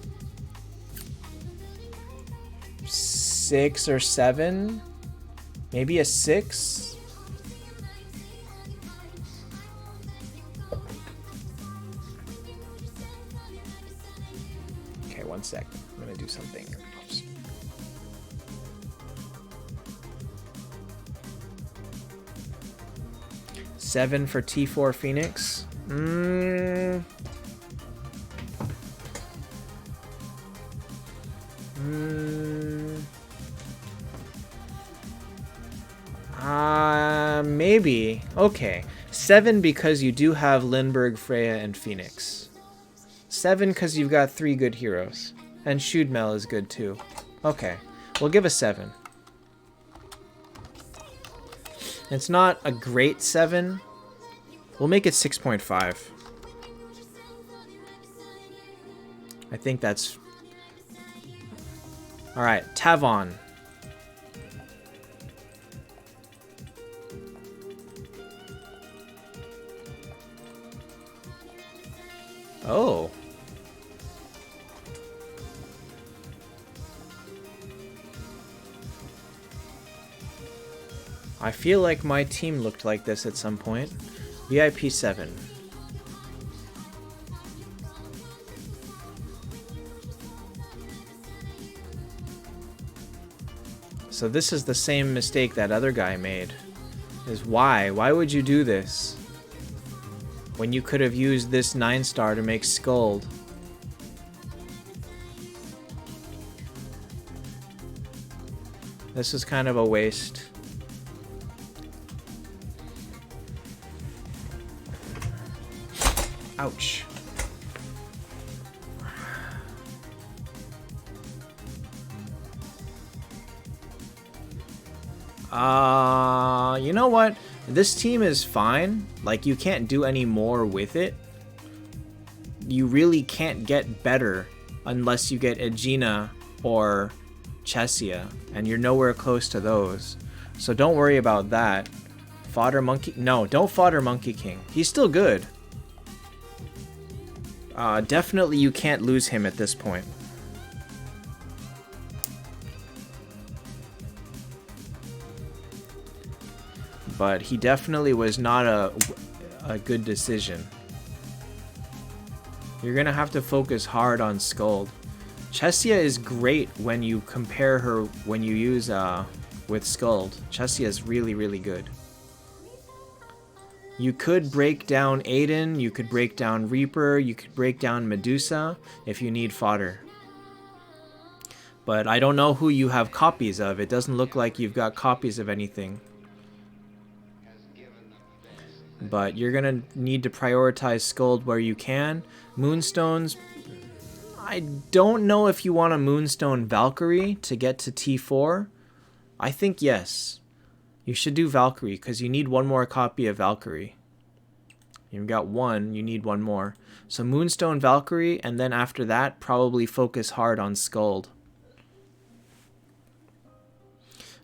6 or 7? Maybe a 6? Okay, 1 sec. I'm gonna do something. Oops. Seven for T4 Phoenix. Maybe. Okay. 7 because you do have Lindbergh, Freya, and Phoenix. 7 because you've got 3 good heroes. And Shudmel is good too. Okay. We'll give a 7. It's not a great 7. We'll make it 6.5. I think that's... Alright, Tavon. Oh. I feel like my team looked like this at some point. VIP 7. So this is the same mistake that other guy made. Is why? Why would you do this? When you could have used this 9-star to make Skuld. This is kind of a waste. Ouch. You know what? This team is fine. Like, you can't do any more with it. You really can't get better unless you get Aegina or Chesia, and you're nowhere close to those. So don't worry about that. Fodder Monkey... No, don't fodder Monkey King. He's still good. Definitely you can't lose him at this point. But he definitely was not a good decision. You're gonna have to focus hard on Skuld. Chesia is great when you compare her when you use with Skuld. Chesia is really, really good. You could break down Aiden, you could break down Reaper, you could break down Medusa if you need fodder. But I don't know who you have copies of. It doesn't look like you've got copies of anything. But you're gonna need to prioritize Skuld where you can. Moonstones, I don't know if you want a Moonstone Valkyrie to get to T4. I think yes. You should do Valkyrie, because you need one more copy of Valkyrie. You've got one, you need one more. So Moonstone Valkyrie, and then after that, probably focus hard on Skuld.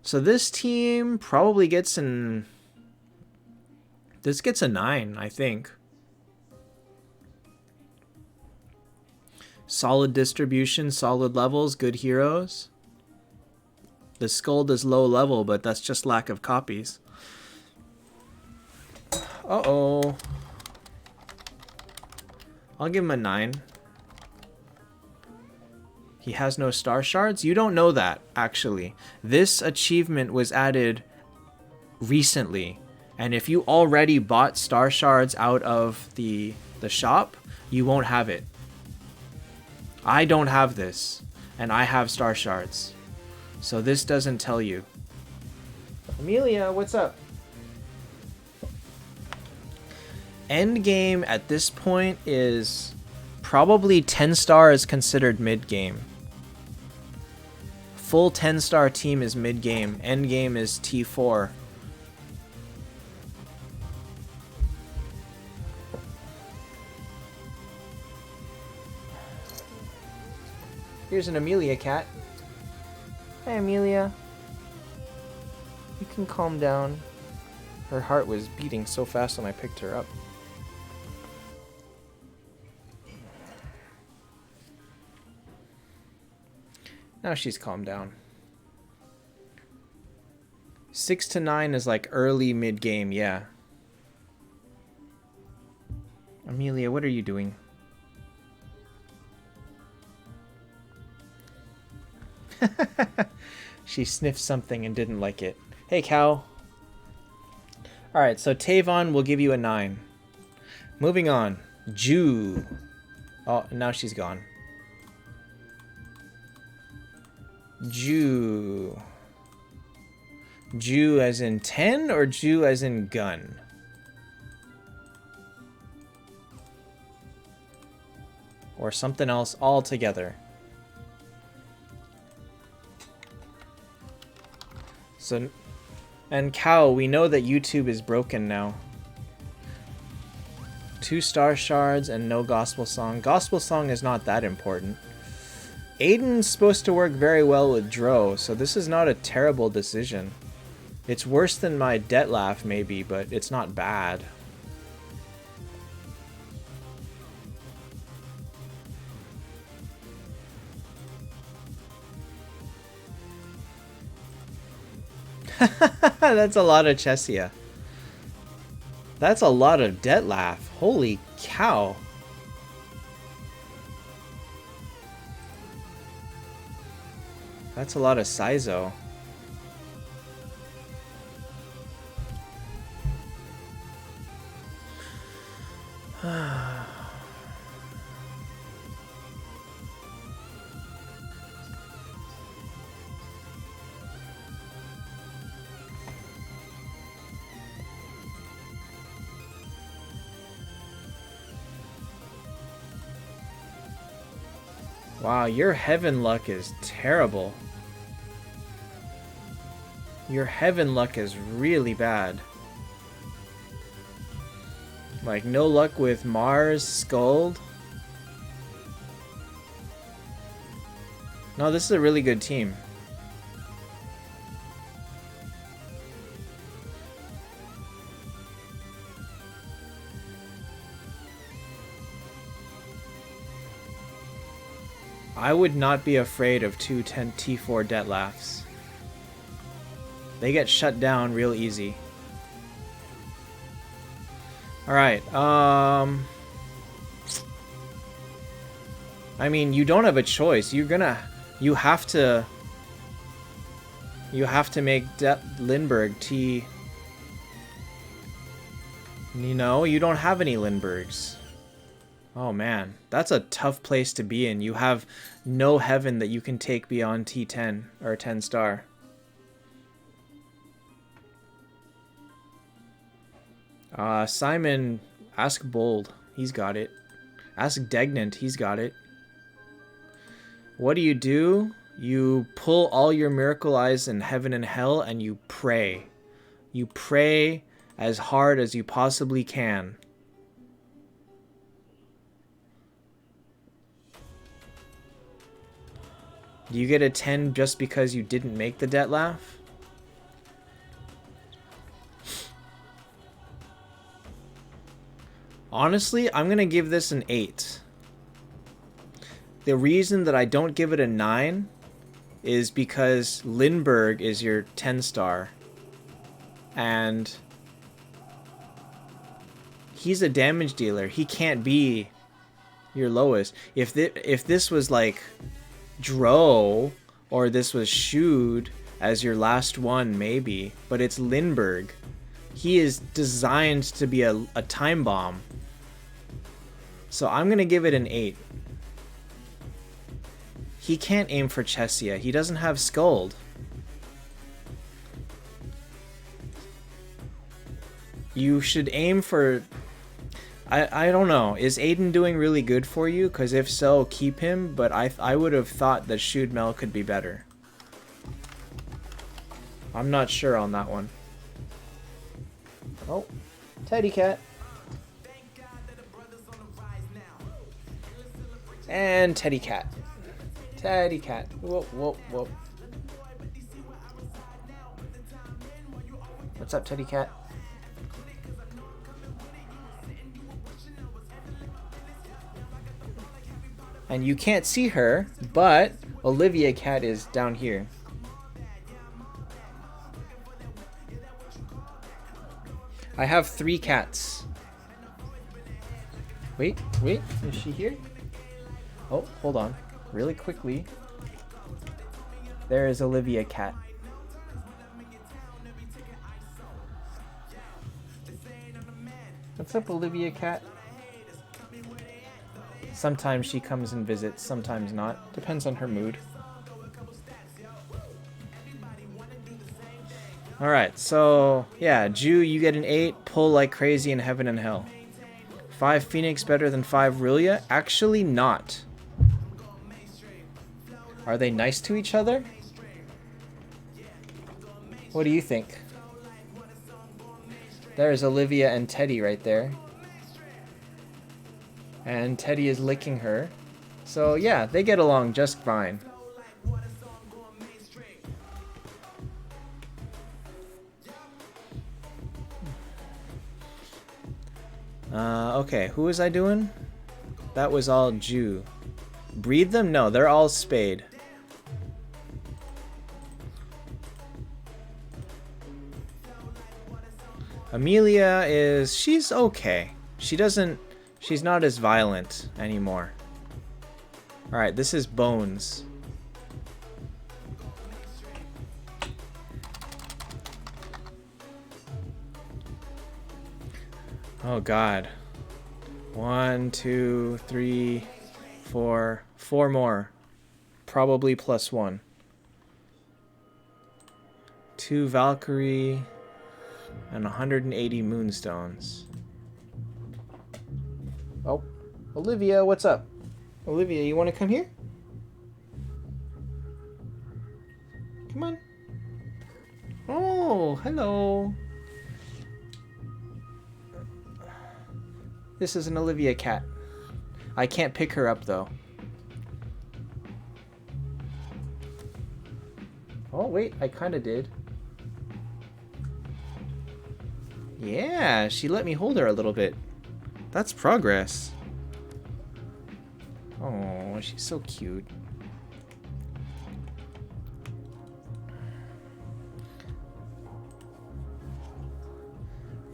So this team probably gets an This gets a 9, I think. Solid distribution, solid levels, good heroes. The Scold is low level, but that's just lack of copies. Uh-oh. I'll give him a 9. He has no star shards? You don't know that, actually. This achievement was added recently. And if you already bought star shards out of the shop, you won't have it. I don't have this, and I have star shards. So this doesn't tell you. Amelia, what's up? Endgame at this point is probably 10 star is considered mid-game. Full 10 star team is mid-game. Endgame is T4. Here's an Amelia cat. Hi, Amelia. You can calm down. Her heart was beating so fast when I picked her up. Now she's calmed down. 6 to 9 is like early mid-game, yeah. Amelia, what are you doing? She sniffed something and didn't like it. Hey, cow. Alright, so Tavon will give you a 9. Moving on. Jew. Oh, now she's gone. Jew. Jew as in 10 or Jew as in gun? Or something else altogether. So, and cow, we know that YouTube is broken now. 2 star shards and no gospel song. Gospel song is not that important. Aiden's supposed to work very well with Dro, so this is not a terrible decision. It's worse than my Detlaf maybe, but it's not bad. That's a lot of Chesia. That's a lot of Detlaf. Holy cow. That's a lot of Saizo. Wow, your heaven luck is terrible. Your heaven luck is really bad. Like, no luck with Mars, Skuld. No, this is a really good team. I would not be afraid of 2 T4 Detlafs. They get shut down real easy. Alright, I mean, you don't have a choice. You have to make Lindbergh T. You know, you don't have any Lindberghs. Oh man, that's a tough place to be in. You have no heaven that you can take beyond T10 or 10 star. Simon, ask Bold. He's got it. Ask Degnant. He's got it. What do? You pull all your miracle eyes in heaven and hell and you pray. You pray as hard as you possibly can. Do you get a 10 just because you didn't make the Detlaf? Honestly, I'm gonna give this an 8. The reason that I don't give it a 9 is because Lindbergh is your 10 star. And he's a damage dealer. He can't be your lowest. If this was like Dro, or this was Shude as your last one, maybe. But it's Lindbergh. He is designed to be a time bomb. So I'm going to give it an 8. He can't aim for Chessia. He doesn't have Skuld. You should aim for... I don't know. Is Aiden doing really good for you? Because if so, keep him. But I would have thought that Shude Mel could be better. I'm not sure on that one. Oh, Teddy Cat. And Teddy Cat. Teddy Cat. Whoop, whoop, whoop. What's up, Teddy Cat? And you can't see her, but Olivia Cat is down here. I have 3 cats. Wait, is she here? Oh, hold on. Really quickly. There is Olivia Cat. What's up, Olivia Cat? Sometimes she comes and visits, sometimes not. Depends on her mood. Alright, so yeah, Jew, you get an 8. Pull like crazy in heaven and hell. 5 Phoenix better than 5 Rillia? Actually not. Are they nice to each other? What do you think? There's Olivia and Teddy right there. And Teddy is licking her. So yeah, they get along just fine. Okay, who was I doing? That was all Jew. Breed them? No, they're all Spade. Amelia is... she's okay. She's not as violent anymore. Alright, this is Bones. Oh god. 1, 2, 3, 4. 4 more. Probably plus 1. 2 Valkyrie and 180 Moonstones. Oh, Olivia, what's up? Olivia, you want to come here? Come on. Oh, hello. This is an Olivia cat. I can't pick her up, though. Oh, wait, I kind of did. Yeah, she let me hold her a little bit. That's progress. Oh, she's so cute.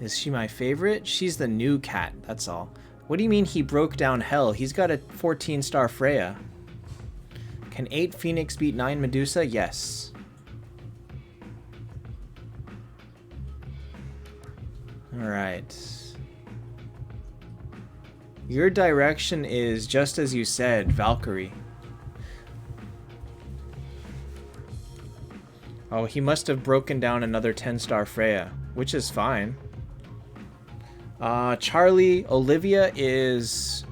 Is she my favorite? She's the new cat, that's all. What do you mean he broke down hell? He's got a 14-star Freya. Can 8 Phoenix beat 9 Medusa? Yes. Alright. Your direction is just as you said, Valkyrie. Oh, he must have broken down another 10-star Freya, which is fine. Charlie, Olivia is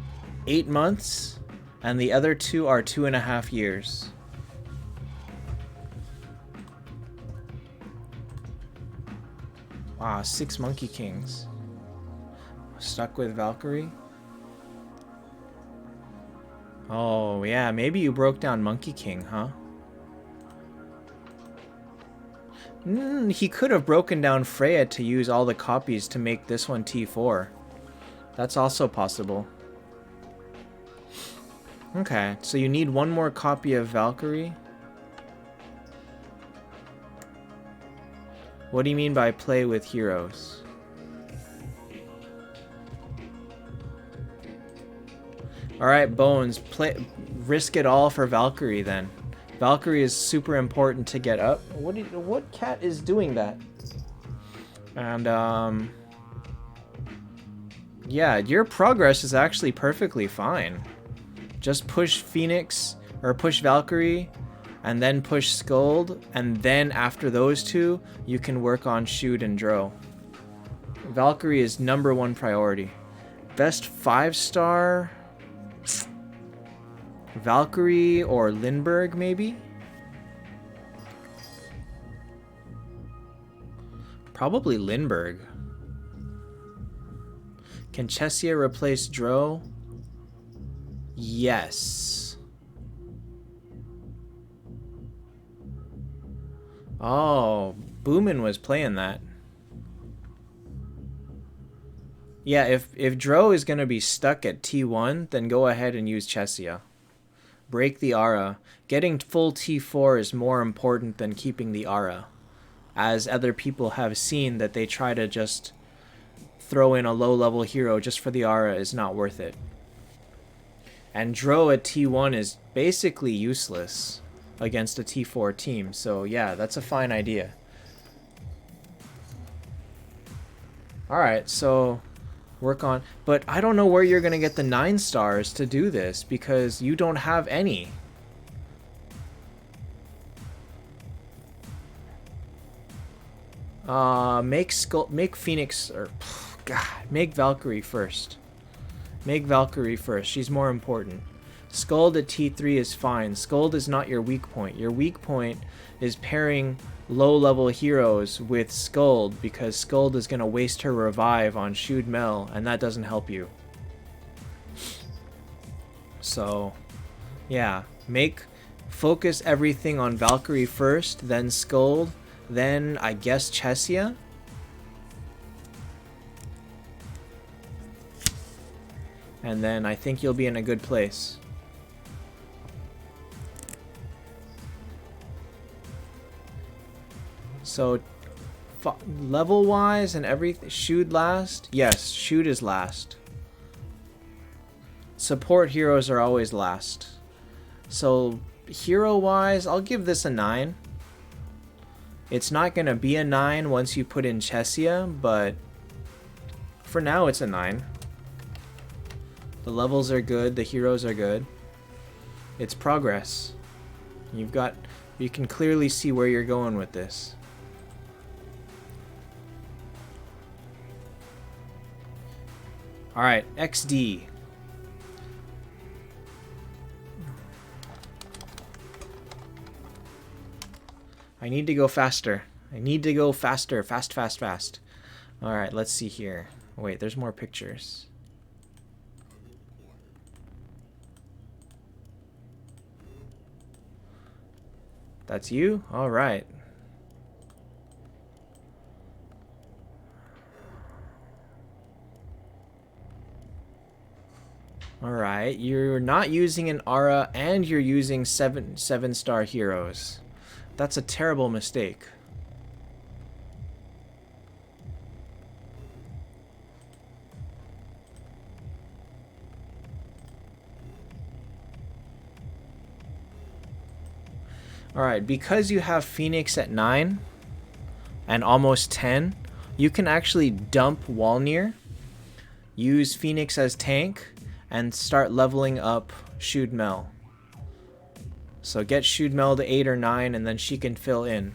8 months, and the other 2 are 2.5 years. Wow, 6 Monkey Kings. Stuck with Valkyrie? Oh, yeah, maybe you broke down Monkey King, huh? He could have broken down Freya to use all the copies to make this one T4. That's also possible. Okay, so you need one more copy of Valkyrie. What do you mean by play with heroes? Alright, Bones, risk it all for Valkyrie then. Valkyrie is super important to get up. What cat is doing that? And, yeah, your progress is actually perfectly fine. Just push Phoenix, or push Valkyrie, and then push Skuld, and then after those two, you can work on Shoot and Dro. Valkyrie is #1 priority. Best 5-star... Valkyrie or Lindbergh, maybe? Probably Lindbergh. Can Chesia replace Dro? Yes. Oh, Boomin was playing that. Yeah, if Dro is going to be stuck at T1, then go ahead and use Chesia. Break the aura. Getting full T4 is more important than keeping the aura, as other people have seen that they try to just throw in a low-level hero just for the aura is not worth it. And Dro at T1 is basically useless against a T4 team, so yeah, that's a fine idea. Alright, so work on... But I don't know where you're going to get the 9 stars to do this, because you don't have any. Make Phoenix... Or, God, make Valkyrie first. Make Valkyrie first. She's more important. Skuld at T3 is fine. Skuld is not your weak point. Your weak point is pairing low-level heroes with Skuld, because Skuld is going to waste her revive on Shoot Mel, and that doesn't help you. So, yeah. Focus everything on Valkyrie first, then Skuld, then, I guess, Chesia? And then I think you'll be in a good place. So, level-wise and everything, Shoot last? Yes, Shoot is last. Support heroes are always last. So, hero-wise, I'll give this a 9. It's not going to be a 9 once you put in Chesia, but for now it's a 9. The levels are good, the heroes are good. It's progress. You can clearly see where you're going with this. Alright, XD. I need to go faster. I need to go faster. Fast, fast, fast. Alright, let's see here. Wait, there's more pictures. That's you? Alright. Alright, you're not using an aura and you're using 7-star heroes. That's a terrible mistake. Alright, because you have Phoenix at 9 and almost 10, you can actually dump Walnir, use Phoenix as tank, and start leveling up Shoot Mel. So get Shoot Mel to 8 or 9 and then she can fill in.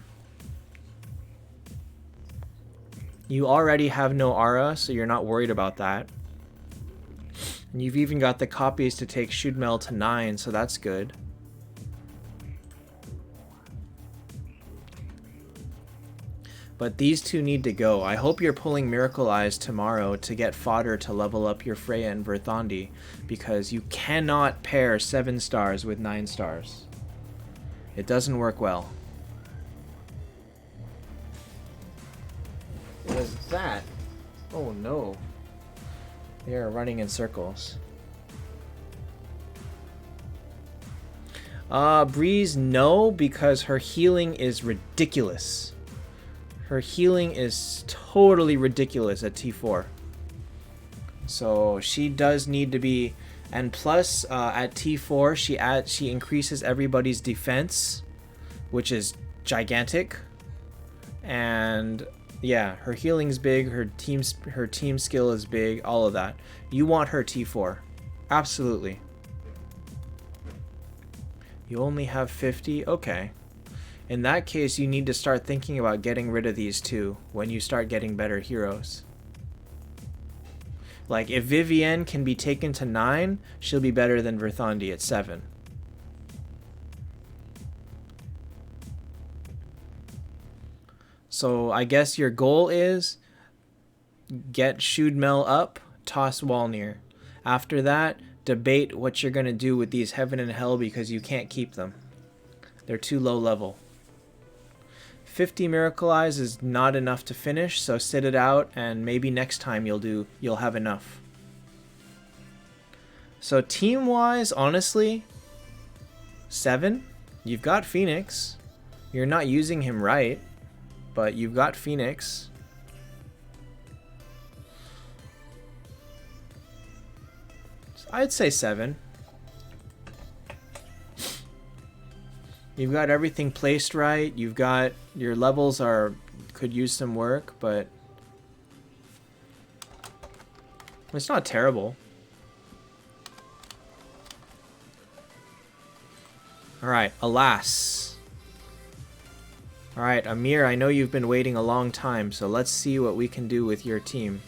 You already have no aura, so you're not worried about that. And you've even got the copies to take Shoot Mel to 9, so that's good. But these two need to go. I hope you're pulling Miracle Eyes tomorrow to get fodder to level up your Freya and Verthandi, because you cannot pair 7 stars with 9 stars. It doesn't work well. What is that? Oh no. They are running in circles. Breeze, no, because her healing is ridiculous. Her healing is totally ridiculous at T4. So she does need to be... And plus, at T4, she increases everybody's defense, which is gigantic. And yeah, her healing's big, her team skill is big, all of that. You want her T4. Absolutely. You only have 50? Okay. In that case, you need to start thinking about getting rid of these two when you start getting better heroes. Like, if Vivienne can be taken to 9, she'll be better than Verthandi at 7. So, I guess your goal is get Shudmel up, toss Walnir. After that, debate what you're going to do with these Heaven and Hell because you can't keep them. They're too low level. 50 Miracle Eyes is not enough to finish, so sit it out and maybe next time you'll have enough. So team-wise, honestly, 7. You've got Phoenix. You're not using him right, but you've got Phoenix. I'd say 7. You've got everything placed right. You've got your levels could use some work, but it's not terrible. All right, Alas. All right, Amir, I know you've been waiting a long time, so let's see what we can do with your team.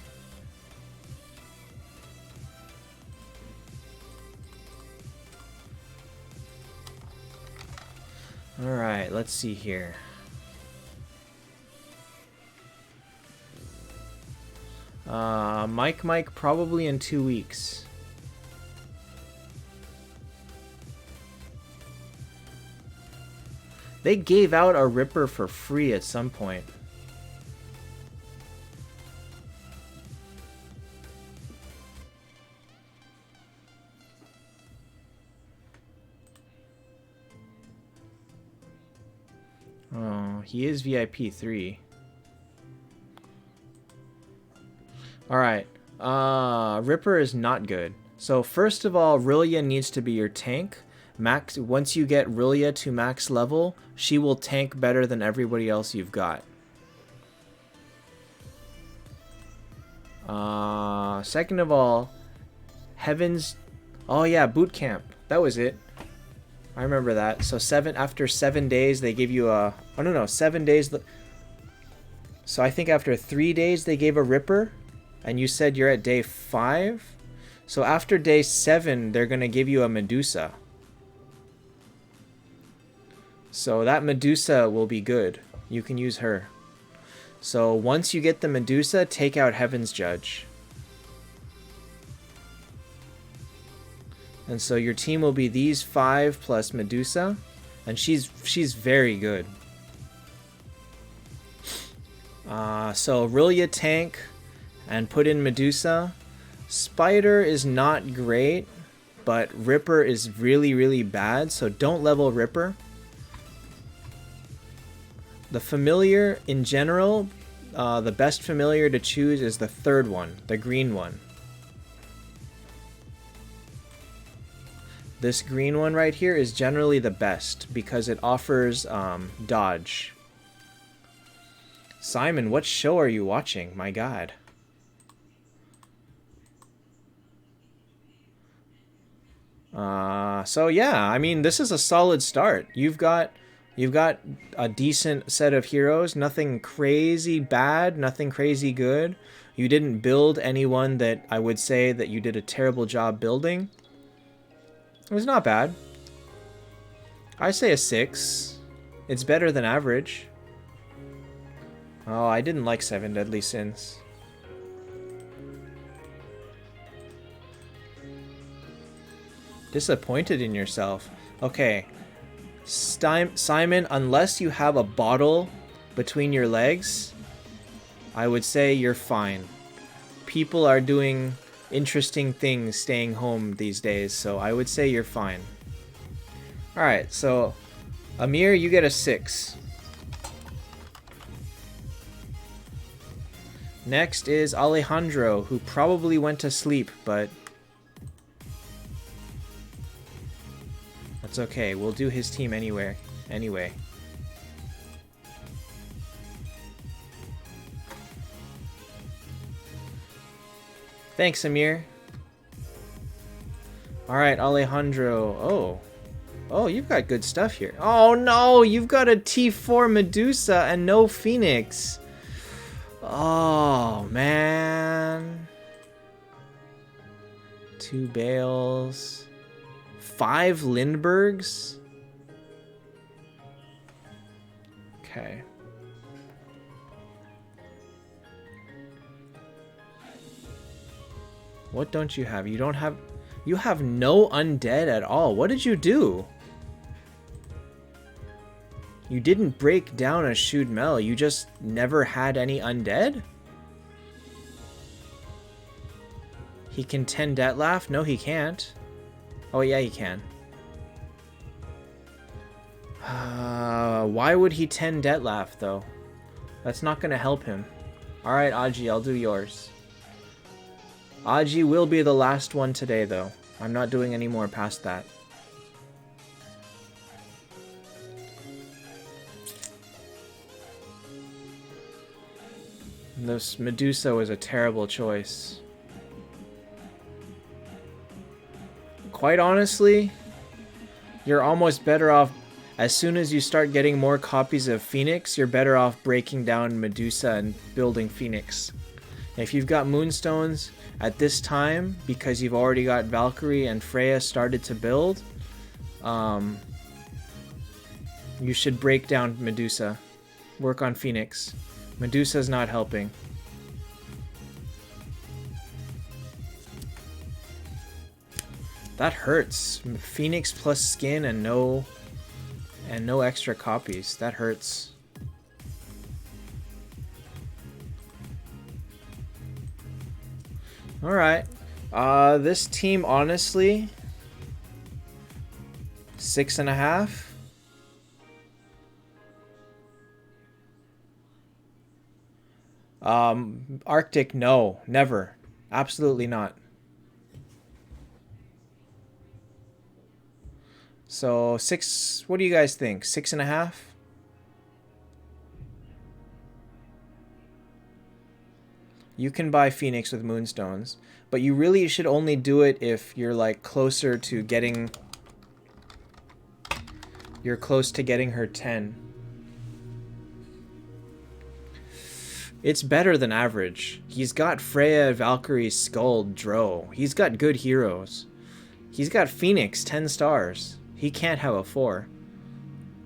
Alright, let's see here. Mike probably in 2 weeks. They gave out a Ripper for free at some point. Oh, he is VIP 3. Alright. Ripper is not good. So first of all, Rillia needs to be your tank. Once you get Rillia to max level, she will tank better than everybody else you've got. Second of all, Heaven's... Oh yeah, boot camp. That was it. I remember that. So after 7 days, they give you a... Oh, no, 7 days... So I think after 3 days, they gave a Ripper. And you said you're at day 5? So after day 7, they're going to give you a Medusa. So that Medusa will be good. You can use her. So once you get the Medusa, take out Heaven's Judge. And so your team will be these 5 plus Medusa. And she's very good. So Rillia tank and put in Medusa. Spider is not great, but Ripper is really, really bad. So don't level Ripper. The familiar in general, the best familiar to choose is the 3rd one, the green one. This green one right here is generally the best because it offers dodge. Simon, what show are you watching? My God. So yeah, I mean, this is a solid start. You've got a decent set of heroes. Nothing crazy bad, nothing crazy good. You didn't build anyone that I would say that you did a terrible job building. It was not bad. I say a 6. It's better than average. Oh, I didn't like 7 Deadly Sins. Disappointed in yourself. Okay. Simon, unless you have a bottle between your legs, I would say you're fine. People are doing interesting things staying home these days, so I would say you're fine. Alright, so Amir, you get a 6. Next is Alejandro, who probably went to sleep, but that's okay. We'll do his team anyway. Thanks, Amir. Alright, Alejandro. Oh, you've got good stuff here. Oh no, you've got a T4 Medusa and no Phoenix. Oh, man. 2 Bales. 5 Lindberghs. Okay. What don't you have? You don't have... You have no undead at all. What did you do? You didn't break down a Shoot Mel. You just never had any undead? He can 10 Detlaf? No, he can't. Oh, yeah, he can. Why would he 10 Detlaf, though? That's not going to help him. Alright, Aji, I'll do yours. Aji will be the last one today, though. I'm not doing any more past that. This Medusa was a terrible choice. Quite honestly, you're almost better off, as soon as you start getting more copies of Phoenix, you're better off breaking down Medusa and building Phoenix. If you've got Moonstones at this time, because you've already got Valkyrie and Freya started to build, you should break down Medusa. Work on Phoenix. Medusa's not helping. That hurts. Phoenix plus skin and no extra copies. That hurts. Alright. This team, honestly, 6.5. Arctic, no. Never. Absolutely not. So, 6... What do you guys think? 6.5? You can buy Phoenix with Moonstones, but you really should only do it if you're, like, closer to getting... You're close to getting her 10. It's better than average. He's got Freya, Valkyrie, Skuld, Dro. He's got good heroes. He's got Phoenix, 10 stars. He can't have a 4.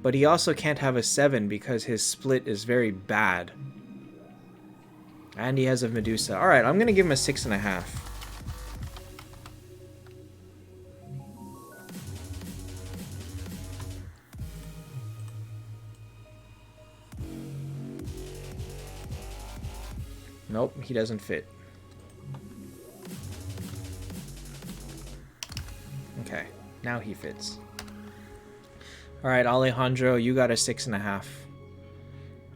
But he also can't have a 7 because his split is very bad. And he has a Medusa. Alright, I'm going to give him a 6.5. Nope, he doesn't fit. Okay, now he fits. Alright, Alejandro, you got a 6.5.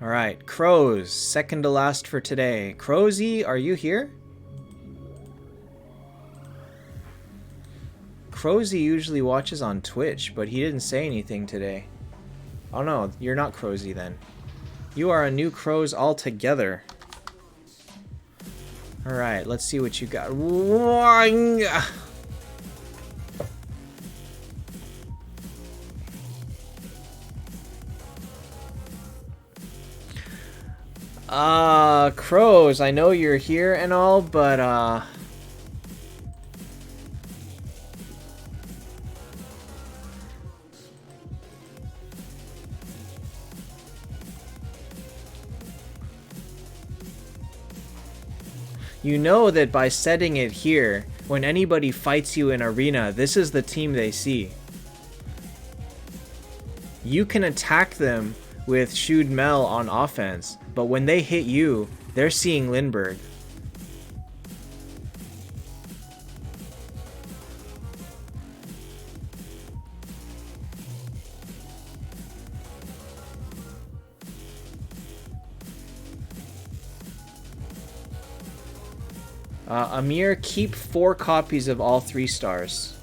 Alright, Crows, second to last for today. Crowsy, are you here? Crowsy usually watches on Twitch, but he didn't say anything today. Oh no, you're not Crowsy then. You are a new Crows altogether. Alright, let's see what you got. Crows, I know you're here and all, but, you know that by setting it here, when anybody fights you in arena, this is the team they see. You can attack them with Shoot Mel on offense, but when they hit you, they're seeing Lindbergh. Amir, keep 4 copies of all 3 stars.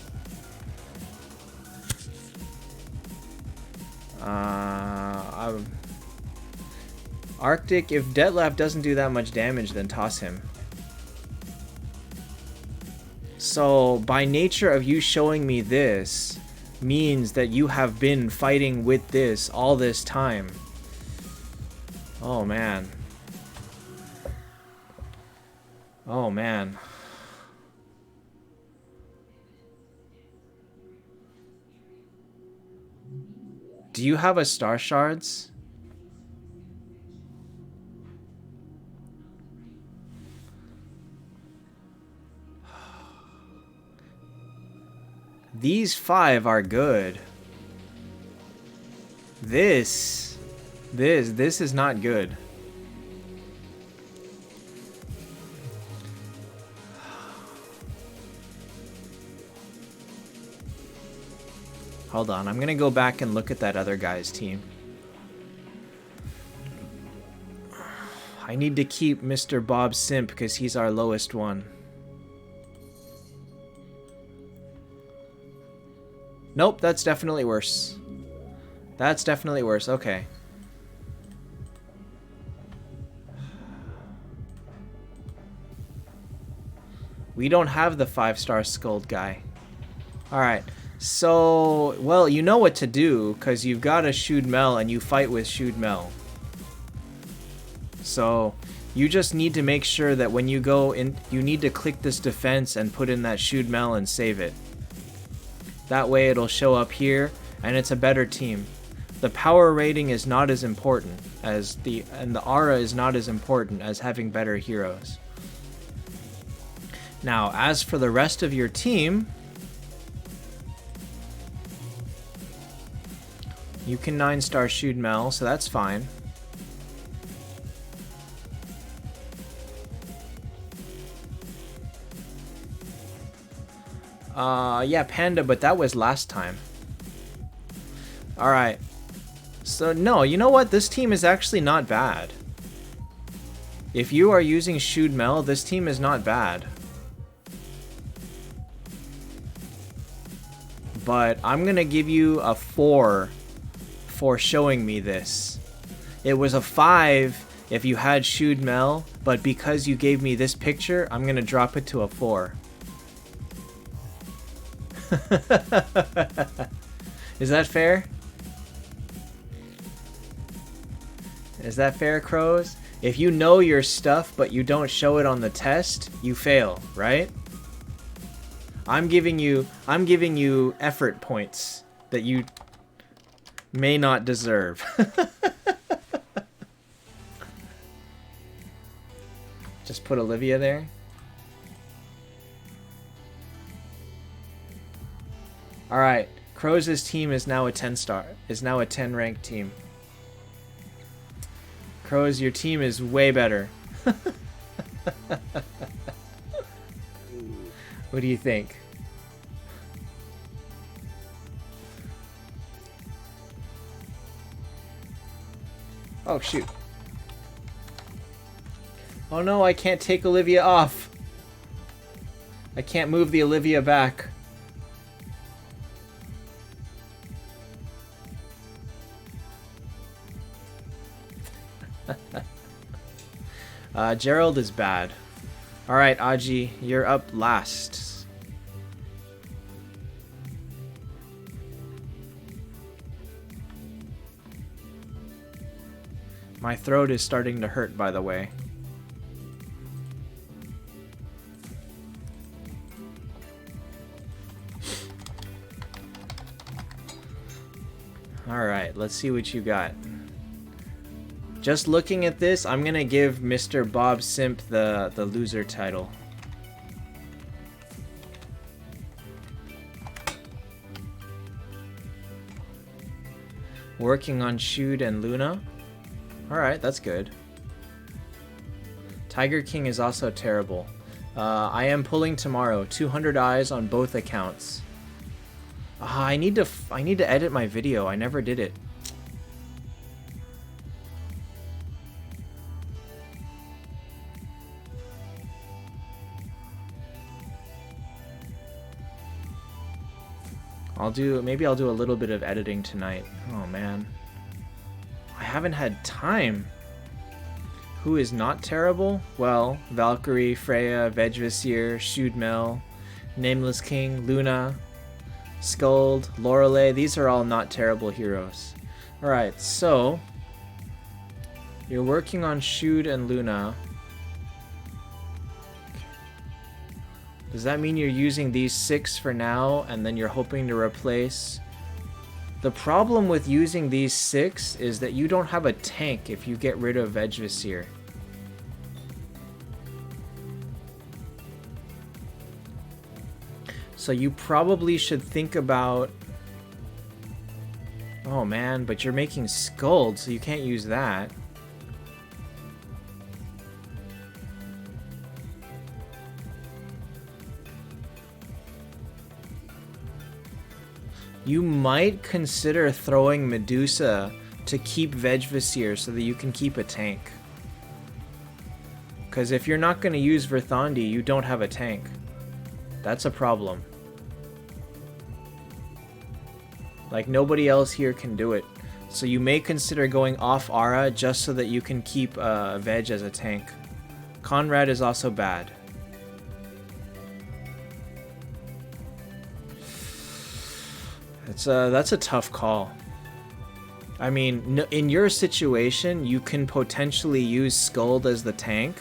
Arctic, if Detlef doesn't do that much damage, then toss him. So, by nature of you showing me this, means that you have been fighting with this all this time. Oh, man. Oh, man. Do you have a Star Shards? These 5 are good. This is not good. Hold on, I'm gonna go back and look at that other guy's team. I need to keep Mr. Bob Simp because he's our lowest one. Nope, that's definitely worse. That's definitely worse, okay. We don't have the 5-star Scold guy. Alright, so, well, you know what to do, because you've got a Shoot Mel and you fight with Shoot Mel. So, you just need to make sure that when you go in, you need to click this defense and put in that Shoot Mel and save it. That way it'll show up here, and it's a better team. The power rating is not as important as and the aura is not as important as having better heroes. Now, as for the rest of your team, you can 9-star Shoot Mel, so that's fine. Yeah, Panda, but that was last time. Alright. So, no, you know what? This team is actually not bad. If you are using Shoot Mel, this team is not bad. But I'm gonna give you a 4 for showing me this. It was a 5 if you had Shoot Mel, but because you gave me this picture, I'm gonna drop it to a 4. Is that fair? Is that fair, Crows? If you know your stuff but you don't show it on the test, you fail, right? I'm giving you effort points that you may not deserve. Just put Olivia there. Alright, Crows' team is now a 10-star, is now a 10 ranked team. Crows, your team is way better. What do you think? Oh, shoot. Oh no, I can't take Olivia off. I can't move the Olivia back. Gerald is bad. Alright, Aji, you're up last. My throat is starting to hurt, by the way. Alright, let's see what you got. Just looking at this, I'm gonna give Mr. Bob Simp the loser title. Working on Shoot and Luna. Alright, that's good. Tiger King is also terrible. I am pulling tomorrow. 200 eyes on both accounts. I need to edit my video. I never did it. Maybe I'll do a little bit of editing tonight. Oh man. I haven't had time. Who is not terrible? Well, Valkyrie, Freya, Vegvisir, Shudmel, Nameless King, Luna, Skuld, Lorelei. These are all not terrible heroes. Alright, so you're working on Shud and Luna. Does that mean you're using these 6 for now and then you're hoping to replace? The problem with using these 6 is that you don't have a tank if you get rid of Vegvisir. So you probably should think about... Oh man, but you're making Skuld, so you can't use that. You might consider throwing Medusa to keep Vegvisir so that you can keep a tank. Because if you're not going to use Verthandi, you don't have a tank. That's a problem. Like, nobody else here can do it. So you may consider going off Ara just so that you can keep Veg as a tank. Conrad is also bad. That's a tough call. I mean, in your situation, you can potentially use Skuld as the tank,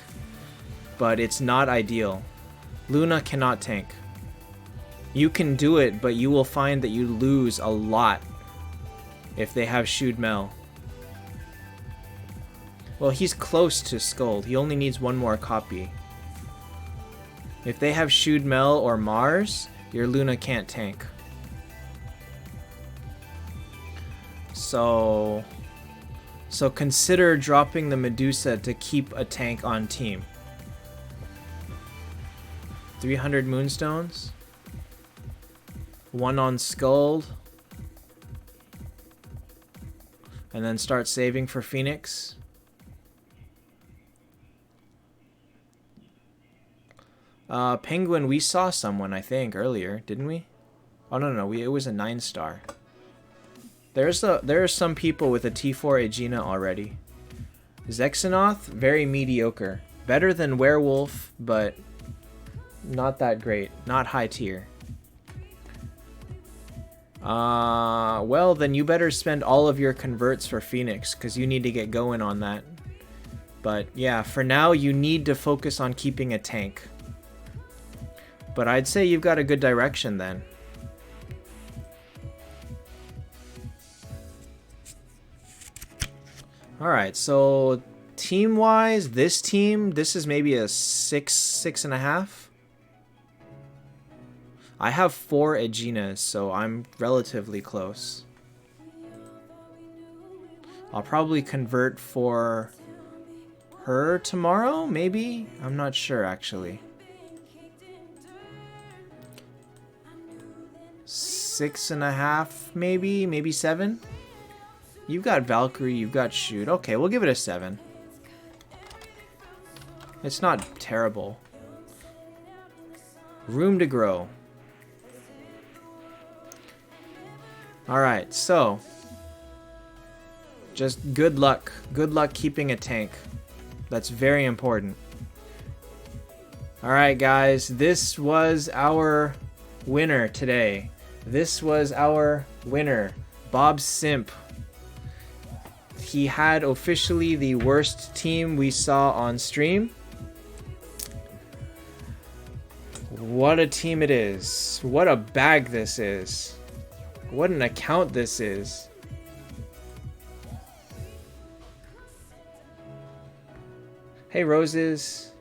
but it's not ideal. Luna cannot tank. You can do it, but you will find that you lose a lot if they have Shudmel. Well, he's close to Skuld. He only needs one more copy. If they have Shudmel or Mars, your Luna can't tank. So consider dropping the Medusa to keep a tank on team. 300 Moonstones. 1 on Skuld. And then start saving for Phoenix. Penguin, we saw someone, I think, earlier, didn't we? Oh, no, it was a 9-star. There are some people with a T4 Aegina already. Zexanoth, very mediocre. Better than Werewolf, but not that great. Not high tier. Well, then you better spend all of your converts for Phoenix, because you need to get going on that. But yeah, for now, you need to focus on keeping a tank. But I'd say you've got a good direction then. Alright, so team-wise, this is maybe a 6.5. I have 4 Aeginas, so I'm relatively close. I'll probably convert for her tomorrow, maybe? I'm not sure, actually. 6.5, maybe 7? You've got Valkyrie, you've got Shoot. Okay, we'll give it a 7. It's not terrible. Room to grow. Alright, so just good luck. Good luck keeping a tank. That's very important. Alright, guys, this was our winner today. This was our winner, Bob Simp. He had officially the worst team we saw on stream. What a team it is. What a bag this is. What an account this is. Hey, Roses.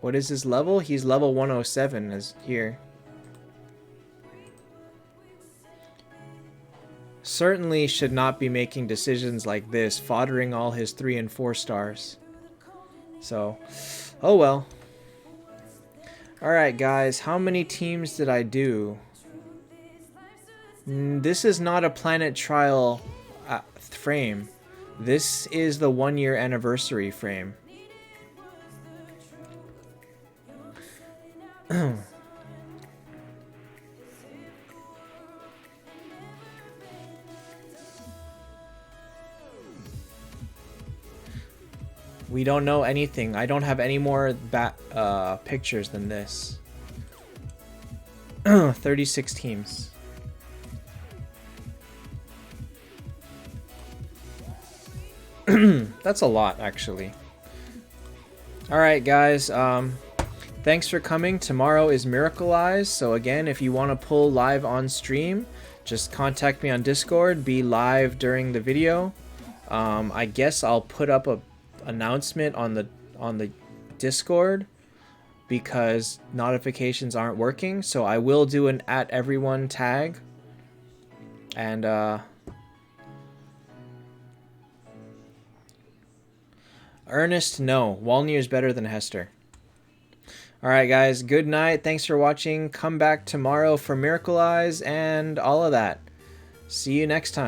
What is his level? He's level 107 is here. Certainly should not be making decisions like this, foddering all his 3 and 4 stars. So, oh well. Alright guys, how many teams did I do? This is not a Planet Trial frame. This is the 1-year anniversary frame. We don't know anything. I don't have any more pictures than this. 36 teams. That's a lot, actually. Alright, guys. Thanks for coming. Tomorrow is Miracle Eyes. So again, if you want to pull live on stream, just contact me on Discord. Be live during the video. I guess I'll put up a announcement on the Discord because notifications aren't working. So I will do an @everyone tag. And Ernest, no. Walnir is better than Hester. Alright, guys. Good night. Thanks for watching. Come back tomorrow for Miracle Eyes and all of that. See you next time.